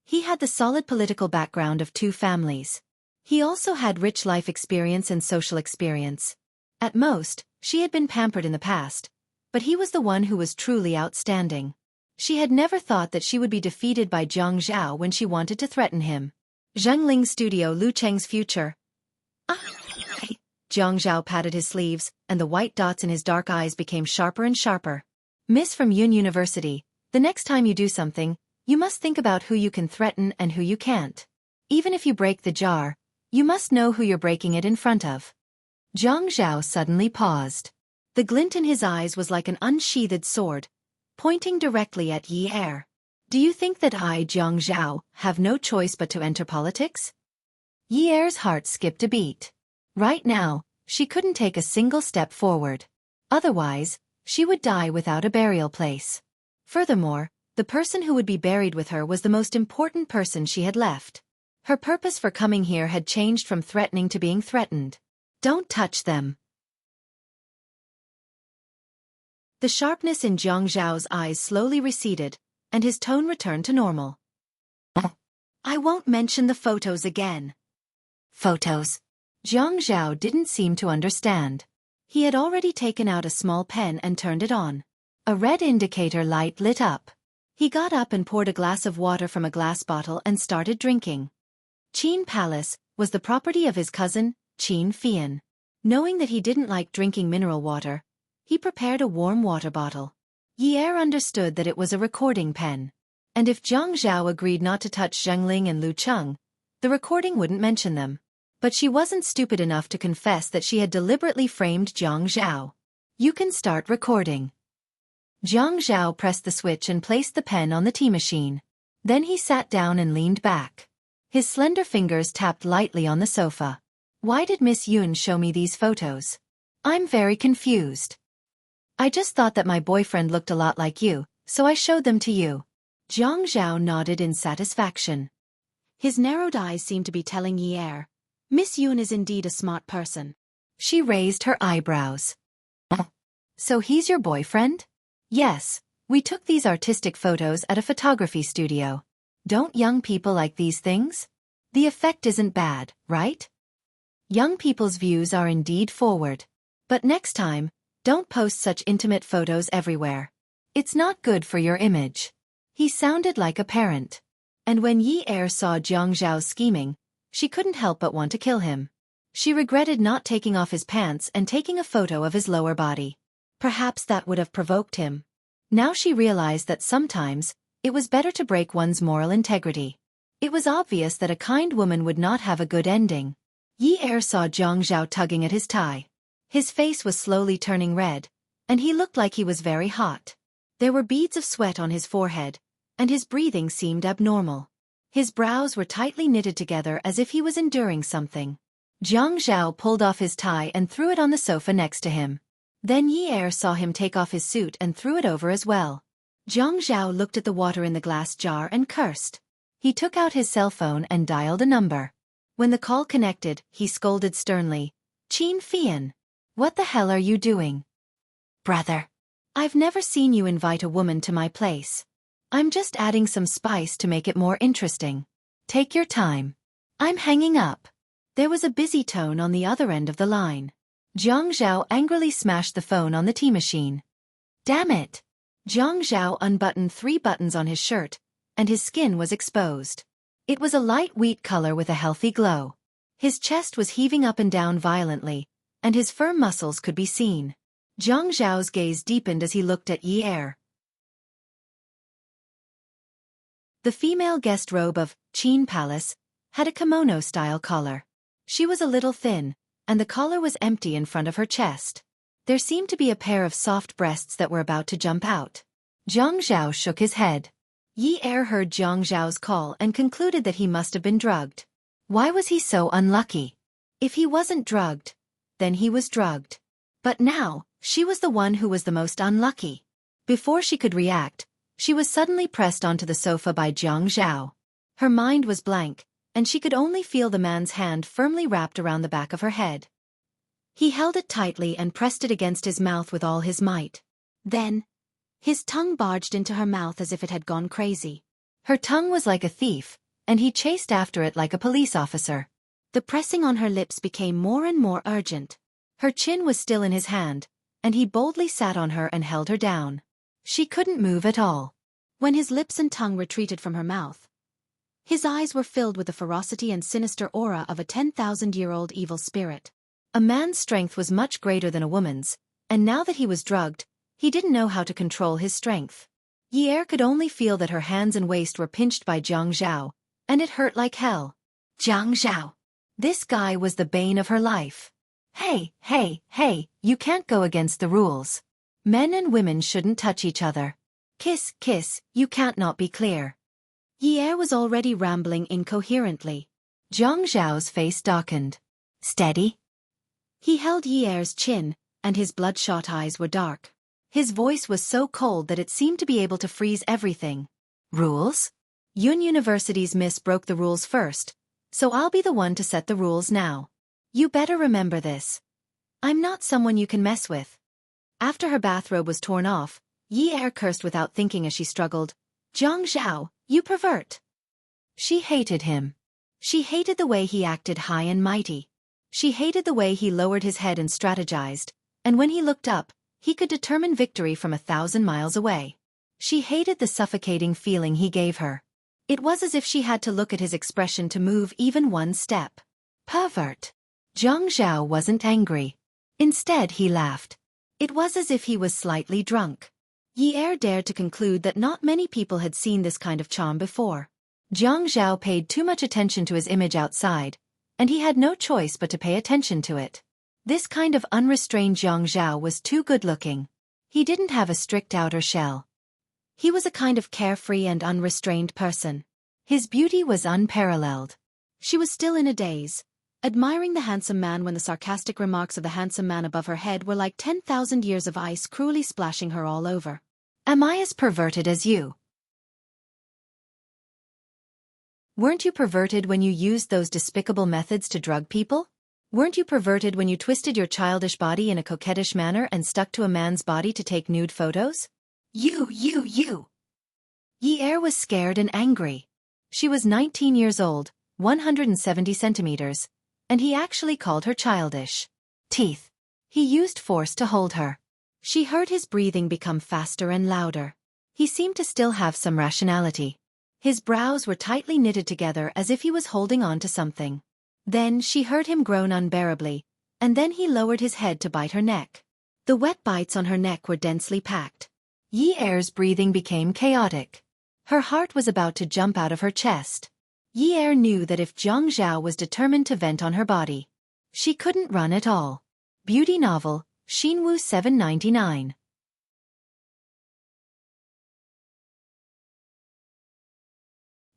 He had the solid political background of two families. He also had rich life experience and social experience. At most, she had been pampered in the past, but he was the one who was truly outstanding. She had never thought that she would be defeated by Jiang Zhao when she wanted to threaten him. Zheng Ling's studio, Lu Cheng's future. Jiang Zhao patted his sleeves, and the white dots in his dark eyes became sharper and sharper. Miss from Yun University, the next time you do something, you must think about who you can threaten and who you can't. Even if you break the jar, you must know who you're breaking it in front of. Jiang Zhao suddenly paused. The glint in his eyes was like an unsheathed sword, pointing directly at Yi Er. Do you think that I, Jiang Zhao, have no choice but to enter politics? Yi Er's heart skipped a beat. Right now, she couldn't take a single step forward. Otherwise, she would die without a burial place. Furthermore, the person who would be buried with her was the most important person she had left. Her purpose for coming here had changed from threatening to being threatened. Don't touch them. The sharpness in Jiang Zhao's eyes slowly receded, and his tone returned to normal. I won't mention the photos again. Photos? Jiang Zhao didn't seem to understand. He had already taken out a small pen and turned it on. A red indicator light lit up. He got up and poured a glass of water from a glass bottle and started drinking. Qin Palace was the property of his cousin, Qin Fian. Knowing that he didn't like drinking mineral water, he prepared a warm water bottle. Yi Er understood that it was a recording pen. And if Jiang Zhao agreed not to touch Zheng Ling and Lu Cheng, the recording wouldn't mention them. But she wasn't stupid enough to confess that she had deliberately framed Jiang Zhao. You can start recording. Jiang Zhao pressed the switch and placed the pen on the tea machine. Then he sat down and leaned back. His slender fingers tapped lightly on the sofa. Why did Miss Yun show me these photos? I'm very confused. I just thought that my boyfriend looked a lot like you, so I showed them to you. Jiang Zhao nodded in satisfaction. His narrowed eyes seemed to be telling Yi Er, Miss Yun is indeed a smart person. She raised her eyebrows. So he's your boyfriend? Yes, we took these artistic photos at a photography studio. Don't young people like these things? The effect isn't bad, right? Young people's views are indeed forward. But next time, don't post such intimate photos everywhere. It's not good for your image. He sounded like a parent. And when Yi Er saw Jiang Zhao scheming, she couldn't help but want to kill him. She regretted not taking off his pants and taking a photo of his lower body. Perhaps that would have provoked him. Now she realized that sometimes, it was better to break one's moral integrity. It was obvious that a kind woman would not have a good ending. Yi Er saw Jiang Zhao tugging at his tie. His face was slowly turning red, and he looked like he was very hot. There were beads of sweat on his forehead, and his breathing seemed abnormal. His brows were tightly knitted together as if he was enduring something. Jiang Zhao pulled off his tie and threw it on the sofa next to him. Then Yi Er saw him take off his suit and threw it over as well. Jiang Zhao looked at the water in the glass jar and cursed. He took out his cell phone and dialed a number. When the call connected, he scolded sternly, Qin Fian, what the hell are you doing? Brother, I've never seen you invite a woman to my place. I'm just adding some spice to make it more interesting. Take your time. I'm hanging up. There was a busy tone on the other end of the line. Jiang Zhao angrily smashed the phone on the tea machine. Damn it! Jiang Zhao unbuttoned 3 buttons on his shirt, and his skin was exposed. It was a light wheat color with a healthy glow. His chest was heaving up and down violently, and his firm muscles could be seen. Jiang Zhao's gaze deepened as he looked at Yi Er. The female guest robe of Qin Palace had a kimono-style collar. She was a little thin, and the collar was empty in front of her chest. There seemed to be a pair of soft breasts that were about to jump out. Jiang Zhao shook his head. Yi Er heard Jiang Zhao's call and concluded that he must have been drugged. Why was he so unlucky? If he wasn't drugged, then he was drugged. But now, she was the one who was the most unlucky. Before she could react, she was suddenly pressed onto the sofa by Jiang Zhao. Her mind was blank, and she could only feel the man's hand firmly wrapped around the back of her head. He held it tightly and pressed it against his mouth with all his might. Then, his tongue barged into her mouth as if it had gone crazy. Her tongue was like a thief, and he chased after it like a police officer. The pressing on her lips became more and more urgent. Her chin was still in his hand, and he boldly sat on her and held her down. She couldn't move at all. When his lips and tongue retreated from her mouth, his eyes were filled with the ferocity and sinister aura of a 10,000-year-old evil spirit. A man's strength was much greater than a woman's, and now that he was drugged, he didn't know how to control his strength. Yi could only feel that her hands and waist were pinched by Jiang Zhao, and it hurt like hell. Jiang Zhao. This guy was the bane of her life. Hey, you can't go against the rules. Men and women shouldn't touch each other. Kiss, you can't not be clear. Yi was already rambling incoherently. Jiang Zhao's face darkened. Steady. He held Yi's chin, and his bloodshot eyes were dark. His voice was so cold that it seemed to be able to freeze everything. Rules? Yun University's miss broke the rules first, so I'll be the one to set the rules now. You better remember this. I'm not someone you can mess with. After her bathrobe was torn off, Yi cursed without thinking as she struggled. Jiang Zhao, you pervert. She hated him. She hated the way he acted high and mighty. She hated the way he lowered his head and strategized, and when he looked up, he could determine victory from 1,000 miles away. She hated the suffocating feeling he gave her. It was as if she had to look at his expression to move even one step. Pervert. Jiang Zhao wasn't angry. Instead he laughed. It was as if he was slightly drunk. Yi dared to conclude that not many people had seen this kind of charm before. Jiang Zhao paid too much attention to his image outside, and he had no choice but to pay attention to it. This kind of unrestrained Jiang Zhao was too good-looking. He didn't have a strict outer shell. He was a kind of carefree and unrestrained person. His beauty was unparalleled. She was still in a daze, admiring the handsome man when the sarcastic remarks of the handsome man above her head were like 10,000 years of ice cruelly splashing her all over. Am I as perverted as you? Weren't you perverted when you used those despicable methods to drug people? Weren't you perverted when you twisted your childish body in a coquettish manner and stuck to a man's body to take nude photos? You. Yi was scared and angry. She was 19 years old, 170 centimeters, and he actually called her childish. Teeth. He used force to hold her. She heard his breathing become faster and louder. He seemed to still have some rationality. His brows were tightly knitted together as if he was holding on to something. Then she heard him groan unbearably, and then he lowered his head to bite her neck. The wet bites on her neck were densely packed. Yi's breathing became chaotic. Her heart was about to jump out of her chest. Yi knew that if Jiang Zhao was determined to vent on her body, she couldn't run at all. Beauty novel, Xinwu 799.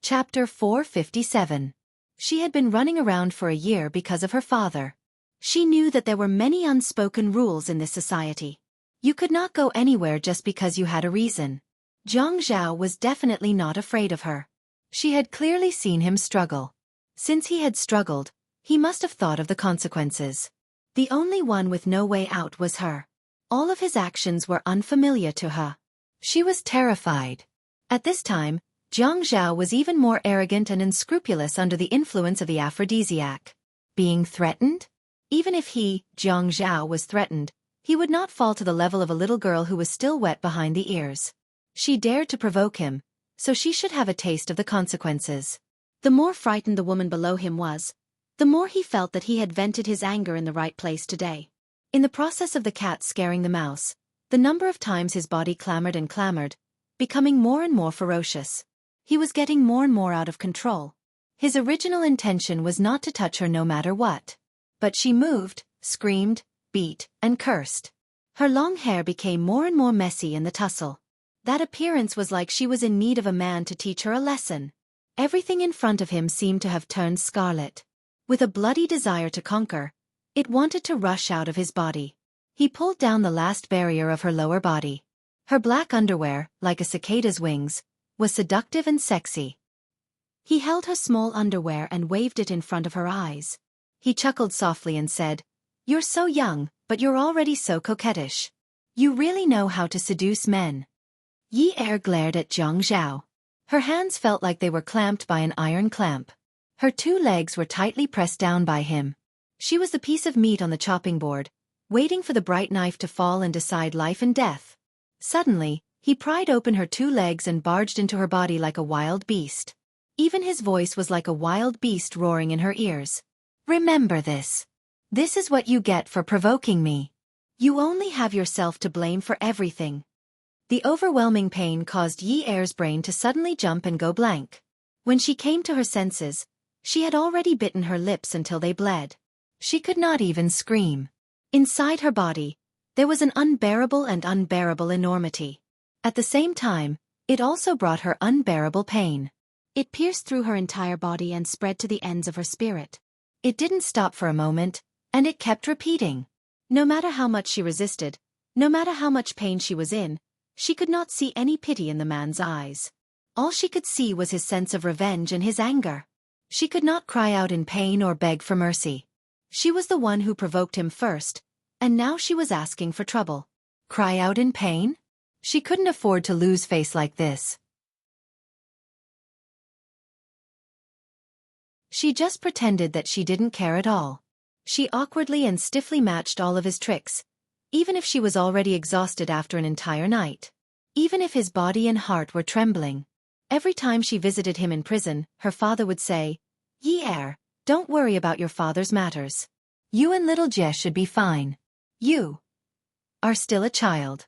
Chapter 457. She had been running around for a year because of her father. She knew that there were many unspoken rules in this society. You could not go anywhere just because you had a reason. Jiang Zhao was definitely not afraid of her. She had clearly seen him struggle. Since he had struggled, he must have thought of the consequences. The only one with no way out was her. All of his actions were unfamiliar to her. She was terrified. At this time, Jiang Zhao was even more arrogant and unscrupulous under the influence of the aphrodisiac. Being threatened? Even if he, Jiang Zhao, was threatened, he would not fall to the level of a little girl who was still wet behind the ears. She dared to provoke him, so she should have a taste of the consequences. The more frightened the woman below him was, the more he felt that he had vented his anger in the right place today. In the process of the cat scaring the mouse, the number of times his body clamored and clamored, becoming more and more ferocious. He was getting more and more out of control. His original intention was not to touch her no matter what. But she moved, screamed, beat, and cursed. Her long hair became more and more messy in the tussle. That appearance was like she was in need of a man to teach her a lesson. Everything in front of him seemed to have turned scarlet. With a bloody desire to conquer, it wanted to rush out of his body. He pulled down the last barrier of her lower body. Her black underwear, like a cicada's wings, was seductive and sexy. He held her small underwear and waved it in front of her eyes. He chuckled softly and said, "You're so young, but you're already so coquettish. You really know how to seduce men." Yi Er glared at Jiang Zhao. Her hands felt like they were clamped by an iron clamp. Her 2 legs were tightly pressed down by him. She was the piece of meat on the chopping board, waiting for the bright knife to fall and decide life and death. Suddenly, he pried open her 2 legs and barged into her body like a wild beast. Even his voice was like a wild beast roaring in her ears. "Remember this. This is what you get for provoking me. You only have yourself to blame for everything." The overwhelming pain caused Yi Er's brain to suddenly jump and go blank. When she came to her senses, she had already bitten her lips until they bled. She could not even scream. Inside her body, there was an unbearable enormity. At the same time, it also brought her unbearable pain. It pierced through her entire body and spread to the ends of her spirit. It didn't stop for a moment, and it kept repeating. No matter how much she resisted, no matter how much pain she was in, she could not see any pity in the man's eyes. All she could see was his sense of revenge and his anger. She could not cry out in pain or beg for mercy. She was the one who provoked him first, and now she was asking for trouble. Cry out in pain? She couldn't afford to lose face like this. She just pretended that she didn't care at all. She awkwardly and stiffly matched all of his tricks, even if she was already exhausted after an entire night. Even if his body and heart were trembling. Every time she visited him in prison, her father would say, "Yi Er, don't worry about your father's matters. You and little Jie should be fine. You are still a child.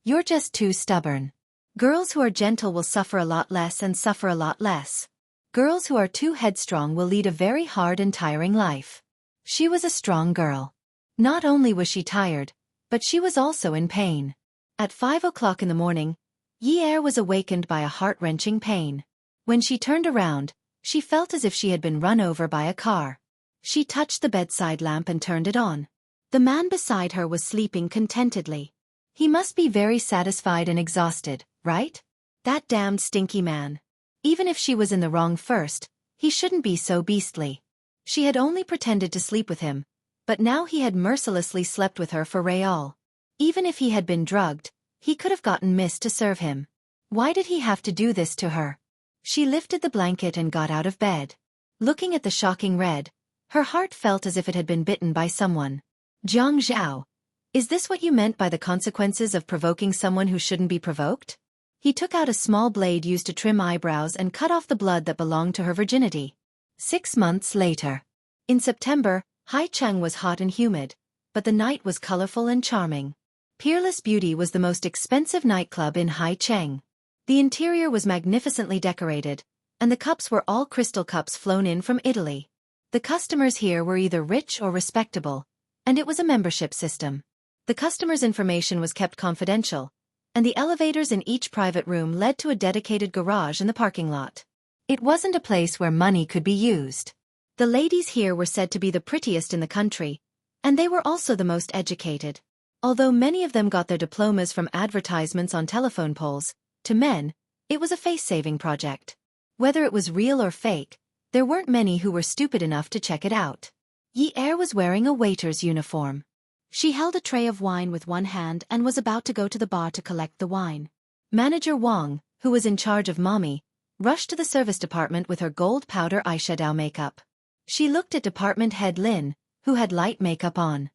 You're just too stubborn. Girls who are gentle will suffer a lot less and suffer a lot less. Girls who are too headstrong will lead a very hard and tiring life." She was a strong girl. Not only was she tired, but she was also in pain. At 5 o'clock in the morning, Yi Er was awakened by a heart-wrenching pain. When she turned around, she felt as if she had been run over by a car. She touched the bedside lamp and turned it on. The man beside her was sleeping contentedly. He must be very satisfied and exhausted, right? That damned stinky man. Even if she was in the wrong first, he shouldn't be so beastly. She had only pretended to sleep with him, but now he had mercilessly slept with her for real. Even if he had been drugged, he could have gotten mist to serve him. Why did he have to do this to her? She lifted the blanket and got out of bed. Looking at the shocking red, her heart felt as if it had been bitten by someone. "Jiang Zhao, is this what you meant by the consequences of provoking someone who shouldn't be provoked?" He took out a small blade used to trim eyebrows and cut off the blood that belonged to her virginity. 6 months later. In September, Haicheng was hot and humid, but the night was colorful and charming. Peerless Beauty was the most expensive nightclub in Haicheng. The interior was magnificently decorated, and the cups were all crystal cups flown in from Italy. The customers here were either rich or respectable, and it was a membership system. The customers' information was kept confidential, and the elevators in each private room led to a dedicated garage in the parking lot. It wasn't a place where money could be used. The ladies here were said to be the prettiest in the country, and they were also the most educated. Although many of them got their diplomas from advertisements on telephone poles, to men, it was a face-saving project. Whether it was real or fake, there weren't many who were stupid enough to check it out. Yi Er was wearing a waiter's uniform. She held a tray of wine with one hand and was about to go to the bar to collect the wine. Manager Wang, who was in charge of Mommy, rushed to the service department with her gold powder eyeshadow makeup. She looked at department head Lin, who had light makeup on.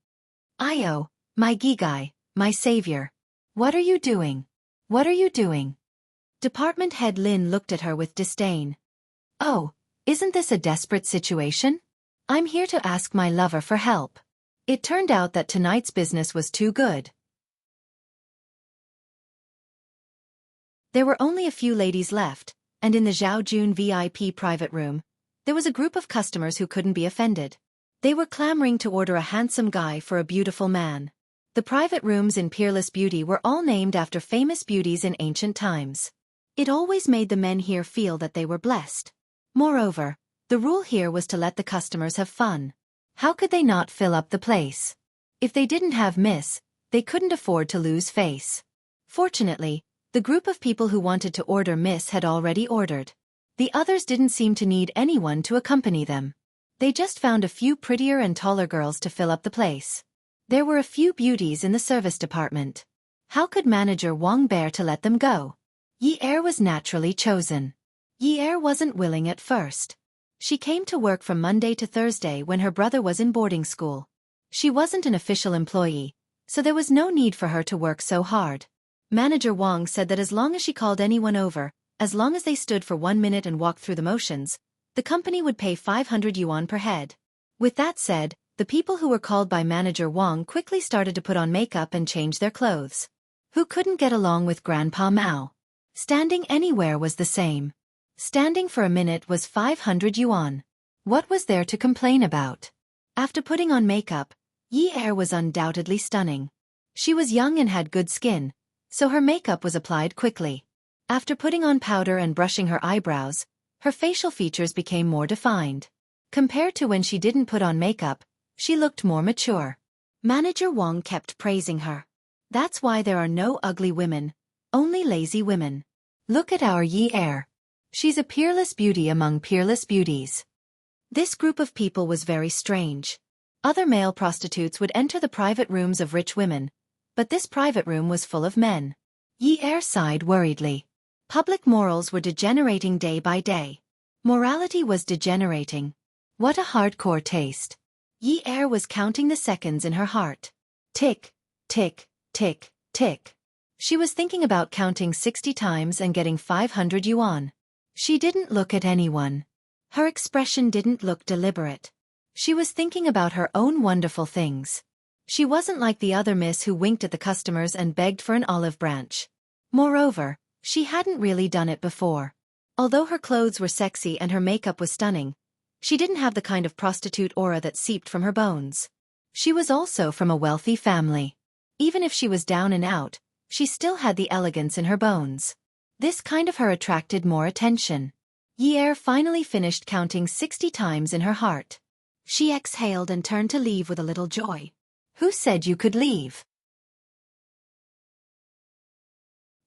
"Io, my Gigai, my savior. What are you doing? What are you doing?" Department head Lin looked at her with disdain. "Oh, isn't this a desperate situation? I'm here to ask my lover for help." It turned out that tonight's business was too good. There were only a few ladies left, and in the Zhao Jun VIP private room, there was a group of customers who couldn't be offended. They were clamoring to order a handsome guy for a beautiful man. The private rooms in Peerless Beauty were all named after famous beauties in ancient times. It always made the men here feel that they were blessed. Moreover, the rule here was to let the customers have fun. How could they not fill up the place? If they didn't have Miss, they couldn't afford to lose face. Fortunately, the group of people who wanted to order Miss had already ordered. The others didn't seem to need anyone to accompany them. They just found a few prettier and taller girls to fill up the place. There were a few beauties in the service department. How could manager Wang bear to let them go? Yi Er was naturally chosen. Yi Er wasn't willing at first. She came to work from Monday to Thursday when her brother was in boarding school. She wasn't an official employee, so there was no need for her to work so hard. Manager Wang said that as long as she called anyone over, as long as they stood for 1 minute and walked through the motions, the company would pay 500 yuan per head. With that said, the people who were called by Manager Wang quickly started to put on makeup and change their clothes. Who couldn't get along with Grandpa Mao? Standing anywhere was the same. Standing for a minute was 500 yuan. What was there to complain about? After putting on makeup, Yi Er was undoubtedly stunning. She was young and had good skin, so her makeup was applied quickly. After putting on powder and brushing her eyebrows, her facial features became more defined. Compared to when she didn't put on makeup, she looked more mature. Manager Wang kept praising her. That's why there are no ugly women, only lazy women. Look at our Yi Er. She's a peerless beauty among peerless beauties. This group of people was very strange. Other male prostitutes would enter the private rooms of rich women, but this private room was full of men. Yi Er sighed worriedly. Public morals were degenerating day by day. Morality was degenerating. What a hardcore taste. Yi Er was counting the seconds in her heart. Tick, tick, tick, tick. She was thinking about counting 60 times and getting 500 yuan. She didn't look at anyone. Her expression didn't look deliberate. She was thinking about her own wonderful things. She wasn't like the other miss who winked at the customers and begged for an olive branch. Moreover, she hadn't really done it before. Although her clothes were sexy and her makeup was stunning, she didn't have the kind of prostitute aura that seeped from her bones. She was also from a wealthy family. Even if she was down and out, she still had the elegance in her bones. This kind of her attracted more attention. Yi Er finally finished counting 60 times in her heart. She exhaled and turned to leave with a little joy. Who said you could leave?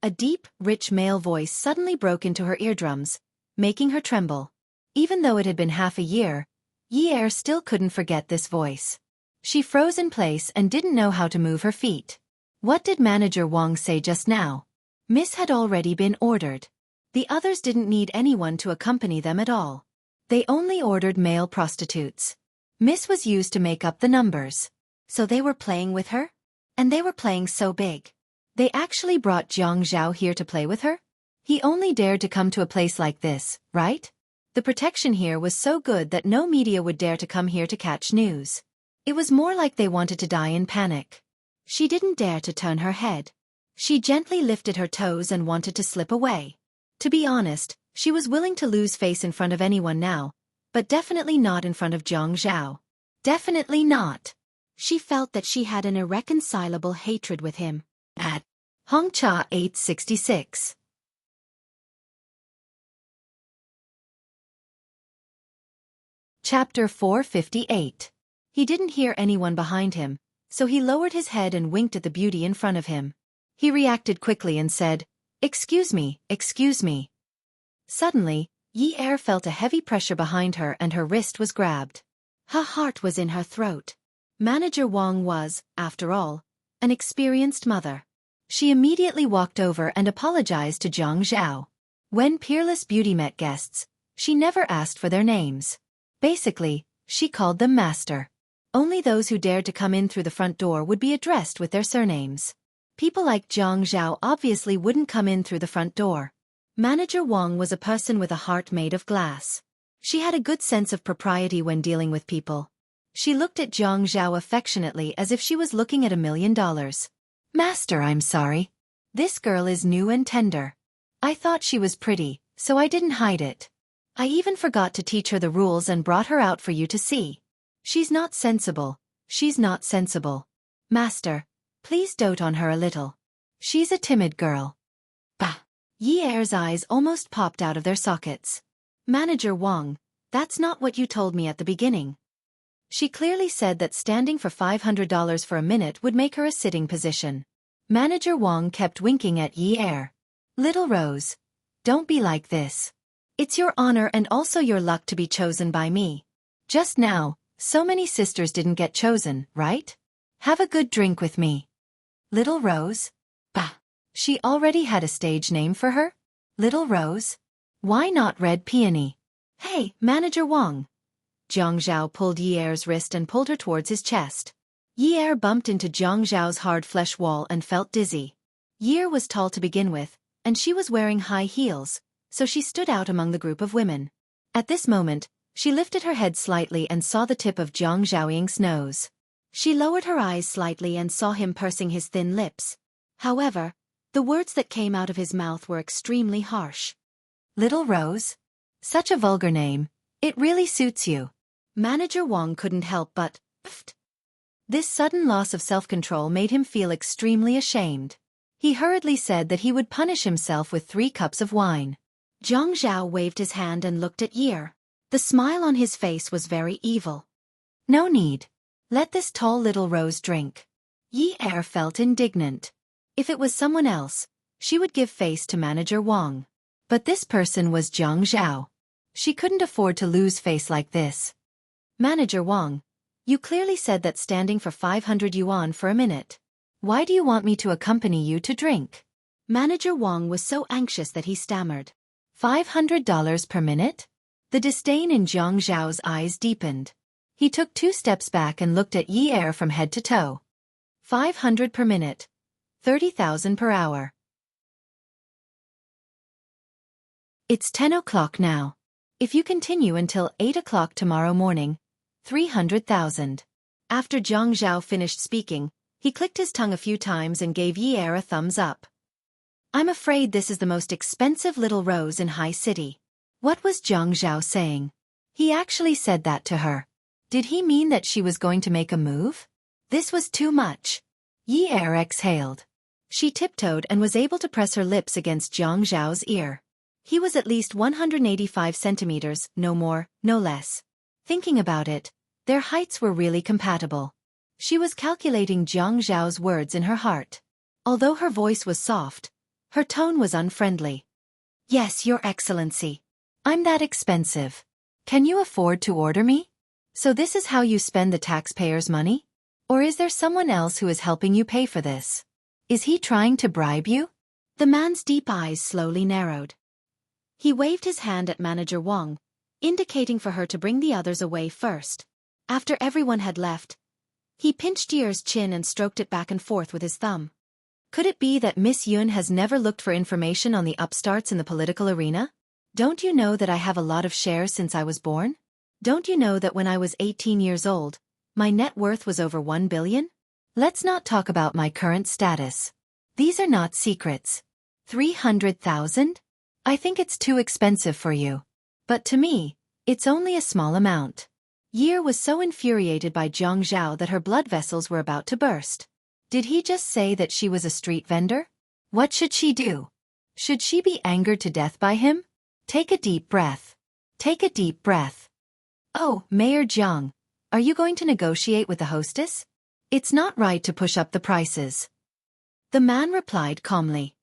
A deep, rich male voice suddenly broke into her eardrums, making her tremble. Even though it had been half a year, Yi Er still couldn't forget this voice. She froze in place and didn't know how to move her feet. What did Manager Wang say just now? Miss had already been ordered. The others didn't need anyone to accompany them at all. They only ordered male prostitutes. Miss was used to make up the numbers. So they were playing with her? And they were playing so big. They actually brought Jiang Zhao here to play with her? He only dared to come to a place like this, right? The protection here was so good that no media would dare to come here to catch news. It was more like they wanted to die in panic. She didn't dare to turn her head. She gently lifted her toes and wanted to slip away. To be honest, she was willing to lose face in front of anyone now, but definitely not in front of Jiang Zhao. Definitely not. She felt that she had an irreconcilable hatred with him. At Hongcha 866. Chapter 458. He didn't hear anyone behind him, so he lowered his head and winked at the beauty in front of him. He reacted quickly and said, excuse me, excuse me. Suddenly, Yi Er felt a heavy pressure behind her and her wrist was grabbed. Her heart was in her throat. Manager Wang was, after all, an experienced mother. She immediately walked over and apologized to Jiang Zhao. When Peerless Beauty met guests, she never asked for their names. Basically, she called them master. Only those who dared to come in through the front door would be addressed with their surnames. People like Jiang Zhao obviously wouldn't come in through the front door. Manager Wang was a person with a heart made of glass. She had a good sense of propriety when dealing with people. She looked at Jiang Zhao affectionately as if she was looking at $1 million. Master, I'm sorry. This girl is new and tender. I thought she was pretty, so I didn't hide it. I even forgot to teach her the rules and brought her out for you to see. She's not sensible. She's not sensible. Master, please dote on her a little. She's a timid girl. Bah! Yi Er's eyes almost popped out of their sockets. Manager Wang, that's not what you told me at the beginning. She clearly said that standing for $500 for a minute would make her a sitting position. Manager Wang kept winking at Yi Er. Little Rose, don't be like this. It's your honor and also your luck to be chosen by me. Just now, so many sisters didn't get chosen, right? Have a good drink with me. Little Rose? Bah! She already had a stage name for her? Little Rose? Why not Red Peony? Hey, Manager Wang. Jiang Zhao pulled Yi Er's wrist and pulled her towards his chest. Yi Er bumped into Jiang Zhao's hard flesh wall and felt dizzy. Yi Er was tall to begin with, and she was wearing high heels, so she stood out among the group of women. At this moment, she lifted her head slightly and saw the tip of Jiang Zhaoying's nose. She lowered her eyes slightly and saw him pursing his thin lips. However, the words that came out of his mouth were extremely harsh. Little Rose? Such a vulgar name. It really suits you. Manager Wang couldn't help but, pfft. This sudden loss of self-control made him feel extremely ashamed. He hurriedly said that he would punish himself with 3 cups of wine. Jiang Zhao waved his hand and looked at Yi Er. The smile on his face was very evil. No need. Let this tall little Rose drink. Yi Er felt indignant. If it was someone else, she would give face to Manager Wang. But this person was Jiang Zhao. She couldn't afford to lose face like this. Manager Wang, you clearly said that standing for 500 yuan for a minute. Why do you want me to accompany you to drink? Manager Wang was so anxious that he stammered. $500 per minute? The disdain in Jiang Zhao's eyes deepened. He took 2 steps back and looked at Yi Er from head to toe. 500 per minute. 30,000 per hour. It's 10 o'clock now. If you continue until 8 o'clock tomorrow morning, 300,000. After Jiang Zhao finished speaking, he clicked his tongue a few times and gave Yi Er a thumbs up. I'm afraid this is the most expensive little Rose in High City. What was Jiang Zhao saying? He actually said that to her. Did he mean that she was going to make a move? This was too much. Yi Er exhaled. She tiptoed and was able to press her lips against Jiang Zhao's ear. He was at least 185 centimeters, no more, no less. Thinking about it, their heights were really compatible. She was calculating Jiang Zhao's words in her heart. Although her voice was soft, her tone was unfriendly. Yes, Your Excellency. I'm that expensive. Can you afford to order me? So this is how you spend the taxpayers' money? Or is there someone else who is helping you pay for this? Is he trying to bribe you? The man's deep eyes slowly narrowed. He waved his hand at Manager Wang, indicating for her to bring the others away first. After everyone had left, he pinched Yi Er's chin and stroked it back and forth with his thumb. Could it be that Miss Yun has never looked for information on the upstarts in the political arena? Don't you know that I have a lot of shares since I was born? Don't you know that when I was 18 years old, my net worth was over 1 billion? Let's not talk about my current status. These are not secrets. 300,000? I think it's too expensive for you. But to me, it's only a small amount. Yi Er was so infuriated by Jiang Zhao that her blood vessels were about to burst. Did he just say that she was a street vendor? What should she do? Should she be angered to death by him? Take a deep breath. Take a deep breath. Oh, Mayor Jiang, are you going to negotiate with the hostess? It's not right to push up the prices. The man replied calmly.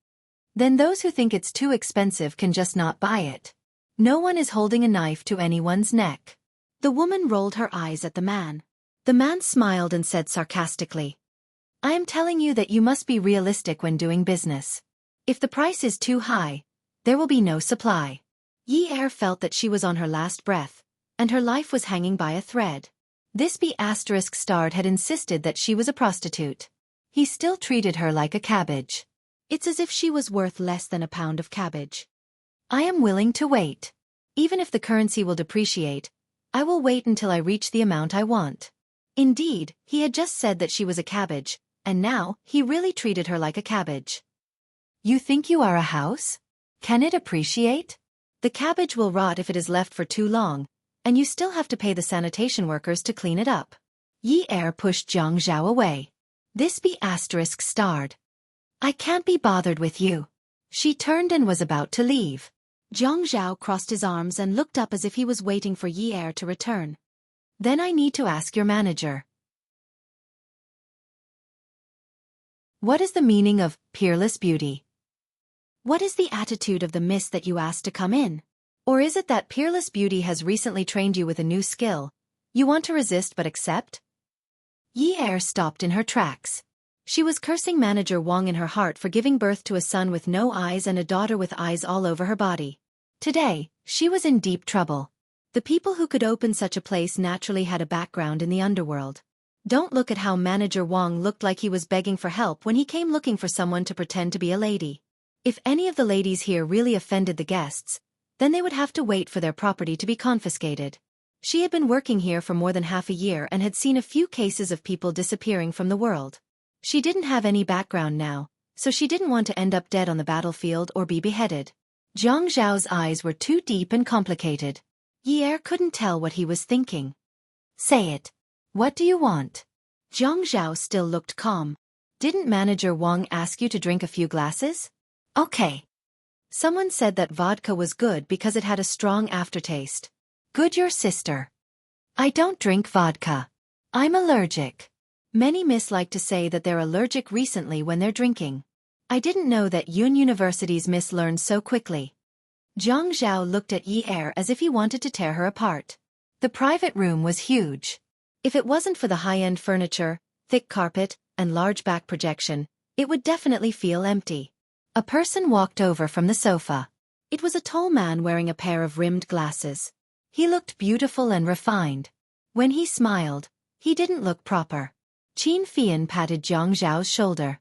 Then those who think it's too expensive can just not buy it. No one is holding a knife to anyone's neck. The woman rolled her eyes at the man. The man smiled and said sarcastically, I am telling you that you must be realistic when doing business. If the price is too high, there will be no supply. Yi Er felt that she was on her last breath, and her life was hanging by a thread. This B***** had insisted that she was a prostitute. He still treated her like a cabbage. It's as if she was worth less than a pound of cabbage. I am willing to wait. Even if the currency will depreciate, I will wait until I reach the amount I want. Indeed, he had just said that she was a cabbage, and now he really treated her like a cabbage. You think you are a house? Can it appreciate? The cabbage will rot if it is left for too long, and you still have to pay the sanitation workers to clean it up. Yi Er pushed Jiang Zhao away. This B****. I can't be bothered with you. She turned and was about to leave. Jiang Zhao crossed his arms and looked up as if he was waiting for Yi Er to return. Then I need to ask your manager. What is the meaning of peerless beauty? What is the attitude of the miss that you asked to come in? Or is it that peerless beauty has recently trained you with a new skill? You want to resist but accept? Yi stopped in her tracks. She was cursing Manager Wang in her heart for giving birth to a son with no eyes and a daughter with eyes all over her body. Today, she was in deep trouble. The people who could open such a place naturally had a background in the underworld. Don't look at how Manager Wang looked like he was begging for help when he came looking for someone to pretend to be a lady. If any of the ladies here really offended the guests, then they would have to wait for their property to be confiscated. She had been working here for more than half a year and had seen a few cases of people disappearing from the world. She didn't have any background now, so she didn't want to end up dead on the battlefield or be beheaded. Zhang Zhao's eyes were too deep and complicated. Yi couldn't tell what he was thinking. Say it. What do you want? Zhang Zhao still looked calm. Didn't Manager Wang ask you to drink a few glasses? Okay. Someone said that vodka was good because it had a strong aftertaste. Good, your sister. I don't drink vodka. I'm allergic. Many miss like to say that they're allergic recently when they're drinking. I didn't know that Yun University's miss learned so quickly. Zhang Zhao looked at Yi as if he wanted to tear her apart. The private room was huge. If it wasn't for the high-end furniture, thick carpet, and large back projection, it would definitely feel empty. A person walked over from the sofa. It was a tall man wearing a pair of rimmed glasses. He looked beautiful and refined. When he smiled, he didn't look proper. Qin Fian patted Zhang Zhao's shoulder.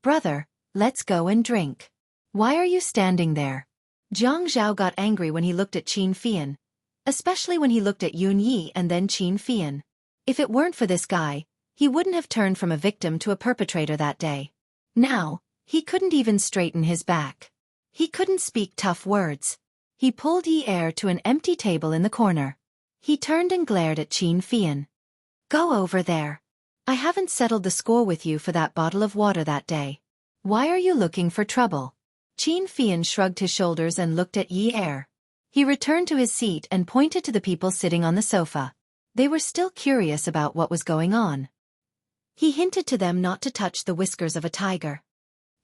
Brother, let's go and drink. Why are you standing there? Zhang Zhao got angry when he looked at Qin Fian, especially when he looked at Yun Yi and then Qin Fian. If it weren't for this guy, he wouldn't have turned from a victim to a perpetrator that day. Now, he couldn't even straighten his back. He couldn't speak tough words. He pulled Yi to an empty table in the corner. He turned and glared at Qin Fian. Go over there. I haven't settled the score with you for that bottle of water that day. Why are you looking for trouble? Qin Fian shrugged his shoulders and looked at Yi. He returned to his seat and pointed to the people sitting on the sofa. They were still curious about what was going on. He hinted to them not to touch the whiskers of a tiger.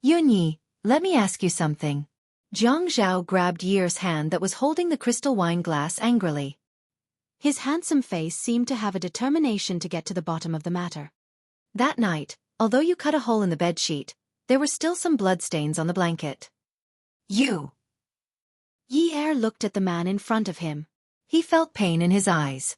Yun Yi, let me ask you something. Zhang Zhao grabbed Yi's hand that was holding the crystal wine glass angrily. His handsome face seemed to have a determination to get to the bottom of the matter. That night, although you cut a hole in the bedsheet, there were still some bloodstains on the blanket. You! Yi looked at the man in front of him. He felt pain in his eyes.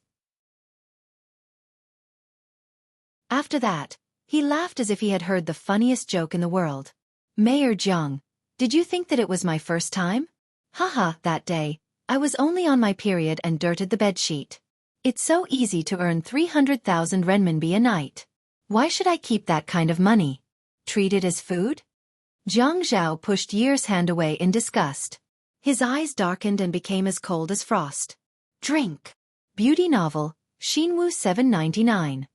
After that, he laughed as if he had heard the funniest joke in the world. Mayor Jiang, did you think that it was my first time? Haha, that day, I was only on my period and dirted the bedsheet. It's so easy to earn 300,000 renminbi a night. Why should I keep that kind of money? Treat it as food? Zhang Zhao pushed Yi's hand away in disgust. His eyes darkened and became as cold as frost. Drink. Beauty novel, Xinwu 799.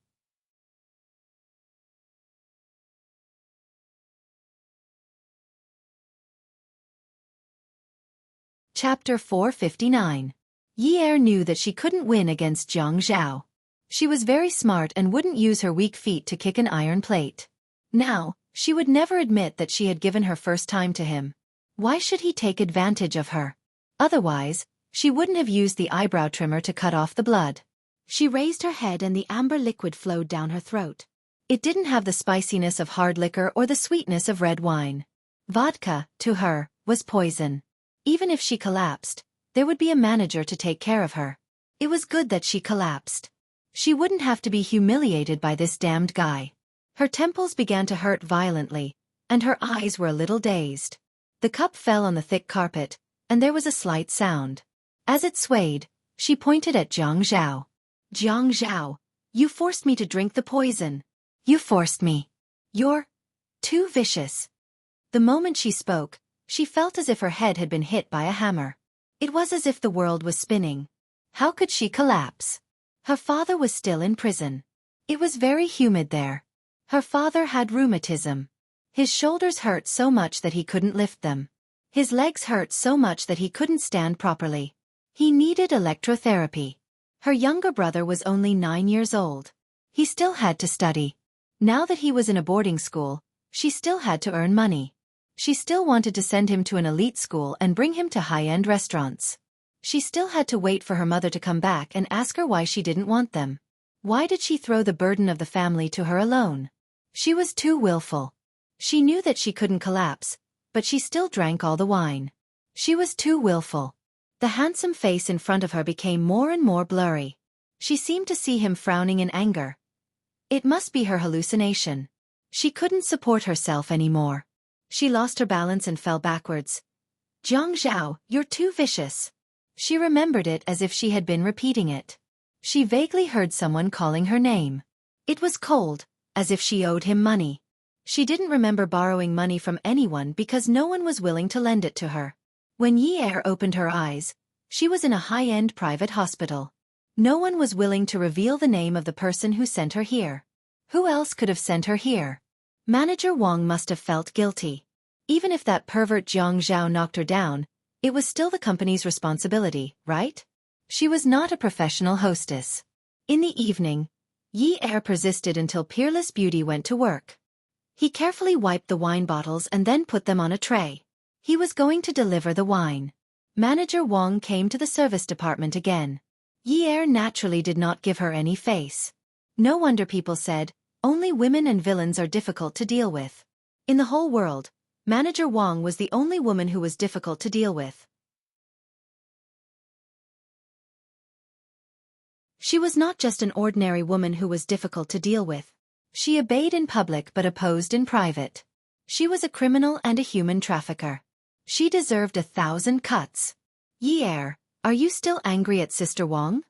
Chapter 459. Yi knew that she couldn't win against Zhang Zhao. She was very smart and wouldn't use her weak feet to kick an iron plate. Now, she would never admit that she had given her first time to him. Why should he take advantage of her? Otherwise, she wouldn't have used the eyebrow trimmer to cut off the blood. She raised her head and the amber liquid flowed down her throat. It didn't have the spiciness of hard liquor or the sweetness of red wine. Vodka, to her, was poison. Even if she collapsed, there would be a manager to take care of her. It was good that she collapsed. She wouldn't have to be humiliated by this damned guy. Her temples began to hurt violently, and her eyes were a little dazed. The cup fell on the thick carpet, and there was a slight sound. As it swayed, she pointed at Zhang Zhao. Zhang Zhao, you forced me to drink the poison. You forced me. You're too vicious. The moment she spoke, she felt as if her head had been hit by a hammer. It was as if the world was spinning. How could she collapse? Her father was still in prison. It was very humid there. Her father had rheumatism. His shoulders hurt so much that he couldn't lift them. His legs hurt so much that he couldn't stand properly. He needed electrotherapy. Her younger brother was only 9 years old. He still had to study. Now that he was in a boarding school, she still had to earn money. She still wanted to send him to an elite school and bring him to high-end restaurants. She still had to wait for her mother to come back and ask her why she didn't want them. Why did she throw the burden of the family to her alone? She was too willful. She knew that she couldn't collapse, but she still drank all the wine. She was too willful. The handsome face in front of her became more and more blurry. She seemed to see him frowning in anger. It must be her hallucination. She couldn't support herself anymore. She lost her balance and fell backwards. Jiang Zhao, you're too vicious. She remembered it as if she had been repeating it. She vaguely heard someone calling her name. It was cold, as if she owed him money. She didn't remember borrowing money from anyone because no one was willing to lend it to her. When Yi Er opened her eyes, she was in a high-end private hospital. No one was willing to reveal the name of the person who sent her here. Who else could have sent her here? Manager Wang must have felt guilty. Even if that pervert Jiang Zhao knocked her down, it was still the company's responsibility, right? She was not a professional hostess. In the evening, Yi Er persisted until Peerless Beauty went to work. He carefully wiped the wine bottles and then put them on a tray. He was going to deliver the wine. Manager Wang came to the service department again. Yi Er naturally did not give her any face. No wonder people said, only women and villains are difficult to deal with. In the whole world, Manager Wang was the only woman who was difficult to deal with. She was not just an ordinary woman who was difficult to deal with. She obeyed in public but opposed in private. She was a criminal and a human trafficker. She deserved 1,000 cuts. Yi Er, are you still angry at Sister Wang?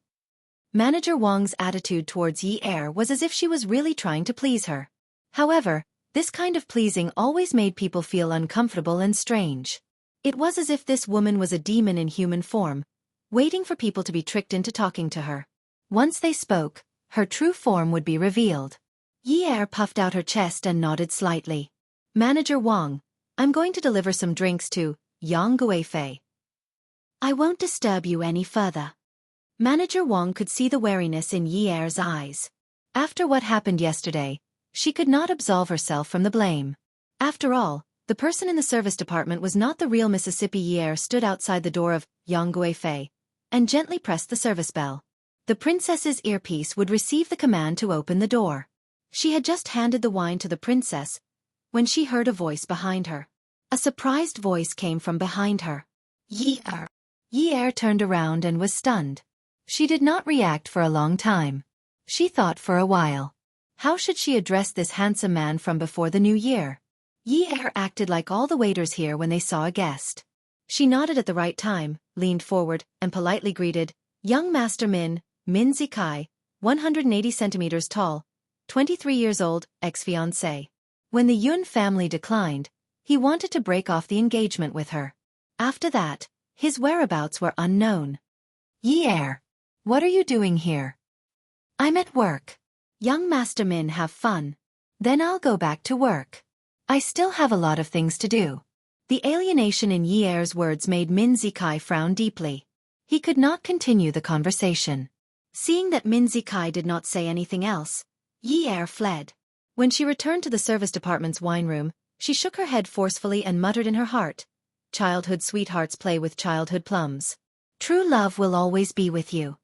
Manager Wang's attitude towards Yi Er was as if she was really trying to please her. However, this kind of pleasing always made people feel uncomfortable and strange. It was as if this woman was a demon in human form, waiting for people to be tricked into talking to her. Once they spoke, her true form would be revealed. Yi Er puffed out her chest and nodded slightly. Manager Wang, I'm going to deliver some drinks to Yang Guifei. I won't disturb you any further. Manager Wang could see the wariness in Yi Er's eyes. After what happened yesterday, she could not absolve herself from the blame. After all, the person in the service department was not the real Mississippi. Yi Er stood outside the door of Yang Guifei and gently pressed the service bell. The princess's earpiece would receive the command to open the door. She had just handed the wine to the princess when she heard a voice behind her. A surprised voice came from behind her. Yi Er. Yi Er turned around and was stunned. She did not react for a long time. She thought for a while. How should she address this handsome man from before the new year? Yi Er acted like all the waiters here when they saw a guest. She nodded at the right time, leaned forward, and politely greeted, Young Master Min Zikai, 180 centimeters tall, 23 years old, ex-fiancé. When the Yun family declined, he wanted to break off the engagement with her. After that, his whereabouts were unknown. Yi Er, what are you doing here? I'm at work. Young Master Min, have fun. Then I'll go back to work. I still have a lot of things to do. The alienation in Yi Er's words made Min Zikai frown deeply. He could not continue the conversation. Seeing that Min Zikai did not say anything else, Yi Er fled. When she returned to the service department's wine room, she shook her head forcefully and muttered in her heart, Childhood sweethearts play with childhood plums. True love will always be with you.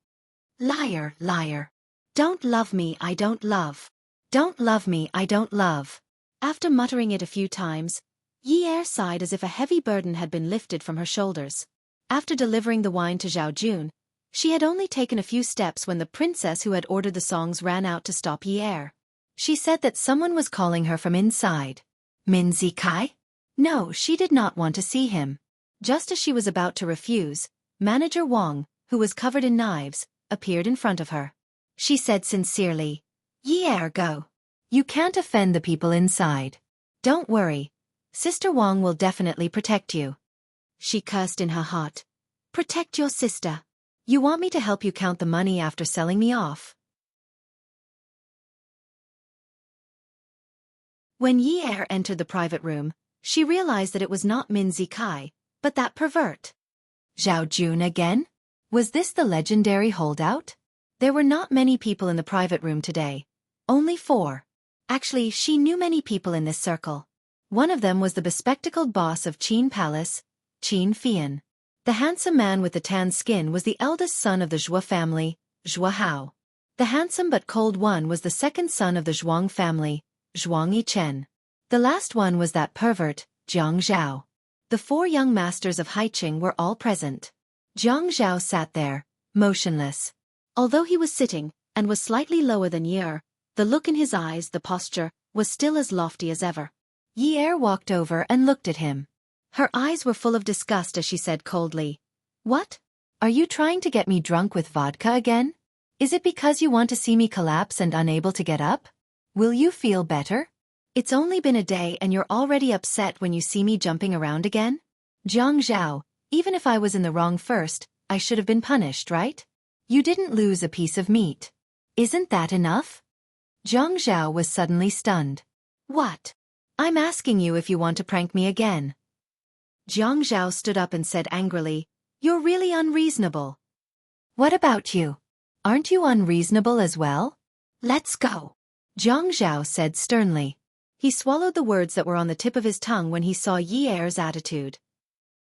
Liar, liar. Don't love me, I don't love. Don't love me, I don't love. After muttering it a few times, Yi Er sighed as if a heavy burden had been lifted from her shoulders. After delivering the wine to Zhao Jun, she had only taken a few steps when the princess who had ordered the songs ran out to stop Yi Er. She said that someone was calling her from inside. Min Zikai? No, she did not want to see him. Just as she was about to refuse, Manager Wang, who was covered in knives, appeared in front of her. She said sincerely, Yi Er, go. You can't offend the people inside. Don't worry. Sister Wang will definitely protect you. She cursed in her heart. Protect your sister. You want me to help you count the money after selling me off? When Yi Er entered the private room, she realized that it was not Min Zikai, but that pervert. Zhao Jun again? Was this the legendary holdout? There were not many people in the private room today. Only 4. Actually, she knew many people in this circle. One of them was the bespectacled boss of Qin Palace, Qin Fian. The handsome man with the tan skin was the eldest son of the Zhua family, Zhua Hao. The handsome but cold one was the second son of the Zhuang family, Zhuang Yichen. The last one was that pervert, Jiang Zhao. The 4 young masters of Haiqing were all present. Jiang Zhao sat there, motionless. Although he was sitting, and was slightly lower than Yi Er, the look in his eyes, the posture, was still as lofty as ever. Yi Er walked over and looked at him. Her eyes were full of disgust as she said coldly, "What? Are you trying to get me drunk with vodka again? Is it because you want to see me collapse and unable to get up? Will you feel better? It's only been a day and you're already upset when you see me jumping around again? Jiang Zhao, even if I was in the wrong first, I should have been punished, right? You didn't lose a piece of meat. Isn't that enough?" Jiang Zhao was suddenly stunned. "What? I'm asking you if you want to prank me again." Jiang Zhao stood up and said angrily, "You're really unreasonable." "What about you? Aren't you unreasonable as well? Let's go," Jiang Zhao said sternly. He swallowed the words that were on the tip of his tongue when he saw Yi Er's attitude.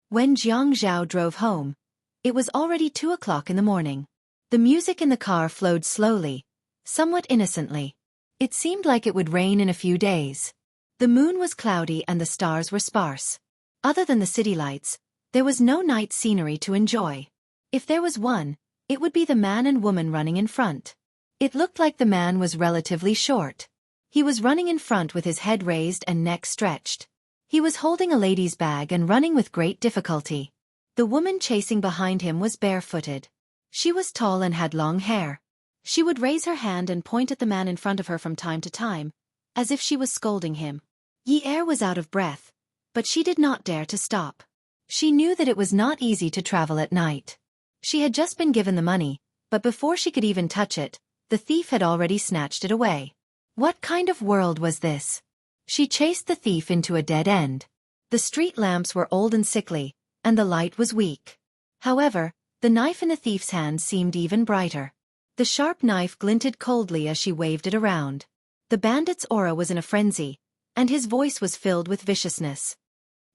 When Jiang Zhao drove home, it was already 2 o'clock in the morning. The music in the car flowed slowly, somewhat innocently. It seemed like it would rain in a few days. The moon was cloudy and the stars were sparse. Other than the city lights, there was no night scenery to enjoy. If there was one, it would be the man and woman running in front. It looked like the man was relatively short. He was running in front with his head raised and neck stretched. He was holding a lady's bag and running with great difficulty. The woman chasing behind him was barefooted. She was tall and had long hair. She would raise her hand and point at the man in front of her from time to time, as if she was scolding him. Yi Er was out of breath, but she did not dare to stop. She knew that it was not easy to travel at night. She had just been given the money, but before she could even touch it, the thief had already snatched it away. What kind of world was this? She chased the thief into a dead end. The street lamps were old and sickly, and the light was weak. However, the knife in the thief's hand seemed even brighter. The sharp knife glinted coldly as she waved it around. The bandit's aura was in a frenzy, and his voice was filled with viciousness.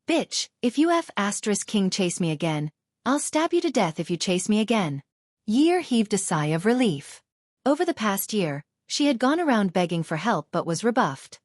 "Bitch, if you *king chase me again, I'll stab you to death if you chase me again." Yi Er heaved a sigh of relief. Over the past year, she had gone around begging for help but was rebuffed.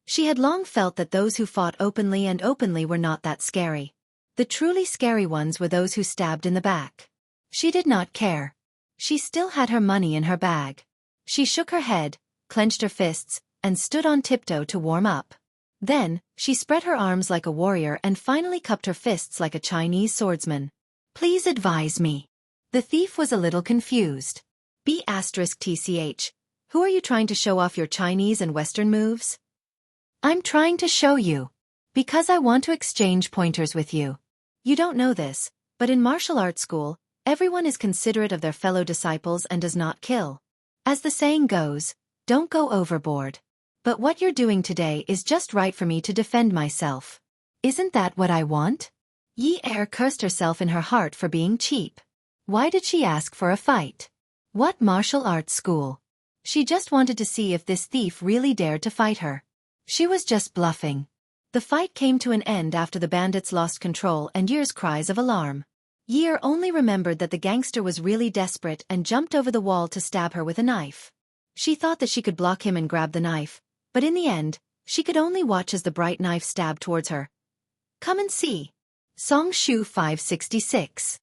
She had long felt that those who fought openly were not that scary. The truly scary ones were those who stabbed in the back. She did not care. She still had her money in her bag. She shook her head, clenched her fists, and stood on tiptoe to warm up. Then, she spread her arms like a warrior and finally cupped her fists like a Chinese swordsman. "Please advise me." The thief was a little confused. B*TCH. Who are you trying to show off your Chinese and Western moves? I'm trying to show you. Because I want to exchange pointers with you. You don't know this, but in martial arts school, everyone is considerate of their fellow disciples and does not kill. As the saying goes, don't go overboard. But what you're doing today is just right for me to defend myself. Isn't that what I want? Yi Er cursed herself in her heart for being cheap. Why did she ask for a fight? What martial arts school? She just wanted to see if this thief really dared to fight her. She was just bluffing. The fight came to an end after the bandits lost control and Yi's cries of alarm. Yi Er only remembered that the gangster was really desperate and jumped over the wall to stab her with a knife. She thought that she could block him and grab the knife, but in the end, she could only watch as the bright knife stabbed towards her. Come and see. Song Shu 566.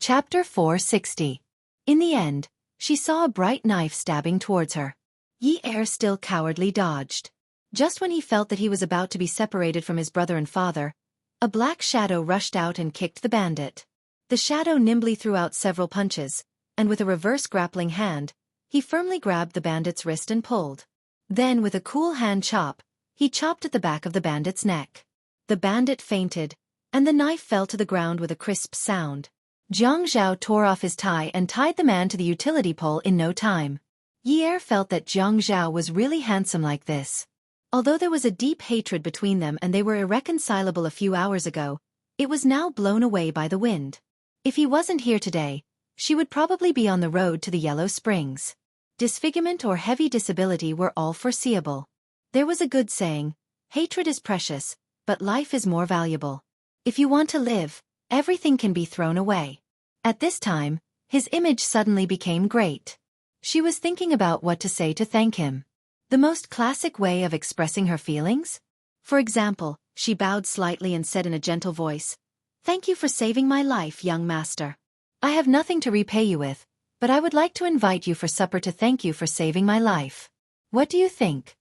Chapter 460. In the end, she saw a bright knife stabbing towards her. Yi Er still cowardly dodged. Just when he felt that he was about to be separated from his brother and father, a black shadow rushed out and kicked the bandit. The shadow nimbly threw out several punches, and with a reverse grappling hand, he firmly grabbed the bandit's wrist and pulled. Then with a cool hand chop, he chopped at the back of the bandit's neck. The bandit fainted, and the knife fell to the ground with a crisp sound. Jiang Zhao tore off his tie and tied the man to the utility pole in no time. Yi Er felt that Jiang Zhao was really handsome like this. Although there was a deep hatred between them and they were irreconcilable a few hours ago, it was now blown away by the wind. If he wasn't here today, she would probably be on the road to the Yellow Springs. Disfigurement or heavy disability were all foreseeable. There was a good saying, hatred is precious, but life is more valuable. If you want to live, everything can be thrown away. At this time, his image suddenly became great. She was thinking about what to say to thank him. The most classic way of expressing her feelings? For example, she bowed slightly and said in a gentle voice, "Thank you for saving my life, young master. I have nothing to repay you with, but I would like to invite you for supper to thank you for saving my life. What do you think?"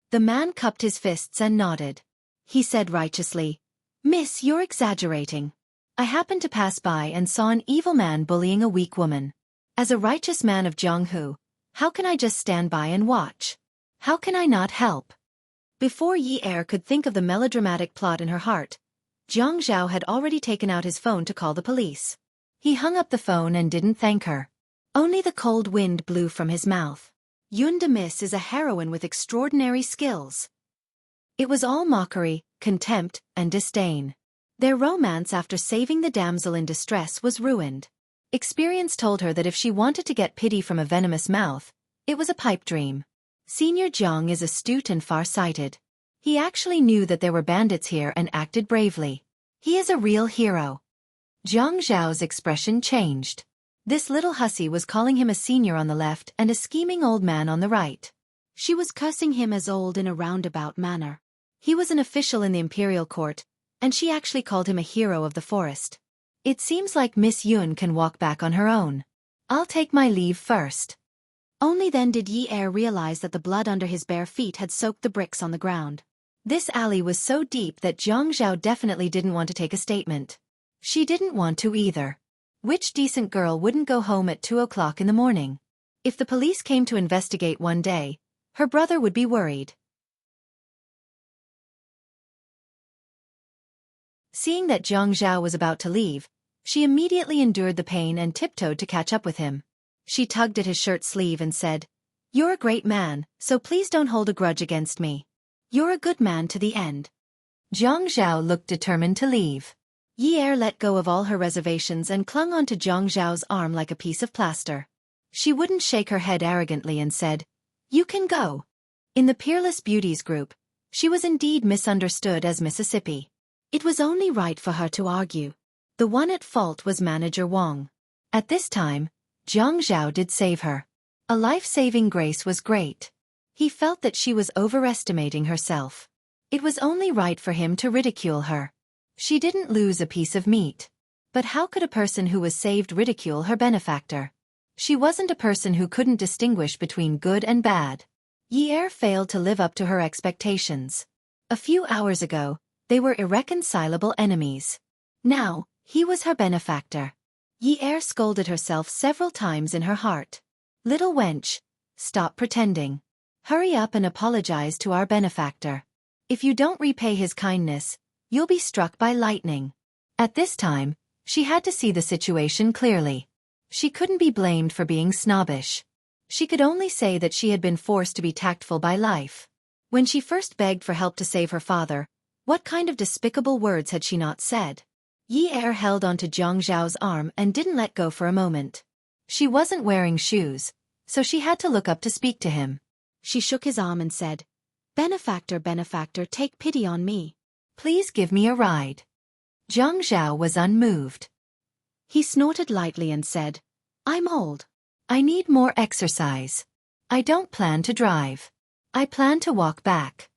The man cupped his fists and nodded. He said righteously, "Miss, you're exaggerating. I happened to pass by and saw an evil man bullying a weak woman. As a righteous man of Jianghu, how can I just stand by and watch? How can I not help?" Before Yi Er could think of the melodramatic plot in her heart, Jiang Zhao had already taken out his phone to call the police. He hung up the phone and didn't thank her. Only the cold wind blew from his mouth. Yun de Miss is a heroine with extraordinary skills. It was all mockery, contempt, and disdain. Their romance after saving the damsel in distress was ruined. Experience told her that if she wanted to get pity from a venomous mouth, it was a pipe dream. Senior Jiang is astute and far-sighted. He actually knew that there were bandits here and acted bravely. He is a real hero. Jiang Zhao's expression changed. This little hussy was calling him a senior on the left and a scheming old man on the right. She was cursing him as old in a roundabout manner. He was an official in the imperial court, and she actually called him a hero of the forest. It seems like Miss Yun can walk back on her own. I'll take my leave first. Only then did Yi Er realize that the blood under his bare feet had soaked the bricks on the ground. This alley was so deep that Jiang Zhao definitely didn't want to take a statement. She didn't want to either. Which decent girl wouldn't go home at 2 o'clock in the morning? If the police came to investigate one day, her brother would be worried. Seeing that Jiang Zhao was about to leave, she immediately endured the pain and tiptoed to catch up with him. She tugged at his shirt sleeve and said, "You're a great man, so please don't hold a grudge against me. You're a good man to the end." Jiang Zhao looked determined to leave. Yi Er let go of all her reservations and clung onto Jiang Zhao's arm like a piece of plaster. She wouldn't shake her head arrogantly and said, "You can go." In the Peerless Beauties group, she was indeed misunderstood as Mississippi. It was only right for her to argue. The one at fault was Manager Wang. At this time, Jiang Zhao did save her. A life-saving grace was great. He felt that she was overestimating herself. It was only right for him to ridicule her. She didn't lose a piece of meat. But how could a person who was saved ridicule her benefactor? She wasn't a person who couldn't distinguish between good and bad. Yi Er failed to live up to her expectations. A few hours ago, they were irreconcilable enemies. Now, he was her benefactor. Yi Er scolded herself several times in her heart. "Little wench, stop pretending. Hurry up and apologize to our benefactor. If you don't repay his kindness, you'll be struck by lightning." At this time, she had to see the situation clearly. She couldn't be blamed for being snobbish. She could only say that she had been forced to be tactful by life. When she first begged for help to save her father, what kind of despicable words had she not said? Yi Er held onto Jiang Zhao's arm and didn't let go for a moment. She wasn't wearing shoes, so she had to look up to speak to him. She shook his arm and said, "Benefactor, benefactor, take pity on me. Please give me a ride." Jiang Zhao was unmoved. He snorted lightly and said, "I'm old. I need more exercise. I don't plan to drive. I plan to walk back."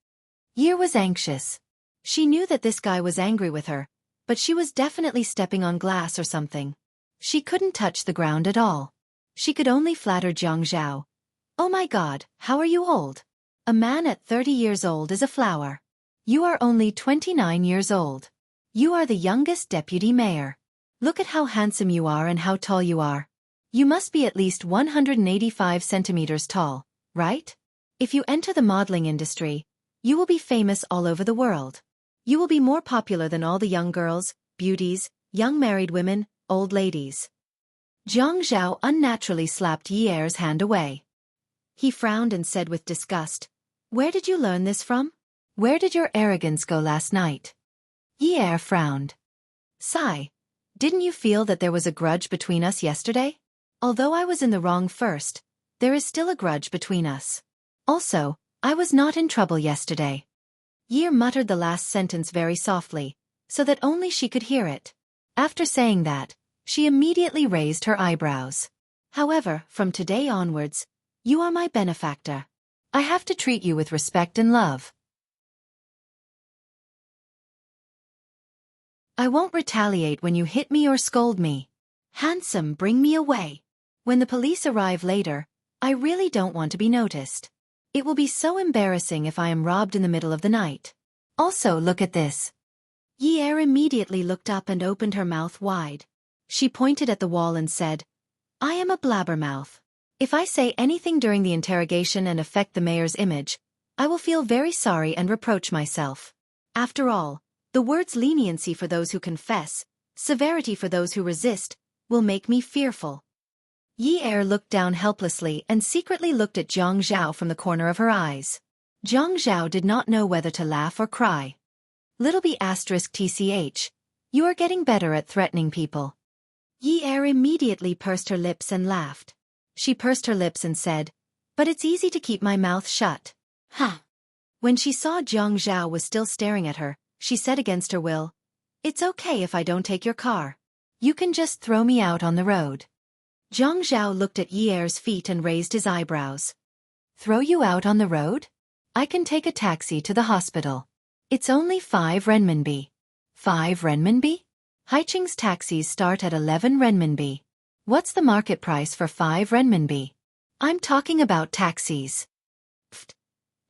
Yi was anxious. She knew that this guy was angry with her, but she was definitely stepping on glass or something. She couldn't touch the ground at all. She could only flatter Jiang Zhao. "Oh my God, how are you old? A man at 30 years old is a flower. You are only 29 years old. You are the youngest deputy mayor. Look at how handsome you are and how tall you are. You must be at least 185 centimeters tall, right? If you enter the modeling industry, you will be famous all over the world. You will be more popular than all the young girls, beauties, young married women, old ladies." Jiang Zhao unnaturally slapped Yi Er's hand away. He frowned and said with disgust, "Where did you learn this from? Where did your arrogance go last night?" Yi frowned. "Sigh. Didn't you feel that there was a grudge between us yesterday? Although I was in the wrong first, there is still a grudge between us. Also, I was not in trouble yesterday." Yi muttered the last sentence very softly, so that only she could hear it. After saying that, she immediately raised her eyebrows. "However, from today onwards, you are my benefactor. I have to treat you with respect and love. I won't retaliate when you hit me or scold me. Handsome, bring me away. When the police arrive later, I really don't want to be noticed. It will be so embarrassing if I am robbed in the middle of the night. Also, look at this." Yi immediately looked up and opened her mouth wide. She pointed at the wall and said, "I am a blabbermouth. If I say anything during the interrogation and affect the mayor's image, I will feel very sorry and reproach myself. After all, the words leniency for those who confess, severity for those who resist, will make me fearful." Yi looked down helplessly and secretly looked at Zhang Zhao from the corner of her eyes. Zhang Zhao did not know whether to laugh or cry. Little b****, you are getting better at threatening people. Yi immediately pursed her lips and laughed. She pursed her lips and said, "But it's easy to keep my mouth shut." Huh. When she saw Zhang Zhao was still staring at her, she said against her will, "It's okay if I don't take your car. You can just throw me out on the road." Zhang Zhao looked at Yi's feet and raised his eyebrows. "Throw you out on the road? I can take a taxi to the hospital. It's only 5 renminbi. 5 renminbi? Haiching's taxis start at 11 renminbi. What's the market price for 5 renminbi? I'm talking about taxis." Pfft.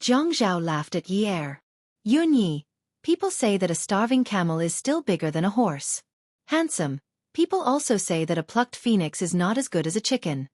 Zhang Zhao laughed at Yi. "Yun Yi, people say that a starving camel is still bigger than a horse. Handsome, people also say that a plucked phoenix is not as good as a chicken."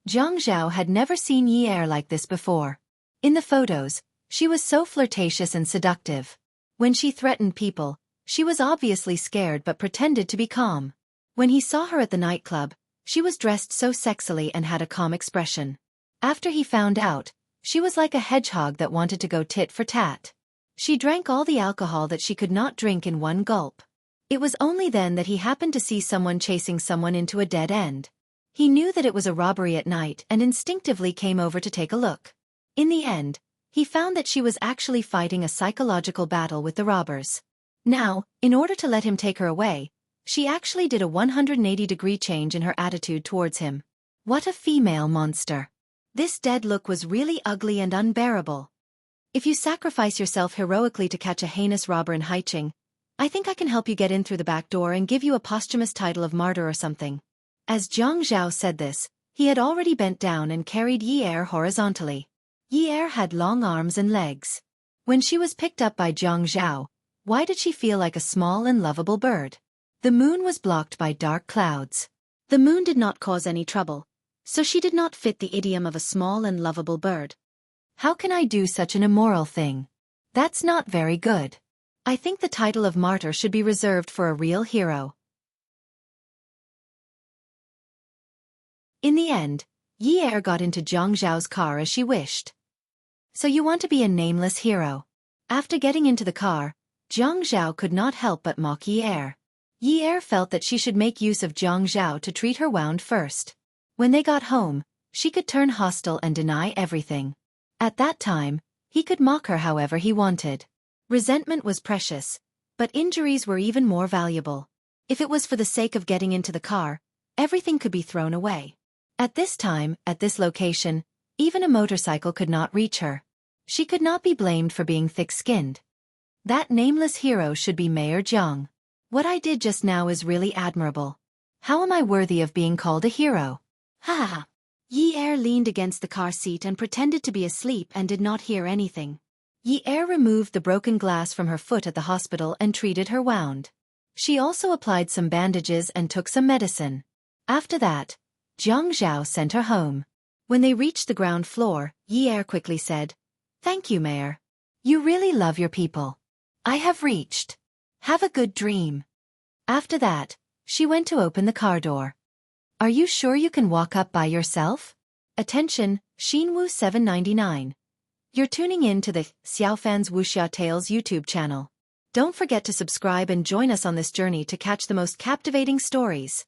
Zhang Zhao had never seen Yi like this before. In the photos, she was so flirtatious and seductive. When she threatened people, she was obviously scared but pretended to be calm. When he saw her at the nightclub, she was dressed so sexily and had a calm expression. After he found out, she was like a hedgehog that wanted to go tit for tat. She drank all the alcohol that she could not drink in one gulp. It was only then that he happened to see someone chasing someone into a dead end. He knew that it was a robbery at night and instinctively came over to take a look. In the end, he found that she was actually fighting a psychological battle with the robbers. Now, in order to let him take her away, she actually did a 180-degree change in her attitude towards him. What a female monster. This dead look was really ugly and unbearable. If you sacrifice yourself heroically to catch a heinous robber in Haiching, I think I can help you get in through the back door and give you a posthumous title of martyr or something. As Zhang Zhao said this, he had already bent down and carried Yi horizontally. Yi had long arms and legs. When she was picked up by Zhang Zhao, why did she feel like a small and lovable bird? The moon was blocked by dark clouds. The moon did not cause any trouble, so she did not fit the idiom of a small and lovable bird. How can I do such an immoral thing? That's not very good. I think the title of martyr should be reserved for a real hero. In the end, Yi got into Zhang Zhao's car as she wished. So you want to be a nameless hero? After getting into the car, Zhang Zhao could not help but mock Yi. Yi felt that she should make use of Zhang Zhao to treat her wound first. When they got home, she could turn hostile and deny everything. At that time, he could mock her however he wanted. Resentment was precious, but injuries were even more valuable. If it was for the sake of getting into the car, everything could be thrown away. At this time, at this location, even a motorcycle could not reach her. She could not be blamed for being thick-skinned. That nameless hero should be Mayor Zhang. What I did just now is really admirable. How am I worthy of being called a hero? Ha ha. Yi leaned against the car seat and pretended to be asleep and did not hear anything. Yi removed the broken glass from her foot at the hospital and treated her wound. She also applied some bandages and took some medicine. After that, Zhang Zhao sent her home. When they reached the ground floor, Yi quickly said, "Thank you, Mayor. You really love your people. I have reached. Have a good dream." After that, she went to open the car door. "Are you sure you can walk up by yourself?" Attention, Xinwu 799. You're tuning in to the Xiaofan's Wuxia Tales YouTube channel. Don't forget to subscribe and join us on this journey to catch the most captivating stories.